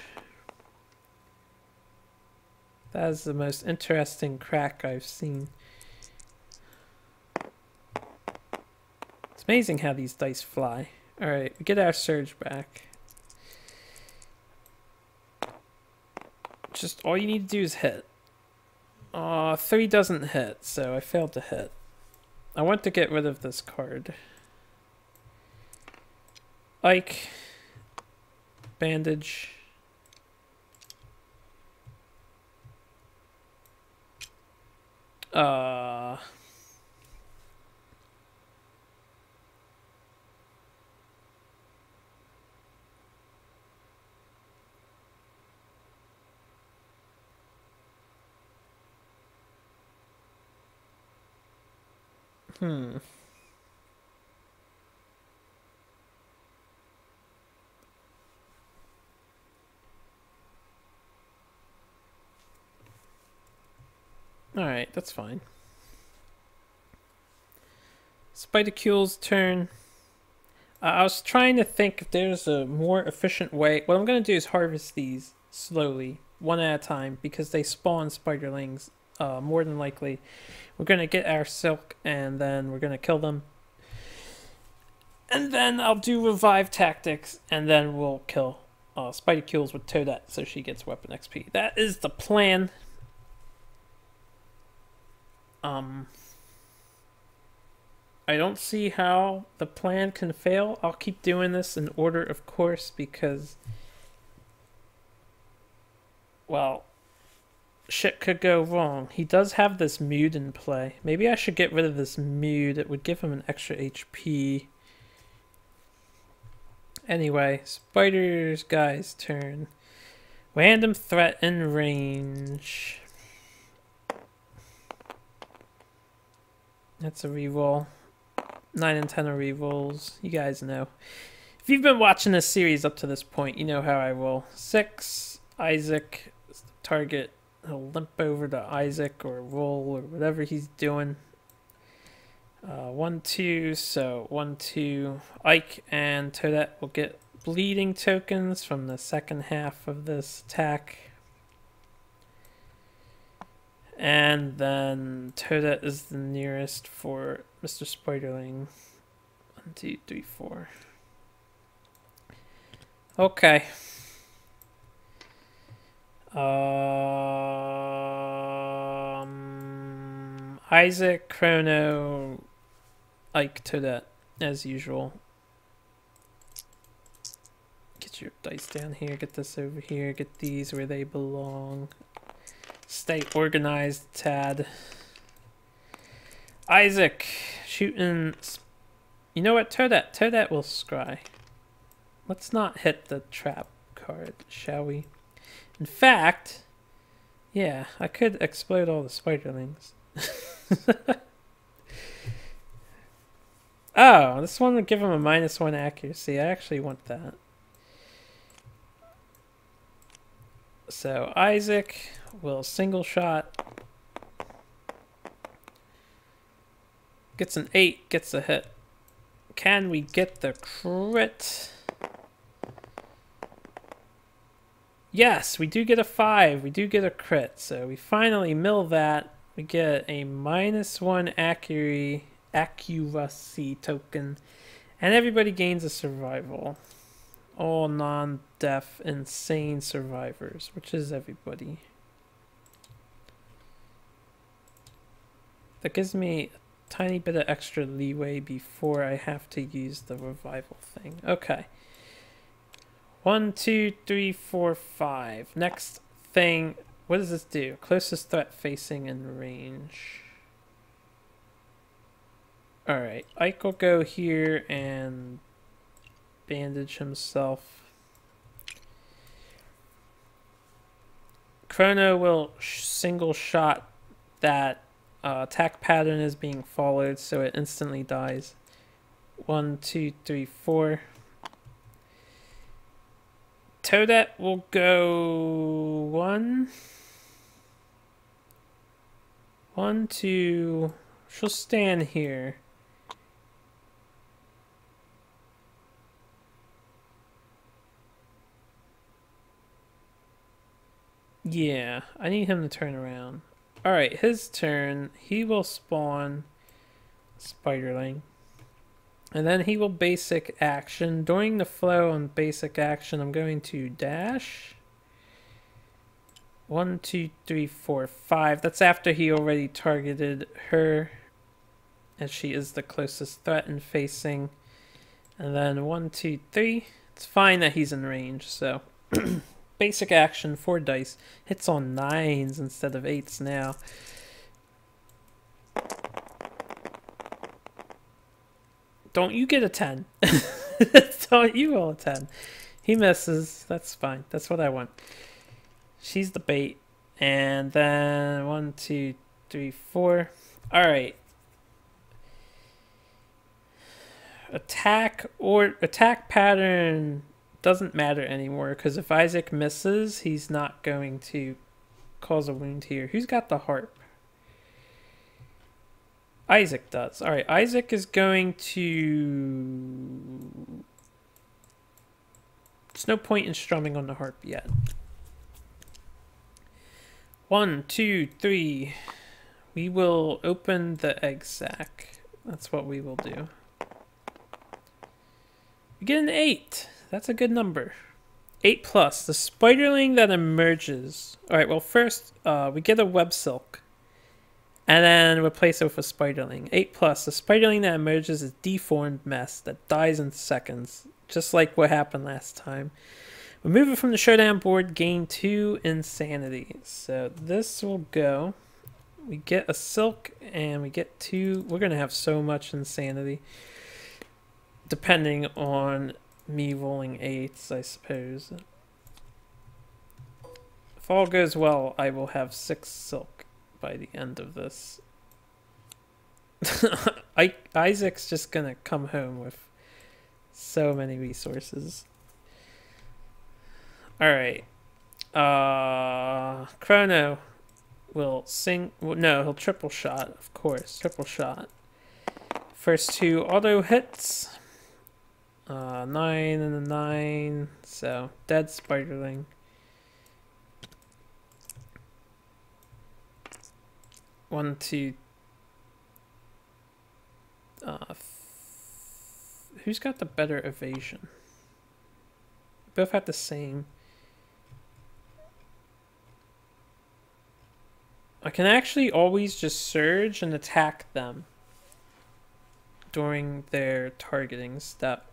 Speaker 1: That is the most interesting crack I've seen. It's amazing how these dice fly. Alright, we get our surge back. Just all you need to do is hit. 3 doesn't hit, so I failed to hit. I want to get rid of this card. Ike. Bandage. Alright, that's fine. Spidacule's turn. I was trying to think if there's a more efficient way. What I'm going to do is harvest these slowly, one at a time, because they spawn Spiderlings more than likely. We're going to get our silk, and then we're going to kill them. And then I'll do revive tactics, and then we'll kill Spidacules with Toadette, so she gets weapon XP. That is the plan. I don't see how the plan can fail. I'll keep doing this in order, of course, because well, shit could go wrong. He does have this Mute in play. Maybe I should get rid of this Mute. It would give him an extra HP. Anyway, Spider's guy's turn. Random threat in range. That's a reroll. 9 and 10 are rerolls. You guys know. If you've been watching this series up to this point, you know how I roll. 6, Isaac is the target. He'll limp over to Isaac or roll or whatever he's doing. 1, 2, so 1, 2. Ike and Toadette will get bleeding tokens from the second half of this attack. And then Toadette is the nearest for Mr. Spiderling. 1, 2, 3, 4. Okay. Isaac, Chrono, Ike, Toadette, as usual. Get your dice down here, get this over here, get these where they belong. Stay organized, Tad. Isaac, shooting. You know what, Toadette? Toadette will scry. Let's not hit the trap card, shall we? In fact, yeah, I could explode all the spiderlings. Oh, this one would give him a -1 accuracy. I actually want that. So Isaac will single shot. Gets an 8, gets a hit. Can we get the crit? Yes, we do get a 5. We do get a crit. So we finally mill that. We get a -1 accuracy token. And everybody gains a survival. All non-deaf, insane survivors, which is everybody. That gives me a tiny bit of extra leeway before I have to use the revival thing. Okay. 1, 2, 3, 4, 5. Next thing, what does this do? Closest threat facing in range. Alright, Ike will go here and bandage himself. Chrono will single shot that attack pattern is being followed, so it instantly dies. 1, 2, 3, 4. Toadette will go 1. 1, 2. She'll stand here. Yeah, I need him to turn around. Alright, his turn. He will spawn Spiderling. And then he will basic action. During the flow on basic action, I'm going to dash. 1, 2, 3, 4, 5. That's after he already targeted her, as she is the closest threat in facing. And then 1, 2, 3. It's fine that he's in range, so... Basic action, 4 dice. Hits on 9s instead of 8s now. Don't you get a 10. Don't you roll a 10. He misses. That's fine. That's what I want. She's the bait. And then 1, 2, 3, 4. Alright. Attack pattern doesn't matter anymore, because if Isaac misses, he's not going to cause a wound here. Who's got the harp? Isaac does. Alright, Isaac is going to... There's no point in strumming on the harp yet. 1, 2, 3. We will open the egg sack. That's what we will do. We get an 8. That's a good number. 8 plus. The spiderling that emerges. Alright, well first we get a web silk. And then replace it with a spiderling. 8 plus. The spiderling that emerges is deformed mess that dies in seconds. Just like what happened last time. Remove it from the showdown board, gain 2 insanity. So this will go. We get a silk and we get 2. We're going to have so much insanity. Depending on me rolling 8s, I suppose. If all goes well, I will have 6 silk by the end of this. Isaac's just going to come home with so many resources. Alright. Chrono will sing. No, he'll triple shot, of course. Triple shot. First 2 auto hits. 9 and a 9. So, dead Spiderling. One, two. Who's got the better evasion? Both have the same. I can actually always just surge and attack them during their targeting step.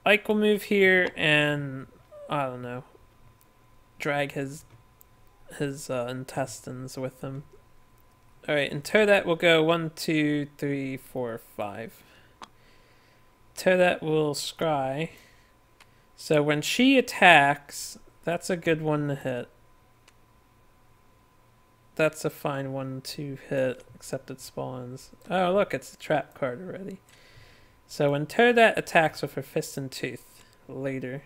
Speaker 1: Ike will move here and, I don't know, drag his intestines with him. Alright, and Toadette will go 1, 2, 3, 4, 5. Toadette will scry. So when she attacks, that's a good one to hit. That's a fine one to hit, except it spawns. Oh, look, it's a trap card already. So when Toadette attacks with her fist and tooth later.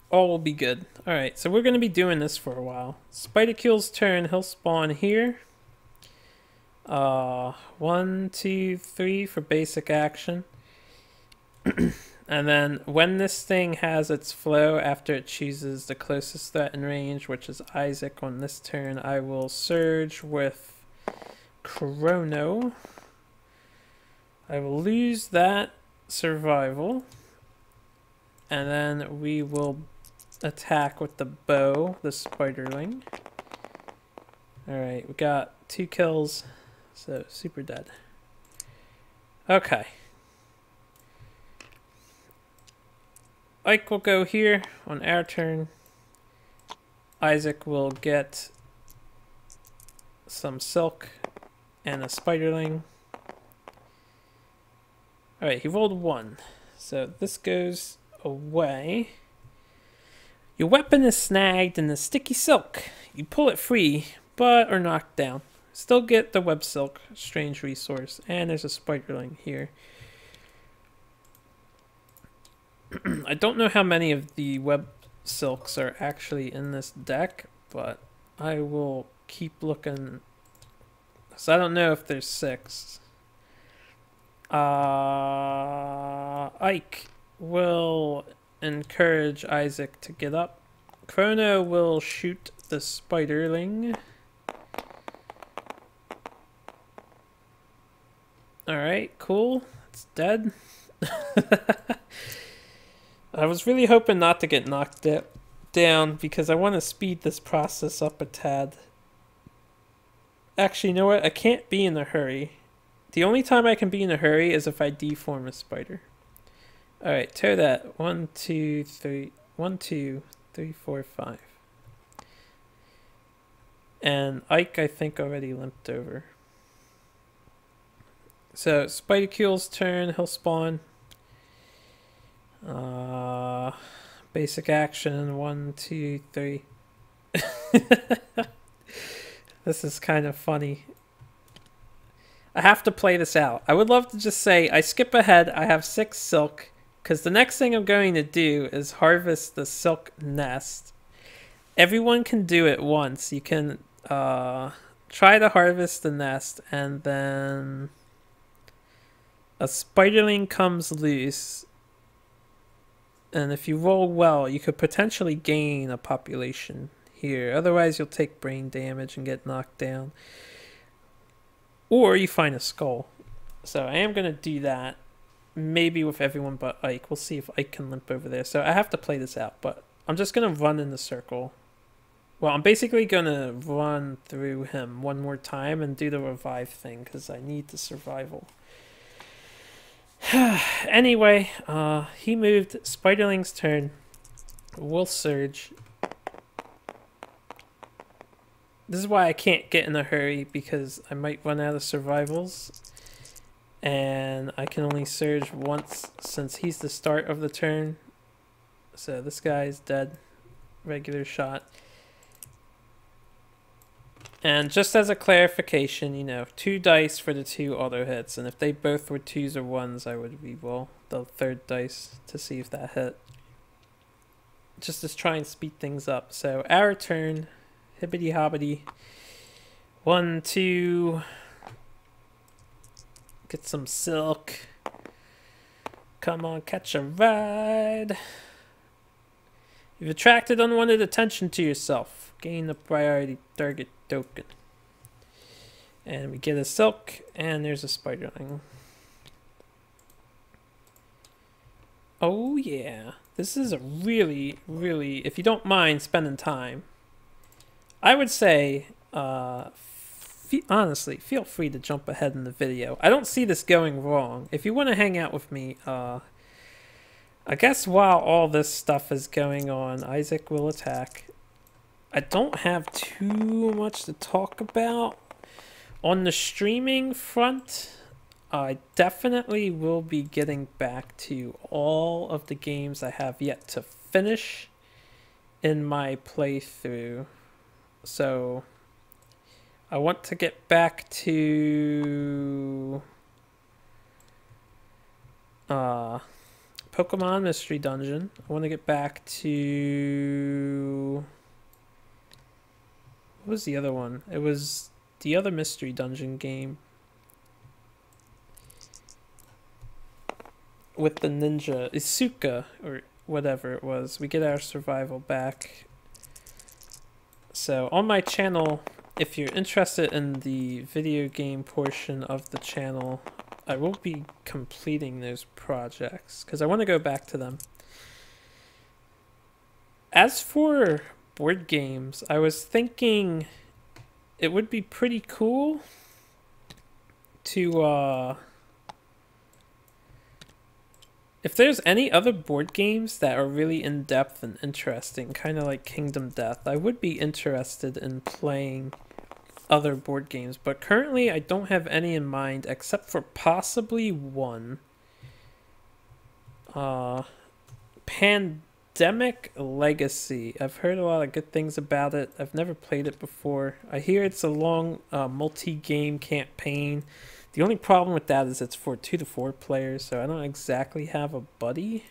Speaker 1: All will be good. Alright, so we're going to be doing this for a while. Spidercule's turn, he'll spawn here. 1, 2, 3 for basic action. And then when this thing has its flow, after it chooses the closest threat in range, which is Isaac on this turn, I will surge with Chrono. I will lose that survival. And then we will attack with the bow, the Spiderling. Alright, we got 2 kills, so super dead. Okay. Ike will go here on our turn. Isaac will get some silk and a Spiderling. Alright, he rolled 1. So this goes away. Your weapon is snagged in the sticky silk. You pull it free, but are knocked down. Still get the web silk, strange resource, and there's a Spiderling here. I don't know how many of the web silks are actually in this deck, but I will keep looking. So I don't know if there's 6. Ike will encourage Isaac to get up. Chrono will shoot the Spiderling. Alright, cool. It's dead. I was really hoping not to get knocked down because I want to speed this process up a tad. Actually, you know what? I can't be in a hurry. The only time I can be in a hurry is if I deform a spider. Alright, tear that. 1, 2, 3. 1, 2, 3, 4, 5. And Ike, I think, already limped over. So, Spidercule's turn. He'll spawn. Basic action. 1, 2, 3. This is kind of funny. I have to play this out. I would love to just say, I skip ahead. I have 6 silk. Because the next thing I'm going to do is harvest the silk nest. Everyone can do it once. You can try to harvest the nest, and then a Spiderling comes loose. And if you roll well, you could potentially gain a population here. Otherwise, you'll take brain damage and get knocked down. Or you find a skull. So I am going to do that. Maybe with everyone but Ike. We'll see if Ike can limp over there. So I have to play this out. But I'm just going to run in the circle. Well, I'm basically going to run through him one more time and do the revive thing. Because I need the survival. Anyway, he moved. Spiderling's turn. We'll surge. This is why I can't get in a hurry, because I might run out of survivals. And I can only surge once since he's the start of the turn. So this guy's dead. Regular shot. And just as a clarification, you know, 2 dice for the 2 auto hits, and if they both were 2s or 1s, I would re-roll the 3rd dice to see if that hit. Just to try and speed things up. So our turn, hibbity hobbity. 1, 2. Get some silk. Come on, catch a ride. You've attracted unwanted attention to yourself. Gain the priority target token. And we get a silk, and there's a spiderling. Oh yeah. This is a really, really, if you don't mind spending time, I would say, honestly, feel free to jump ahead in the video. I don't see this going wrong. If you want to hang out with me, I guess while all this stuff is going on, Isaac will attack. I don't have too much to talk about. On the streaming front, I definitely will be getting back to all of the games I have yet to finish in my playthrough. So I want to get back to Pokemon Mystery Dungeon. I want to get back to... What was the other one? It was the other Mystery Dungeon game with the ninja, Isuka, or whatever it was. We get our survival back. So on my channel, if you're interested in the video game portion of the channel, I will be completing those projects because I want to go back to them. As for board games, I was thinking it would be pretty cool to if there's any other board games that are really in-depth and interesting, kind of like Kingdom Death, I would be interested in playing other board games. But currently, I don't have any in mind, except for possibly one. Pandemic Legacy. I've heard a lot of good things about it. I've never played it before. I hear it's a long multi-game campaign. The only problem with that is it's for 2 to 4 players, so I don't exactly have a buddy.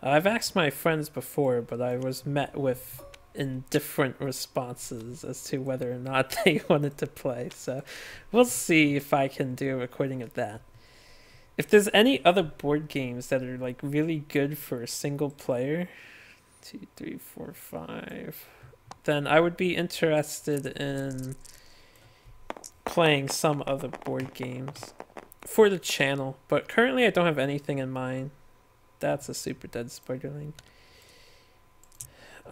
Speaker 1: I've asked my friends before, but I was met with indifferent responses as to whether or not they wanted to play. So we'll see if I can do a recording of that. If there's any other board games that are like really good for a single player, 2, 3, 4, 5, then I would be interested in playing some other board games for the channel. But currently I don't have anything in mind. That's a super dead spiderling.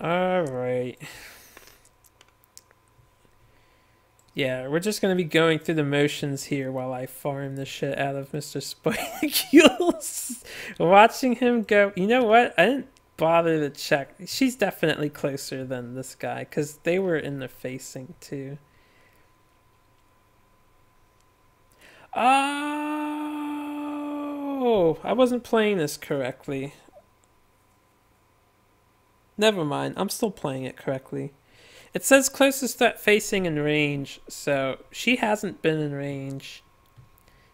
Speaker 1: Alright. Yeah, we're just going to be going through the motions here while I farm the shit out of Mr. Spicules. Watching him go... You know what? I didn't bother to check. She's definitely closer than this guy, because they were in the facing too. Oh! I wasn't playing this correctly. Never mind. I'm still playing it correctly. It says closest threat facing in range, so she hasn't been in range.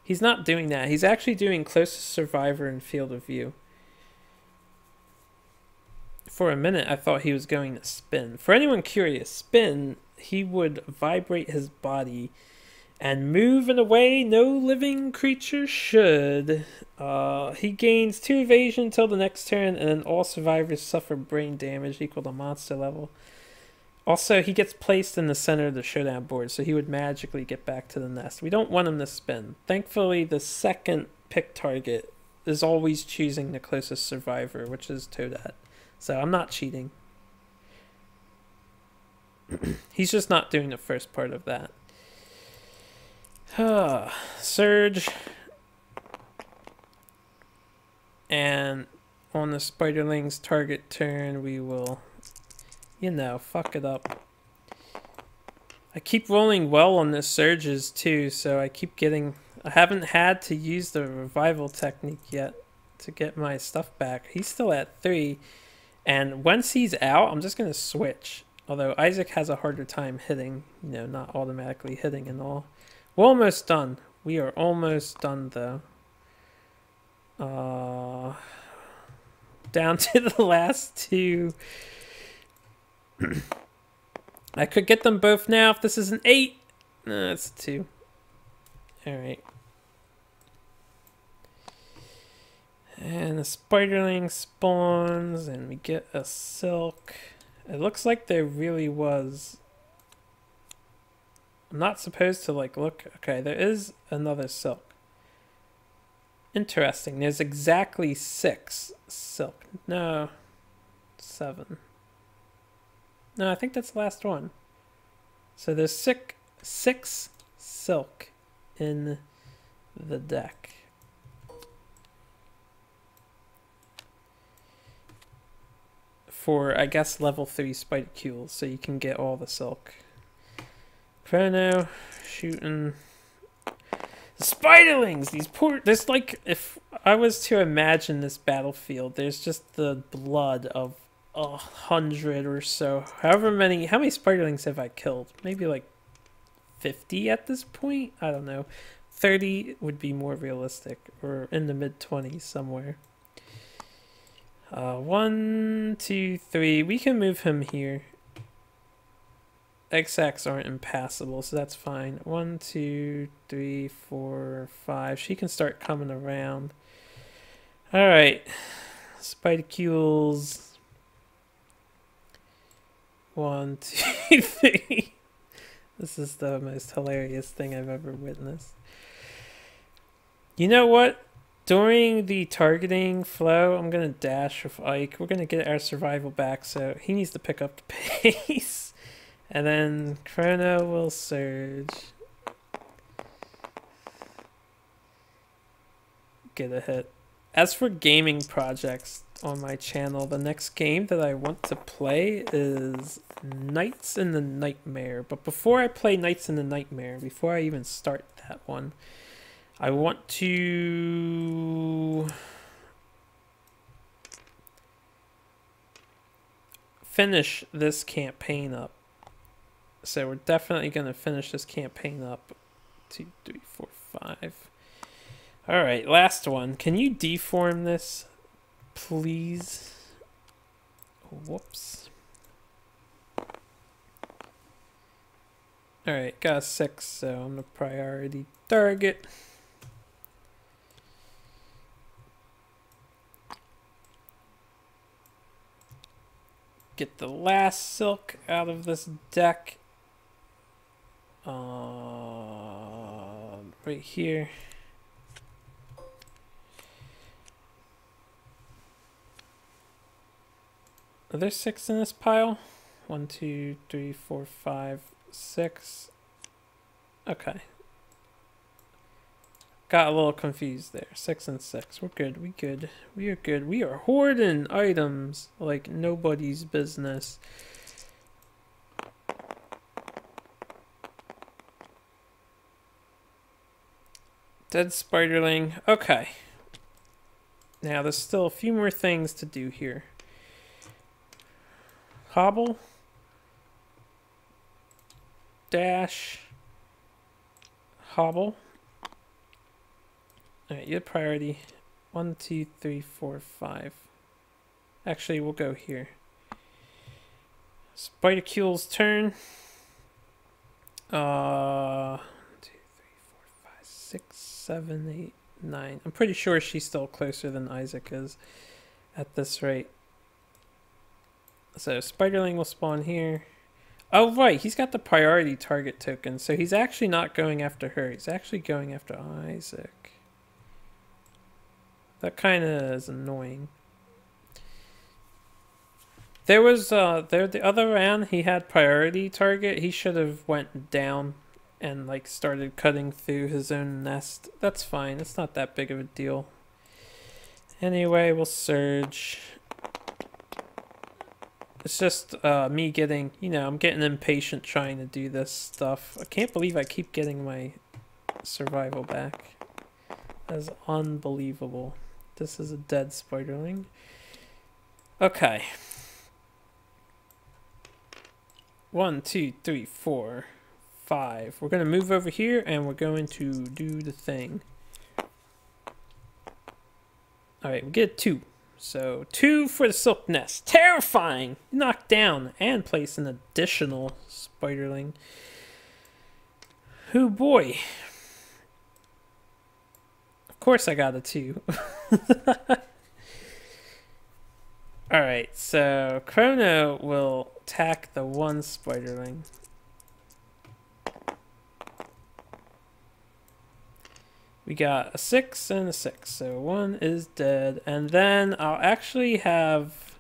Speaker 1: He's not doing that. He's actually doing closest survivor in field of view. For a minute, I thought he was going to spin. For anyone curious, spin, he would vibrate his body and move in a way no living creature should. He gains 2 evasion until the next turn, and then all survivors suffer brain damage equal to monster level. Also, he gets placed in the center of the showdown board, so he would magically get back to the nest. We don't want him to spin. Thankfully, the second pick target is always choosing the closest survivor, which is Toadette. So I'm not cheating. He's just not doing the first part of that. Surge. And on the spiderling's target turn, we will, you know, fuck it up. I keep rolling well on the surges too, so I keep getting... I haven't had to use the revival technique yet to get my stuff back. He's still at 3, and once he's out, I'm just going to switch. Although Isaac has a harder time hitting, you know, not automatically hitting and all. We're almost done. We are almost done, though. Down to the last 2. I could get them both now if this is an 8. No, it's a 2. Alright. And the spiderling spawns, and we get a silk. It looks like there really was... I'm not supposed to, like, look... Okay, there is another silk. Interesting. There's exactly 6 silk. No. 7. No, I think that's the last one. So there's 6 silk in the deck. For, I guess, level 3 Spidercules, so you can get all the silk. Chrono, shooting. The spiderlings! These poor... There's like, if I was to imagine this battlefield, there's just the blood of 100 or so. However many... How many spiderlings have I killed? Maybe like 50 at this point? I don't know. 30 would be more realistic, or in the mid-20s somewhere. 1, 2, 3. We can move him here. XX aren't impassable, so that's fine. 1, 2, 3, 4, 5. She can start coming around. Alright. Spidercules. 1, 2, 3. This is the most hilarious thing I've ever witnessed. You know what? During the targeting flow, I'm going to dash with Ike. We're going to get our survival back, so he needs to pick up the pace. And then Chrono will surge. Get a hit. As for gaming projects on my channel, the next game that I want to play is Nights in the Nightmare. But before I play Nights in the Nightmare, before I even start that one, I want to finish this campaign up. So we're definitely going to finish this campaign up. 2, 3, 4, 5. Alright, last one. Can you deform this, please? Whoops. Alright, got a 6, so I'm the priority target. Get the last silk out of this deck. Right here. Are there 6 in this pile? 1, 2, 3, 4, 5, 6. Okay. Got a little confused there. 6 and 6. We're good. We good. We are good. We are hoarding items like nobody's business. Dead spiderling. Okay. Now there's still a few more things to do here. Hobble. Dash. Hobble. Alright, you have priority. 1, 2, 3, 4, 5. Actually, we'll go here. Spidercule's turn. 2, 3, 4, 5, 6, 7, 8, 9. I'm pretty sure she's still closer than Isaac is at this rate. So spiderling will spawn here. Oh, right. He's got the priority target token. So he's actually not going after her. He's actually going after Isaac. That kind of is annoying. There was, the other round, he had priority target. He should have went down and, like, started cutting through his own nest. That's fine. It's not that big of a deal. Anyway, we'll surge. It's just me getting, you know, I'm getting impatient trying to do this stuff. I can't believe I keep getting my survival back. That's unbelievable. This is a dead spiderling. Okay. 1, 2, 3, 4, 5. We're going to move over here and we're going to do the thing. Alright, we get 2. So 2 for the silk nest. Terrifying! Knock down and place an additional spiderling. Oh boy. Of course I got a 2. Alright, so Chrono will attack the 1 spiderling. We got a 6 and a 6, so 1 is dead. And then I'll actually have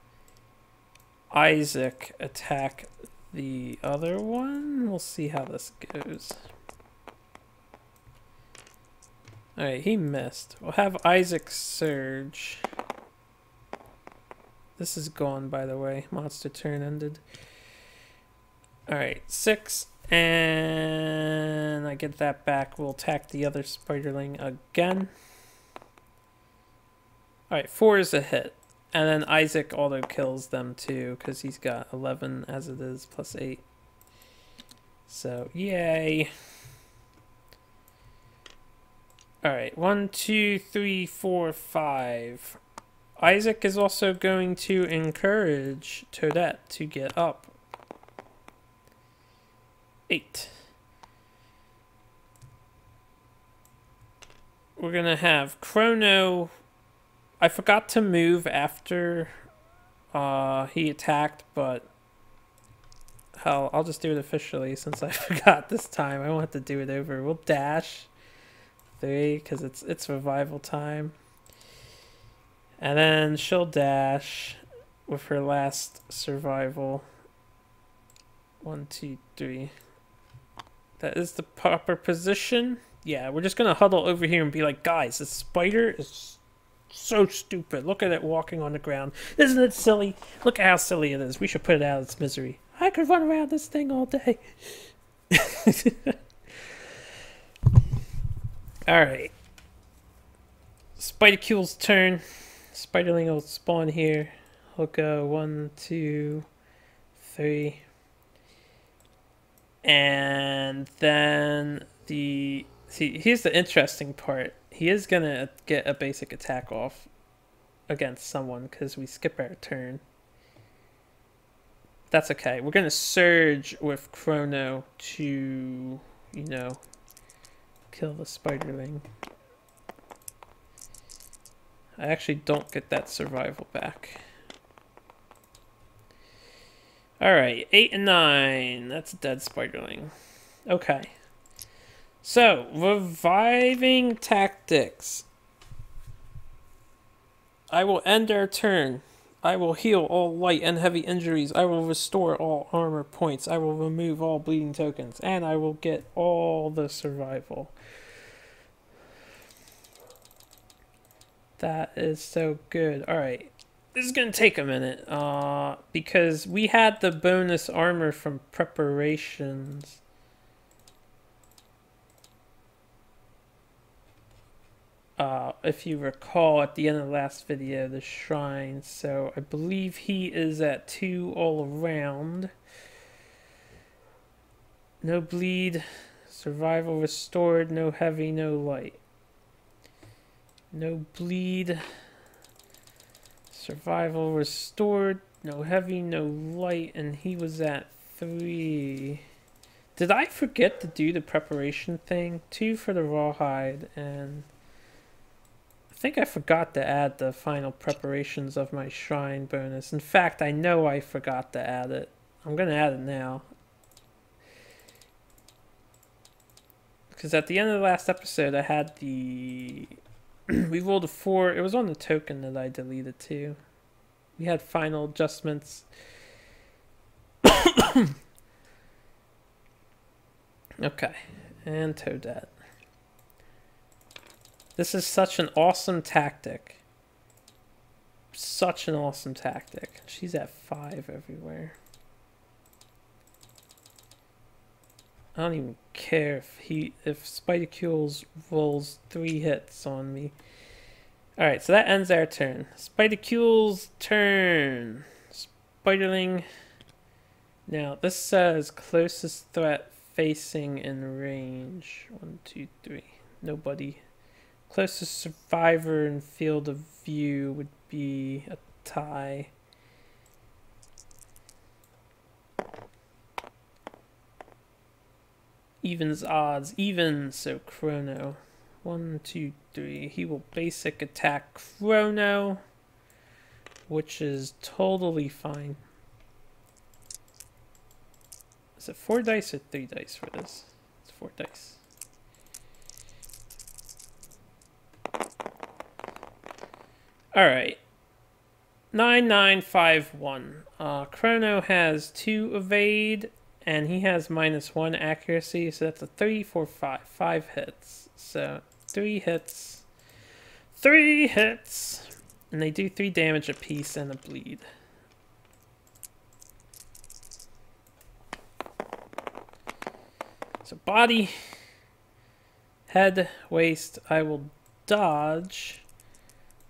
Speaker 1: Isaac attack the other one. We'll see how this goes. Alright, he missed. We'll have Isaac surge. This is gone, by the way. Monster turn ended. Alright, 6. And I get that back. We'll attack the other spiderling again. Alright, 4 is a hit. And then Isaac auto kills them too, because he's got 11 as it is, plus 8. So, yay. Alright, 1, 2, 3, 4, 5. Isaac is also going to encourage Toadette to get up. 8. We're going to have Chrono. I forgot to move after he attacked, but hell, I'll just do it officially since I forgot this time. I won't have to do it over. We'll dash 3 because it's revival time. And then she'll dash with her last survival. 1, 2, 3. That is the proper position. Yeah, we're just going to huddle over here and be like, guys, this spider is so stupid. Look at it walking on the ground. Isn't it silly? Look at how silly it is. We should put it out of its misery. I could run around this thing all day. Alright. Spidercule's turn. Spiderling will spawn here. He'll go 1, 2, 3. And then see, here's the interesting part. He is gonna get a basic attack off against someone because we skip our turn. That's okay. We're gonna surge with Chrono to, you know, kill the spiderling. I actually don't get that survival back. Alright, 8 and 9. That's a dead spiderling. Okay. So, reviving tactics. I will end our turn. I will heal all light and heavy injuries. I will restore all armor points. I will remove all bleeding tokens. And I will get all the survival. That is so good. Alright. This is going to take a minute. Because we had the bonus armor from preparations. If you recall at the end of the last video, the shrine. So I believe he is at 2 all around. No bleed. Survival restored. No heavy, no light. No bleed. Survival restored. No heavy, no light. And he was at 3. Did I forget to do the preparation thing? 2 for the rawhide and... I think I forgot to add the final preparations of my shrine bonus. In fact, I know I forgot to add it. I'm going to add it now. Because at the end of the last episode, I had the... we rolled a 4. It was on the token that I deleted too. We had final adjustments. Okay. And Toadette. This is such an awesome tactic. such an awesome tactic. She's at 5 everywhere. I don't even care if Spidercules rolls 3 hits on me. Alright, so that ends our turn. Spidercule's turn. Spiderling. Now, this says closest threat facing in range. 1, 2, 3. Nobody. Closest survivor in field of view would be a tie. Evens odds. Even, so Chrono. 1, 2, 3. He will basic attack Chrono, which is totally fine. Is it 4 dice or 3 dice for this? It's 4 dice. Alright. 9951. Chrono has 2 evade, and he has -1 accuracy, so that's a 3, 4, 5. 5 hits. So 3 hits. 3 hits! And they do 3 damage apiece and a bleed. So body, head, waist. I will dodge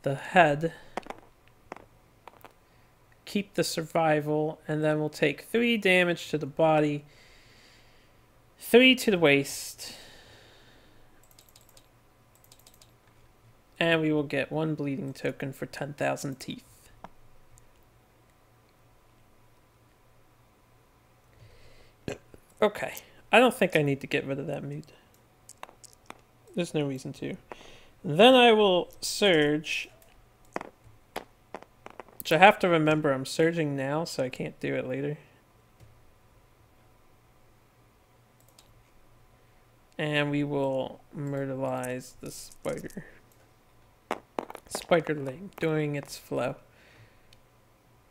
Speaker 1: the head, keep the survival, and then we'll take 3 damage to the body, 3 to the waist, and we will get 1 bleeding token for 10,000 teeth. Okay, I don't think I need to get rid of that mood. There's no reason to. Then I will surge, which I have to remember I'm surging now, so I can't do it later. And we will myrtleize the spider. Spiderling doing its flow.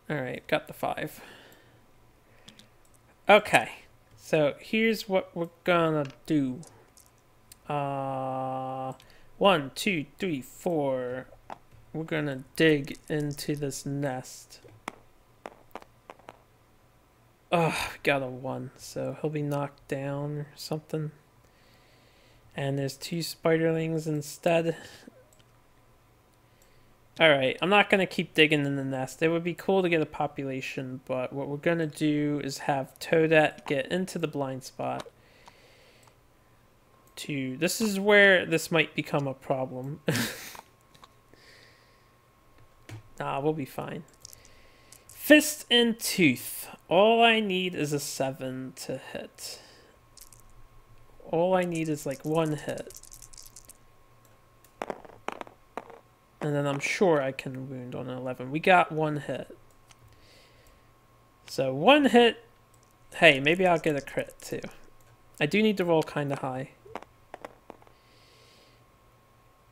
Speaker 1: Alright, got the 5. Okay, so here's what we're gonna do. 1, 2, 3, 4. We're gonna dig into this nest. Oh, we got a 1, so he'll be knocked down or something. And there's 2 spiderlings instead. Alright, I'm not gonna keep digging in the nest. It would be cool to get a population, but what we're gonna do is have Toadette get into the blind spot. This is where this might become a problem. Nah, we'll be fine. Fist and Tooth. All I need is a 7 to hit. All I need is like 1 hit. And then I'm sure I can wound on an 11. We got 1 hit. So 1 hit. Hey, maybe I'll get a crit too. I do need to roll kind of high.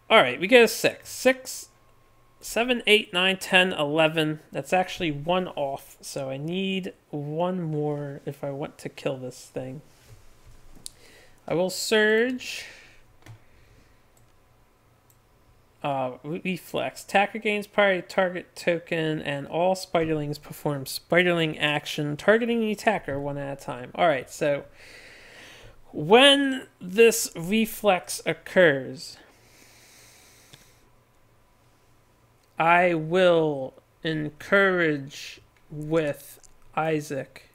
Speaker 1: Alright, we get a 6. 6, 7, 8, 9, 10, 11. That's actually 1 off. So I need 1 more if I want to kill this thing. I will surge. Reflex. Attacker gains priority target token, and all spiderlings perform spiderling action, targeting the attacker 1 at a time. Alright, so when this reflex occurs, I will encourage with Isaac.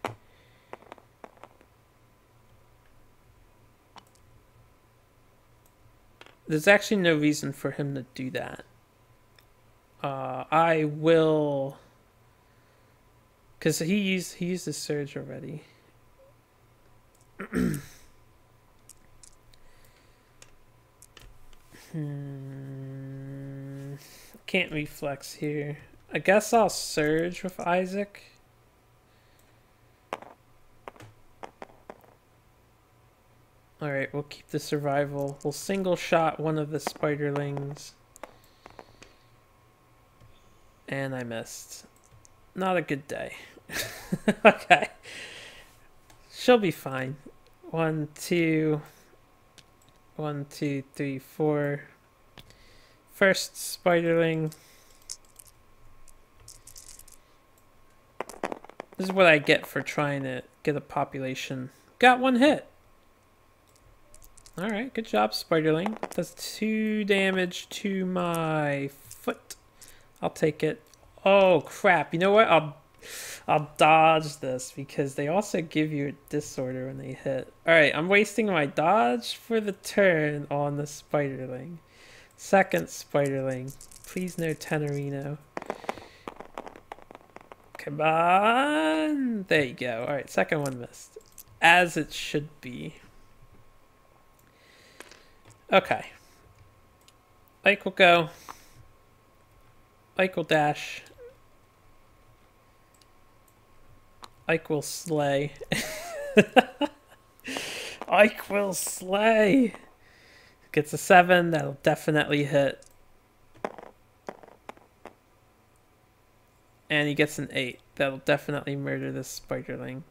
Speaker 1: There's actually no reason for him to do that. I will, because he used his surge already. Can't reflex here. I guess I'll surge with Isaac. Alright, we'll keep the survival. We'll single shot one of the spiderlings. And I missed. Not a good day. Okay. She'll be fine. 1, 2. 1, 2, 3, 4. First spiderling. This is what I get for trying to get a population. Got one hit. Alright, good job, Spiderling. Does 2 damage to my foot. I'll take it. Oh, crap. You know what? I'll dodge this because they also give you a disorder when they hit. Alright, I'm wasting my dodge for the turn on the Spiderling. Second Spiderling. Please no Tenorino. Come on! There you go. Alright, second one missed. As it should be. Okay. Ike will go. Ike will dash. Ike will slay. Ike will slay! Gets a 7, that'll definitely hit. And he gets an 8. That'll definitely murder this Spiderling.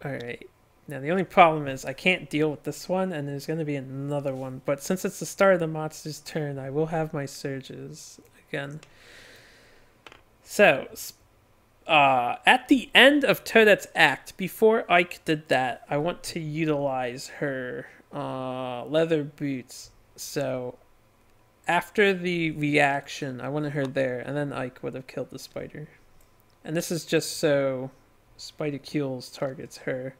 Speaker 1: Alright. Now the only problem is I can't deal with this one, and there's going to be another one. But since it's the start of the monster's turn, I will have my surges again. So, at the end of Toadette's act, before Ike did that, I want to utilize her leather boots. So, after the reaction, I wanted her there, and then Ike would have killed the spider. And this is just so Spidercules targets her.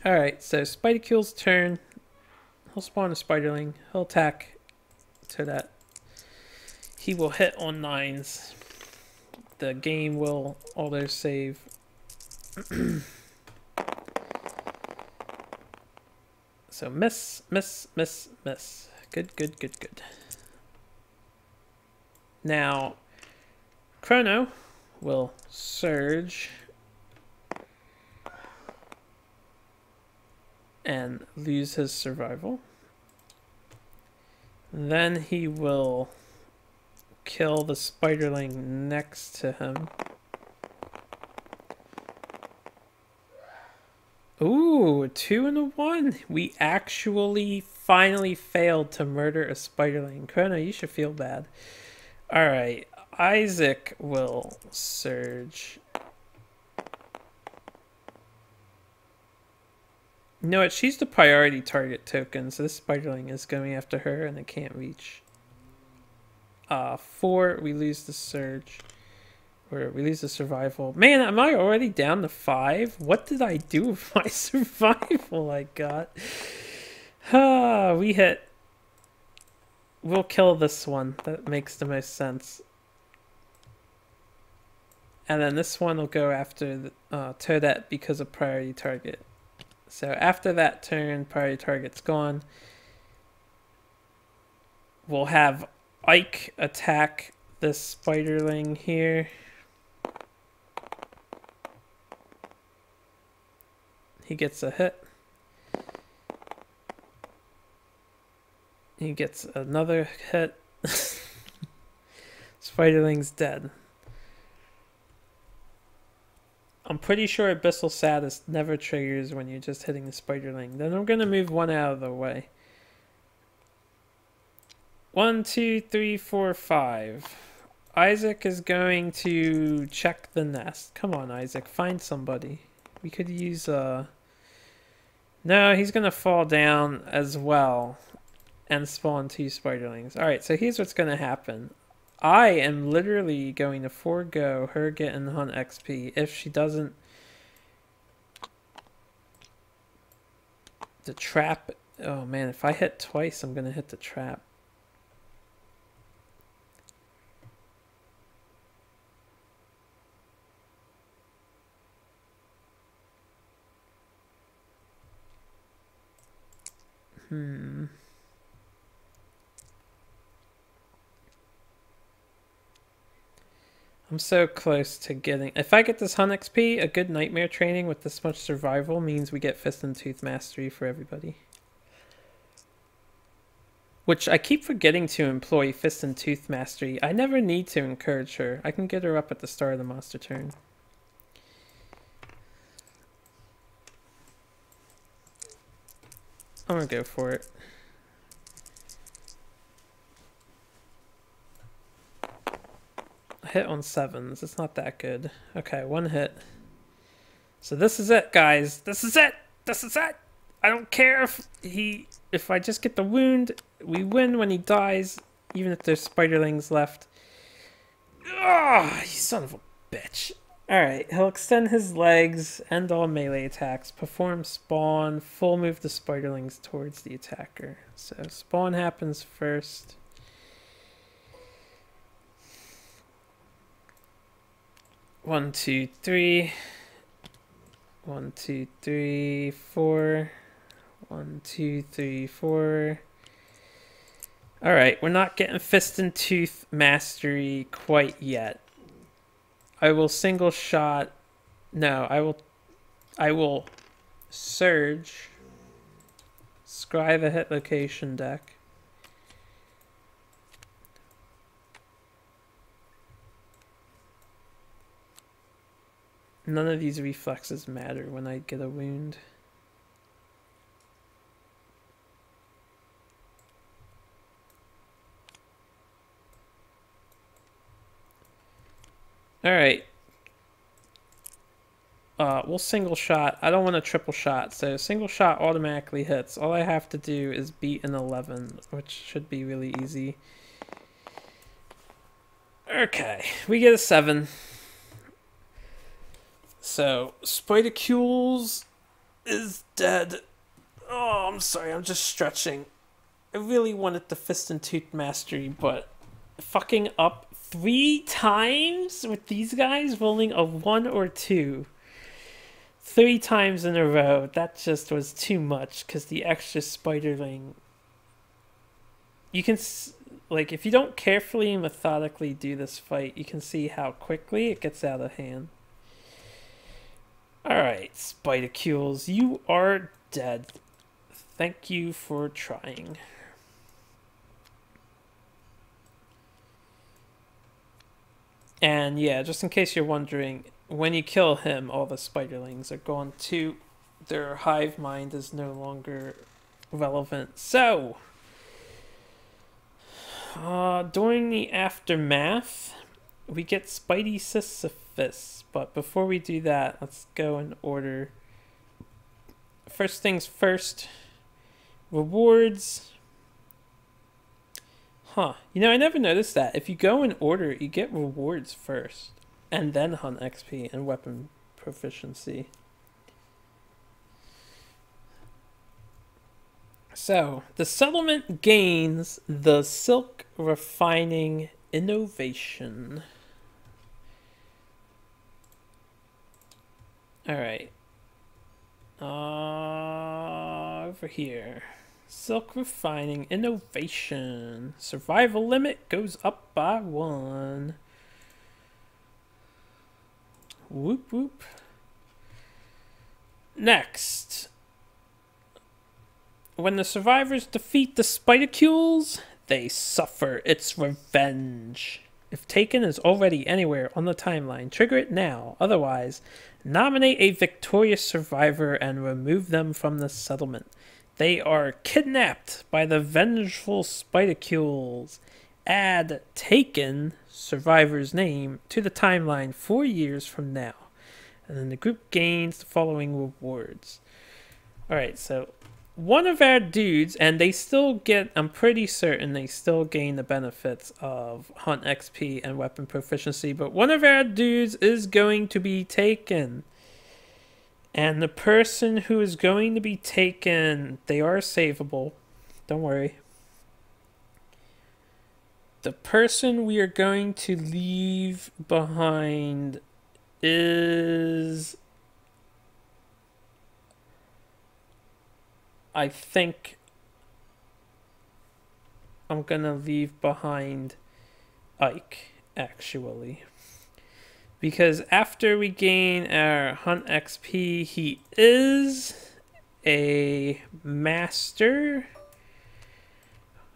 Speaker 1: Alright, so Spidercule's turn. He'll spawn a Spiderling. He'll attack Toadette. He will hit on 9s. The game will auto-save. So miss, miss, miss, miss. Good, good, good, good. Now, Chrono will surge and lose his survival. Then he will kill the Spiderling next to him. Ooh, a 2 and a 1. We actually finally failed to murder a Spiderling. Chrono, you should feel bad. Alright, Isaac will surge. You know what? She's the priority target token, so this Spiderling is going after her and it can't reach. 4, we lose the surge. Or we lose the survival. Man, am I already down to 5? What did I do with my survival I got? We hit. We'll kill this one. That makes the most sense. And then this one will go after the, Toadette because of priority target. So after that turn, priority target's gone. We'll have Ike attack this Spiderling here. He gets a hit. He gets another hit. Spiderling's dead. I'm pretty sure Abyssal Sadist never triggers when you're just hitting the Spiderling. Then I'm going to move one out of the way. 1, 2, 3, 4, 5. Isaac is going to check the nest. Come on, Isaac. Find somebody. We could use No, he's going to fall down as well and spawn 2 Spiderlings. Alright, so here's what's going to happen. I am literally going to forego her getting Hunt XP if she doesn't... The trap... Oh man, if I hit twice, I'm going to hit the trap. I'm so close to getting... If I get this Hunt XP, a good Nightmare training with this much survival means we get Fist and Tooth Mastery for everybody. Which I keep forgetting to employ Fist and Tooth Mastery. I never need to encourage her. I can get her up at the start of the monster turn. I'm gonna go for it. I hit on 7s. It's not that good. Okay, 1 hit. So this is it, guys. This is it. This is it. I don't care if I just get the wound. We win when he dies, even if there's spiderlings left. Ah, you son of a bitch. Alright, he'll extend his legs, end all melee attacks, perform spawn, full move the spiderlings towards the attacker. So spawn happens first. One, two, three. 1, 2, 3, 4. 1, 2, 3, 4. Alright, we're not getting Fist and Tooth Mastery quite yet. I will single shot. No, I will Surge. Scribe a hit location deck. None of these reflexes matter when I get a wound. Alright. We'll single shot. I don't want a triple shot, so single shot automatically hits. All I have to do is beat an 11, which should be really easy. Okay, we get a 7. So, Spidercules is dead. Oh, I'm sorry, I'm just stretching. I really wanted the Fist and Tooth Mastery, but fucking up 3 times with these guys, rolling a 1 or 2. 3 times in a row, that just was too much, because the extra spiderling... You can, like, if you don't carefully and methodically do this fight, you can see how quickly it gets out of hand. Alright, Spidercules, you are dead. Thank you for trying. And yeah, just in case you're wondering, when you kill him, all the spiderlings are gone too. Their hive mind is no longer relevant. So, during the aftermath, we get Spidey Sisyphus. But before we do that, let's go in order. First things first, rewards. Huh. You know, I never noticed that. If you go in order, you get rewards first. And then hunt XP and weapon proficiency. So, the settlement gains the Silk Refining Innovation. Alright. Over here. Silk Refining Innovation. Survival limit goes up by 1. Whoop whoop. Next. When the survivors defeat the Spidercules, they suffer its revenge. If taken is already anywhere on the timeline, trigger it now. Otherwise, nominate a victorious survivor and remove them from the settlement. They are kidnapped by the vengeful Spidercules. Add taken survivor's name to the timeline 4 years from now. And then the group gains the following rewards. Alright, so one of our dudes, and they still get, I'm pretty certain they still gain the benefits of Hunt XP and weapon proficiency, but one of our dudes is going to be taken. And the person who is going to be taken, they are savable. Don't worry. The person we are going to leave behind is... I think I'm gonna leave behind Ike, actually. Because after we gain our Hunt XP, he is a master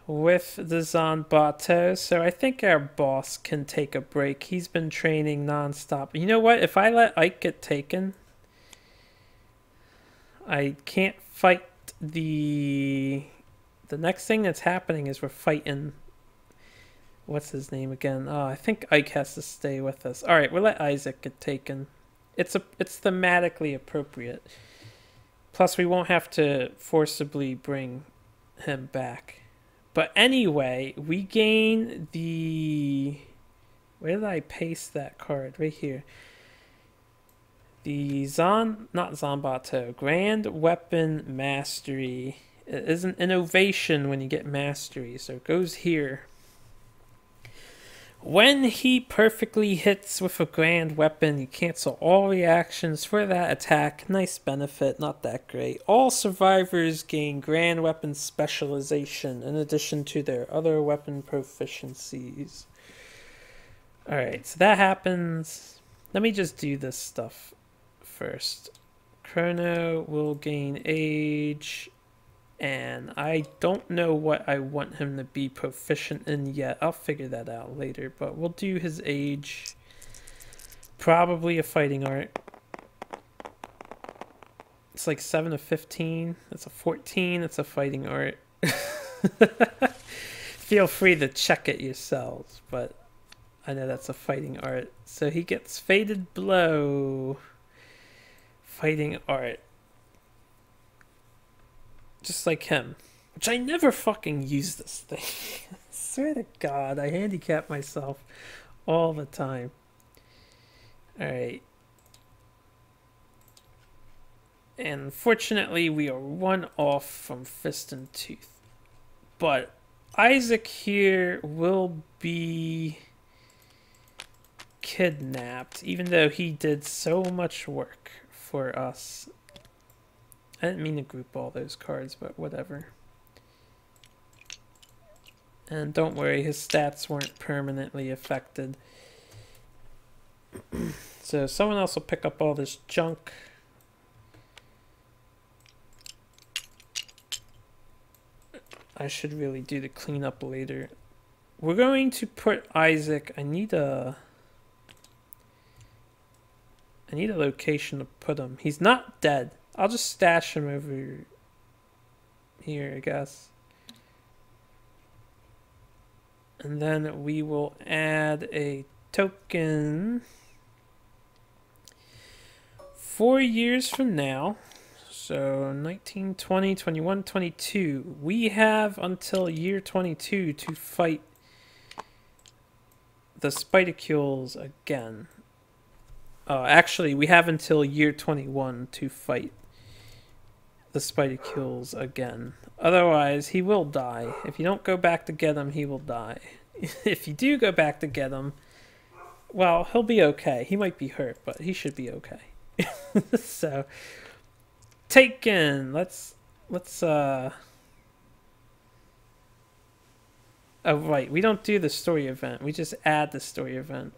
Speaker 1: with the Zanbato, so I think our boss can take a break. He's been training non-stop. You know what? If I let Ike get taken, I can't fight the next thing that's happening is we're fighting what's his name again? Oh, I think Ike has to stay with us. All right, we'll let Isaac get taken. It's thematically appropriate. Plus, we won't have to forcibly bring him back. But anyway, we gain the... Where did I paste that card? Right here. The not Zanbato, Grand Weapon Mastery. It is an innovation when you get Mastery, so it goes here. When he perfectly hits with a grand weapon, you cancel all reactions for that attack. Nice benefit, not that great. All survivors gain grand weapon specialization in addition to their other weapon proficiencies. Alright, so that happens. Let me just do this stuff first. Chrono will gain age. And I don't know what I want him to be proficient in yet. I'll figure that out later, but we'll do his age. Probably a fighting art. It's like 7 of 15. That's a 14. It's a fighting art. Feel free to check it yourselves, but I know that's a fighting art. So he gets Faded Blow. Fighting art. Just like him. Which I never fucking use this thing. I swear to God, I handicap myself all the time. Alright. And unfortunately, we are one off from Fist and Tooth. But Isaac here will be kidnapped, even though he did so much work for us. I didn't mean to group all those cards, but whatever. And don't worry, his stats weren't permanently affected. So someone else will pick up all this junk. I should really do the cleanup later. We're going to put Isaac... I need a location to put him. He's not dead. I'll just stash him over here, I guess. And then we will add a token 4 years from now. So 19, 20, 21, 22. We have until year 22 to fight the Spidicules again. Actually, we have until year 21 to fight the Spidicules again. Otherwise, he will die. If you don't go back to get him, he will die. If you do go back to get him, well, he'll be okay. He might be hurt, but he should be okay. So, taken. Let's oh right, we don't do the story event. We just add the story event.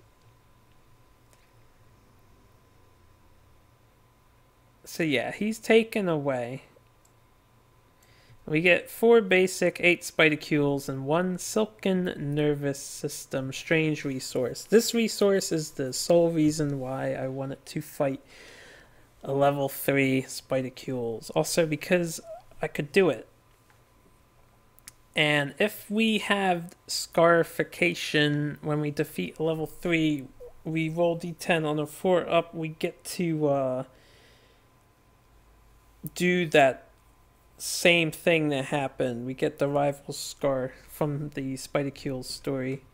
Speaker 1: So yeah, he's taken away. We get 4 basic, 8 Spidicules, and 1 Silken Nervous System Strange resource. This resource is the sole reason why I wanted to fight a level 3 Spidicules. Also because I could do it. And if we have Scarification when we defeat a level 3, we roll d10 on a 4 up, we get to do that same thing that happened. We get the rival scar from the Spidicules story.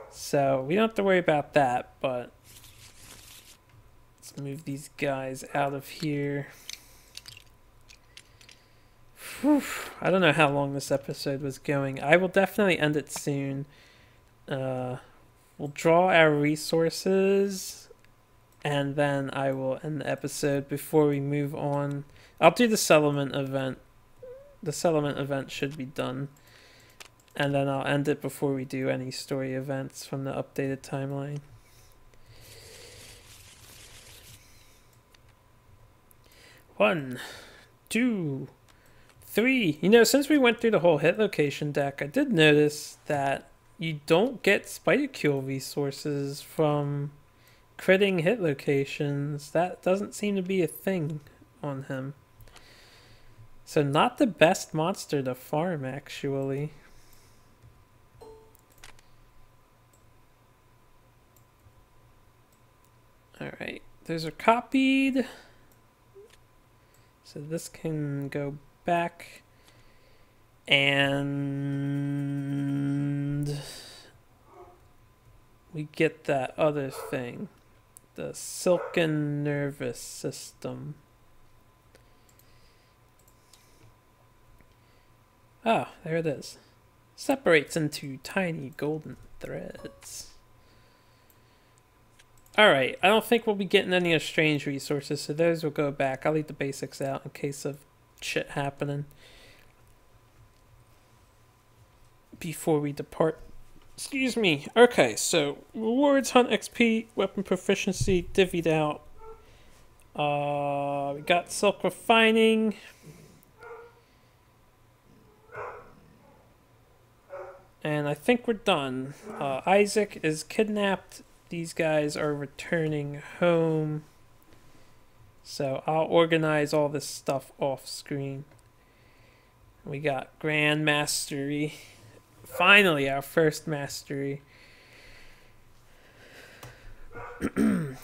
Speaker 1: So we don't have to worry about that, but let's move these guys out of here. Whew. I don't know how long this episode was going. I will definitely end it soon. We'll draw our resources, and then I will end the episode before we move on. I'll do the settlement event. The settlement event should be done. And then I'll end it before we do any story events from the updated timeline. One, 2, 3. You know, since we went through the whole hit location deck, I did notice that you don't get Spidicule resources from critting hit locations. That doesn't seem to be a thing on him. So not the best monster to farm, actually. those are copied. So this can go back. And we get that other thing. The silken nervous system. Oh, there it is. Separates into tiny golden threads. Alright, I don't think we'll be getting any strange resources, so those will go back. I'll leave the basics out in case of shit happening before we depart. Excuse me. Okay, so rewards, hunt XP, weapon proficiency, divvied out. We got silk refining. And I think we're done. Isaac is kidnapped. These guys are returning home. So I'll organize all this stuff off screen. We got Grand Mastery. Finally, our first mastery.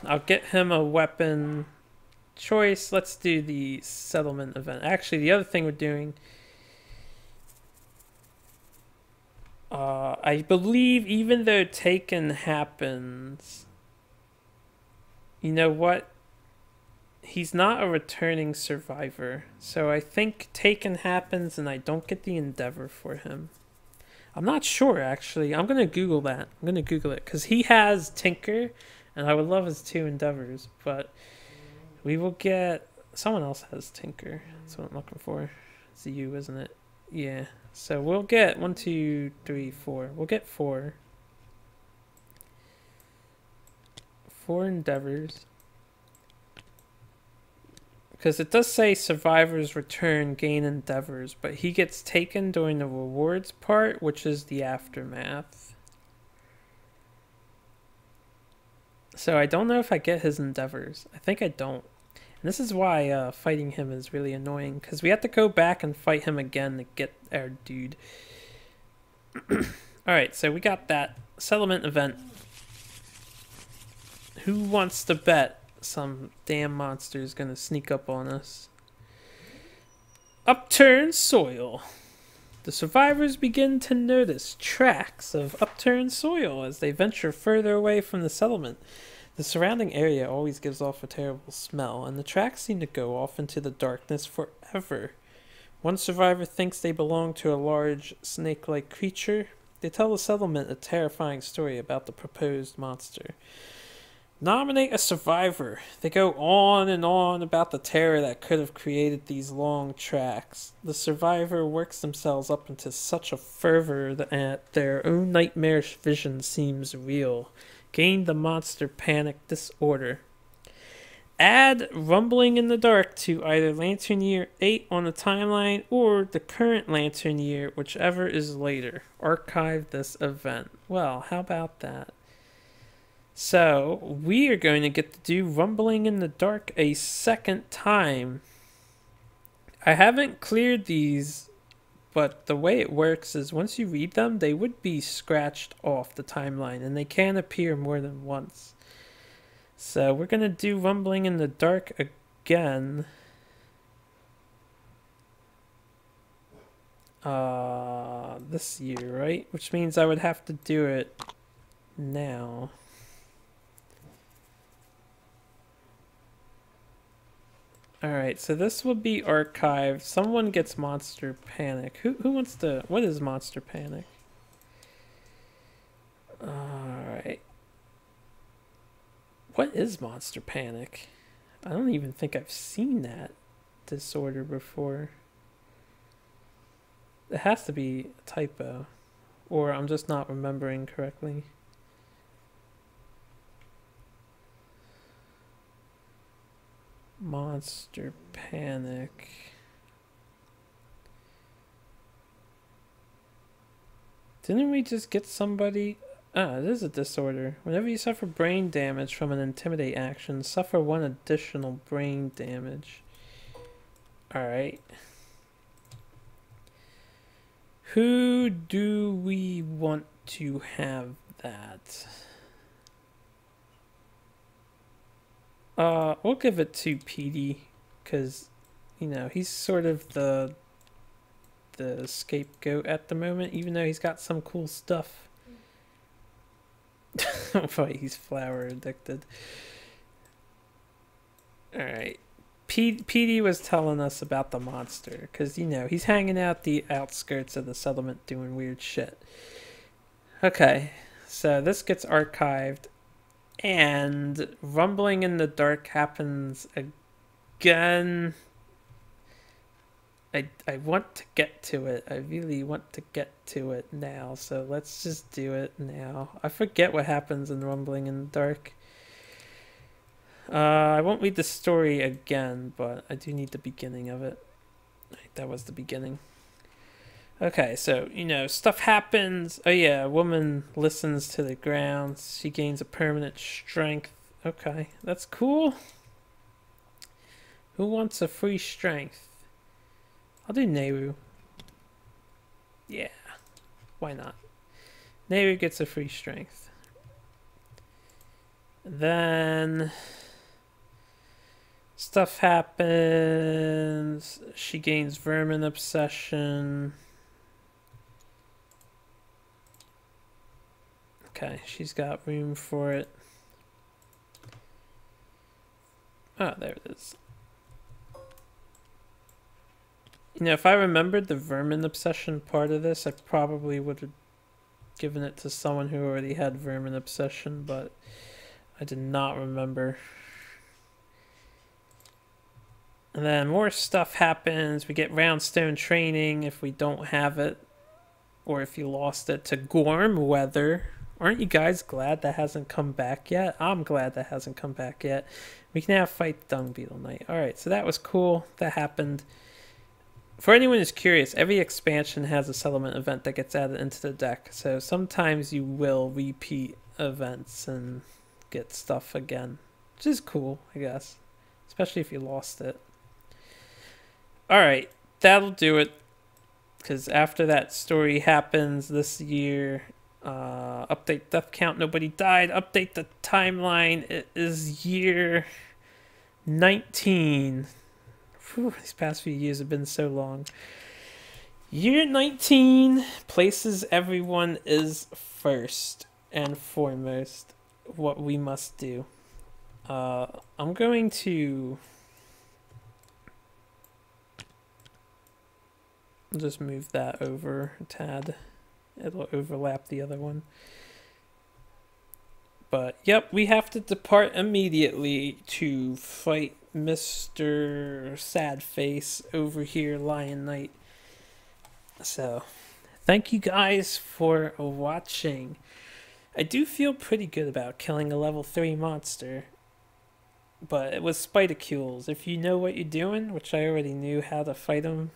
Speaker 1: I'll get him a weapon choice. Let's do the settlement event. Actually, the other thing we're doing... I believe even though Taken happens... You know what? He's not a returning survivor. So I think Taken happens and I don't get the endeavor for him. I'm not sure, actually. I'm going to Google that. I'm going to Google it. Because he has Tinker, and I would love his 2 endeavors. But we will get... Someone else has Tinker. That's what I'm looking for. It's you, isn't it? Yeah. So we'll get 1, 2, 3, 4. We'll get 4. 4 endeavors. Because it does say survivors return, gain endeavors, but he gets taken during the rewards part, which is the aftermath. So I don't know if I get his endeavors. I think I don't. And this is why fighting him is really annoying, because we have to go back and fight him again to get our dude. Alright, so we got that settlement event. Who wants to bet some damn monster is going to sneak up on us? Upturned soil. The survivors begin to notice tracks of upturned soil as they venture further away from the settlement. The surrounding area always gives off a terrible smell, and the tracks seem to go off into the darkness forever. One survivor thinks they belong to a large snake-like creature. They tell the settlement a terrifying story about the proposed monster. Nominate a survivor. They go on and on about the terror that could have created these long tracks. The survivor works themselves up into such a fervor that their own nightmarish vision seems real. Gain the monster panic disorder. Add Rumbling in the Dark to either Lantern Year 8 on the timeline or the current Lantern Year, whichever is later. Archive this event. Well, how about that? So, we are going to get to do Rumbling in the Dark a second time. I haven't cleared these, but the way it works is once you read them, they would be scratched off the timeline, and they can appear more than once. So, we're going to do Rumbling in the Dark again. This year, right? Which means I would have to do it now. Alright, so this will be archived. Someone gets Monster Panic. Who wants to... What is Monster Panic? Alright. What is Monster Panic? I don't even think I've seen that disorder before. It has to be a typo. Or I'm just not remembering correctly. Monster Panic. Didn't we just get somebody? Ah, it is a disorder. Whenever you suffer brain damage from an intimidate action, suffer 1 additional brain damage. Alright. Who do we want to have that? We'll give it to Petey, because, you know, he's sort of the scapegoat at the moment, even though he's got some cool stuff. But he's flower addicted. Alright. Petey was telling us about the monster, because, you know, he's hanging out the outskirts of the settlement doing weird shit. Okay, so this gets archived, and rumbling in the dark happens again. I want to get to it. I really want to get to it now, so let's just do it now. I forget what happens in rumbling in the dark. I won't read the story again, but I do need the beginning of it. That was the beginning. Okay, so, you know, stuff happens. Oh yeah, a woman listens to the ground. She gains a permanent strength. Okay, that's cool. Who wants a free strength? I'll do Nehru. Yeah, why not? Nehru gets a free strength. Then stuff happens. She gains vermin obsession. Okay, she's got room for it. Oh, there it is. You know, if I remembered the vermin obsession part of this, I probably would have given it to someone who already had vermin obsession, but I did not remember. And then more stuff happens. We get roundstone training if we don't have it, or if you lost it, to Gorm Weather. Aren't you guys glad that hasn't come back yet? I'm glad that hasn't come back yet. We can now fight Dung Beetle Knight. Alright, so that was cool. That happened. For anyone who's curious, every expansion has a settlement event that gets added into the deck. So sometimes you will repeat events and get stuff again, which is cool, I guess. Especially if you lost it. Alright, that'll do it. Because after that story happens this year, update death count, nobody died. Update the timeline, it is year 19. Whew, these past few years have been so long. Year 19, places everyone is first and foremost what we must do. I'm going to just move that over a tad. It'll overlap the other one. But, yep, we have to depart immediately to fight Mr. Sadface over here, Lion Knight. So, thank you guys for watching. I do feel pretty good about killing a level 3 monster. But it was Spidacules. If you know what you're doing, which I already knew how to fight him,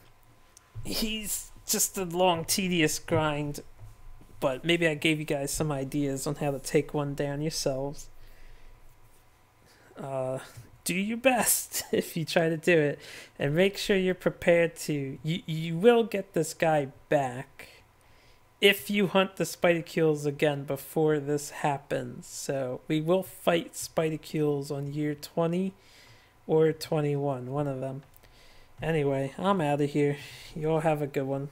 Speaker 1: he's just a long, tedious grind. But maybe I gave you guys some ideas on how to take one down yourselves. Do your best if you try to do it. And make sure you're prepared to... You will get this guy back if you hunt the Spidacules again before this happens. So we will fight Spidacules on year 20 or 21. One of them. Anyway, I'm out of here. You all have a good one.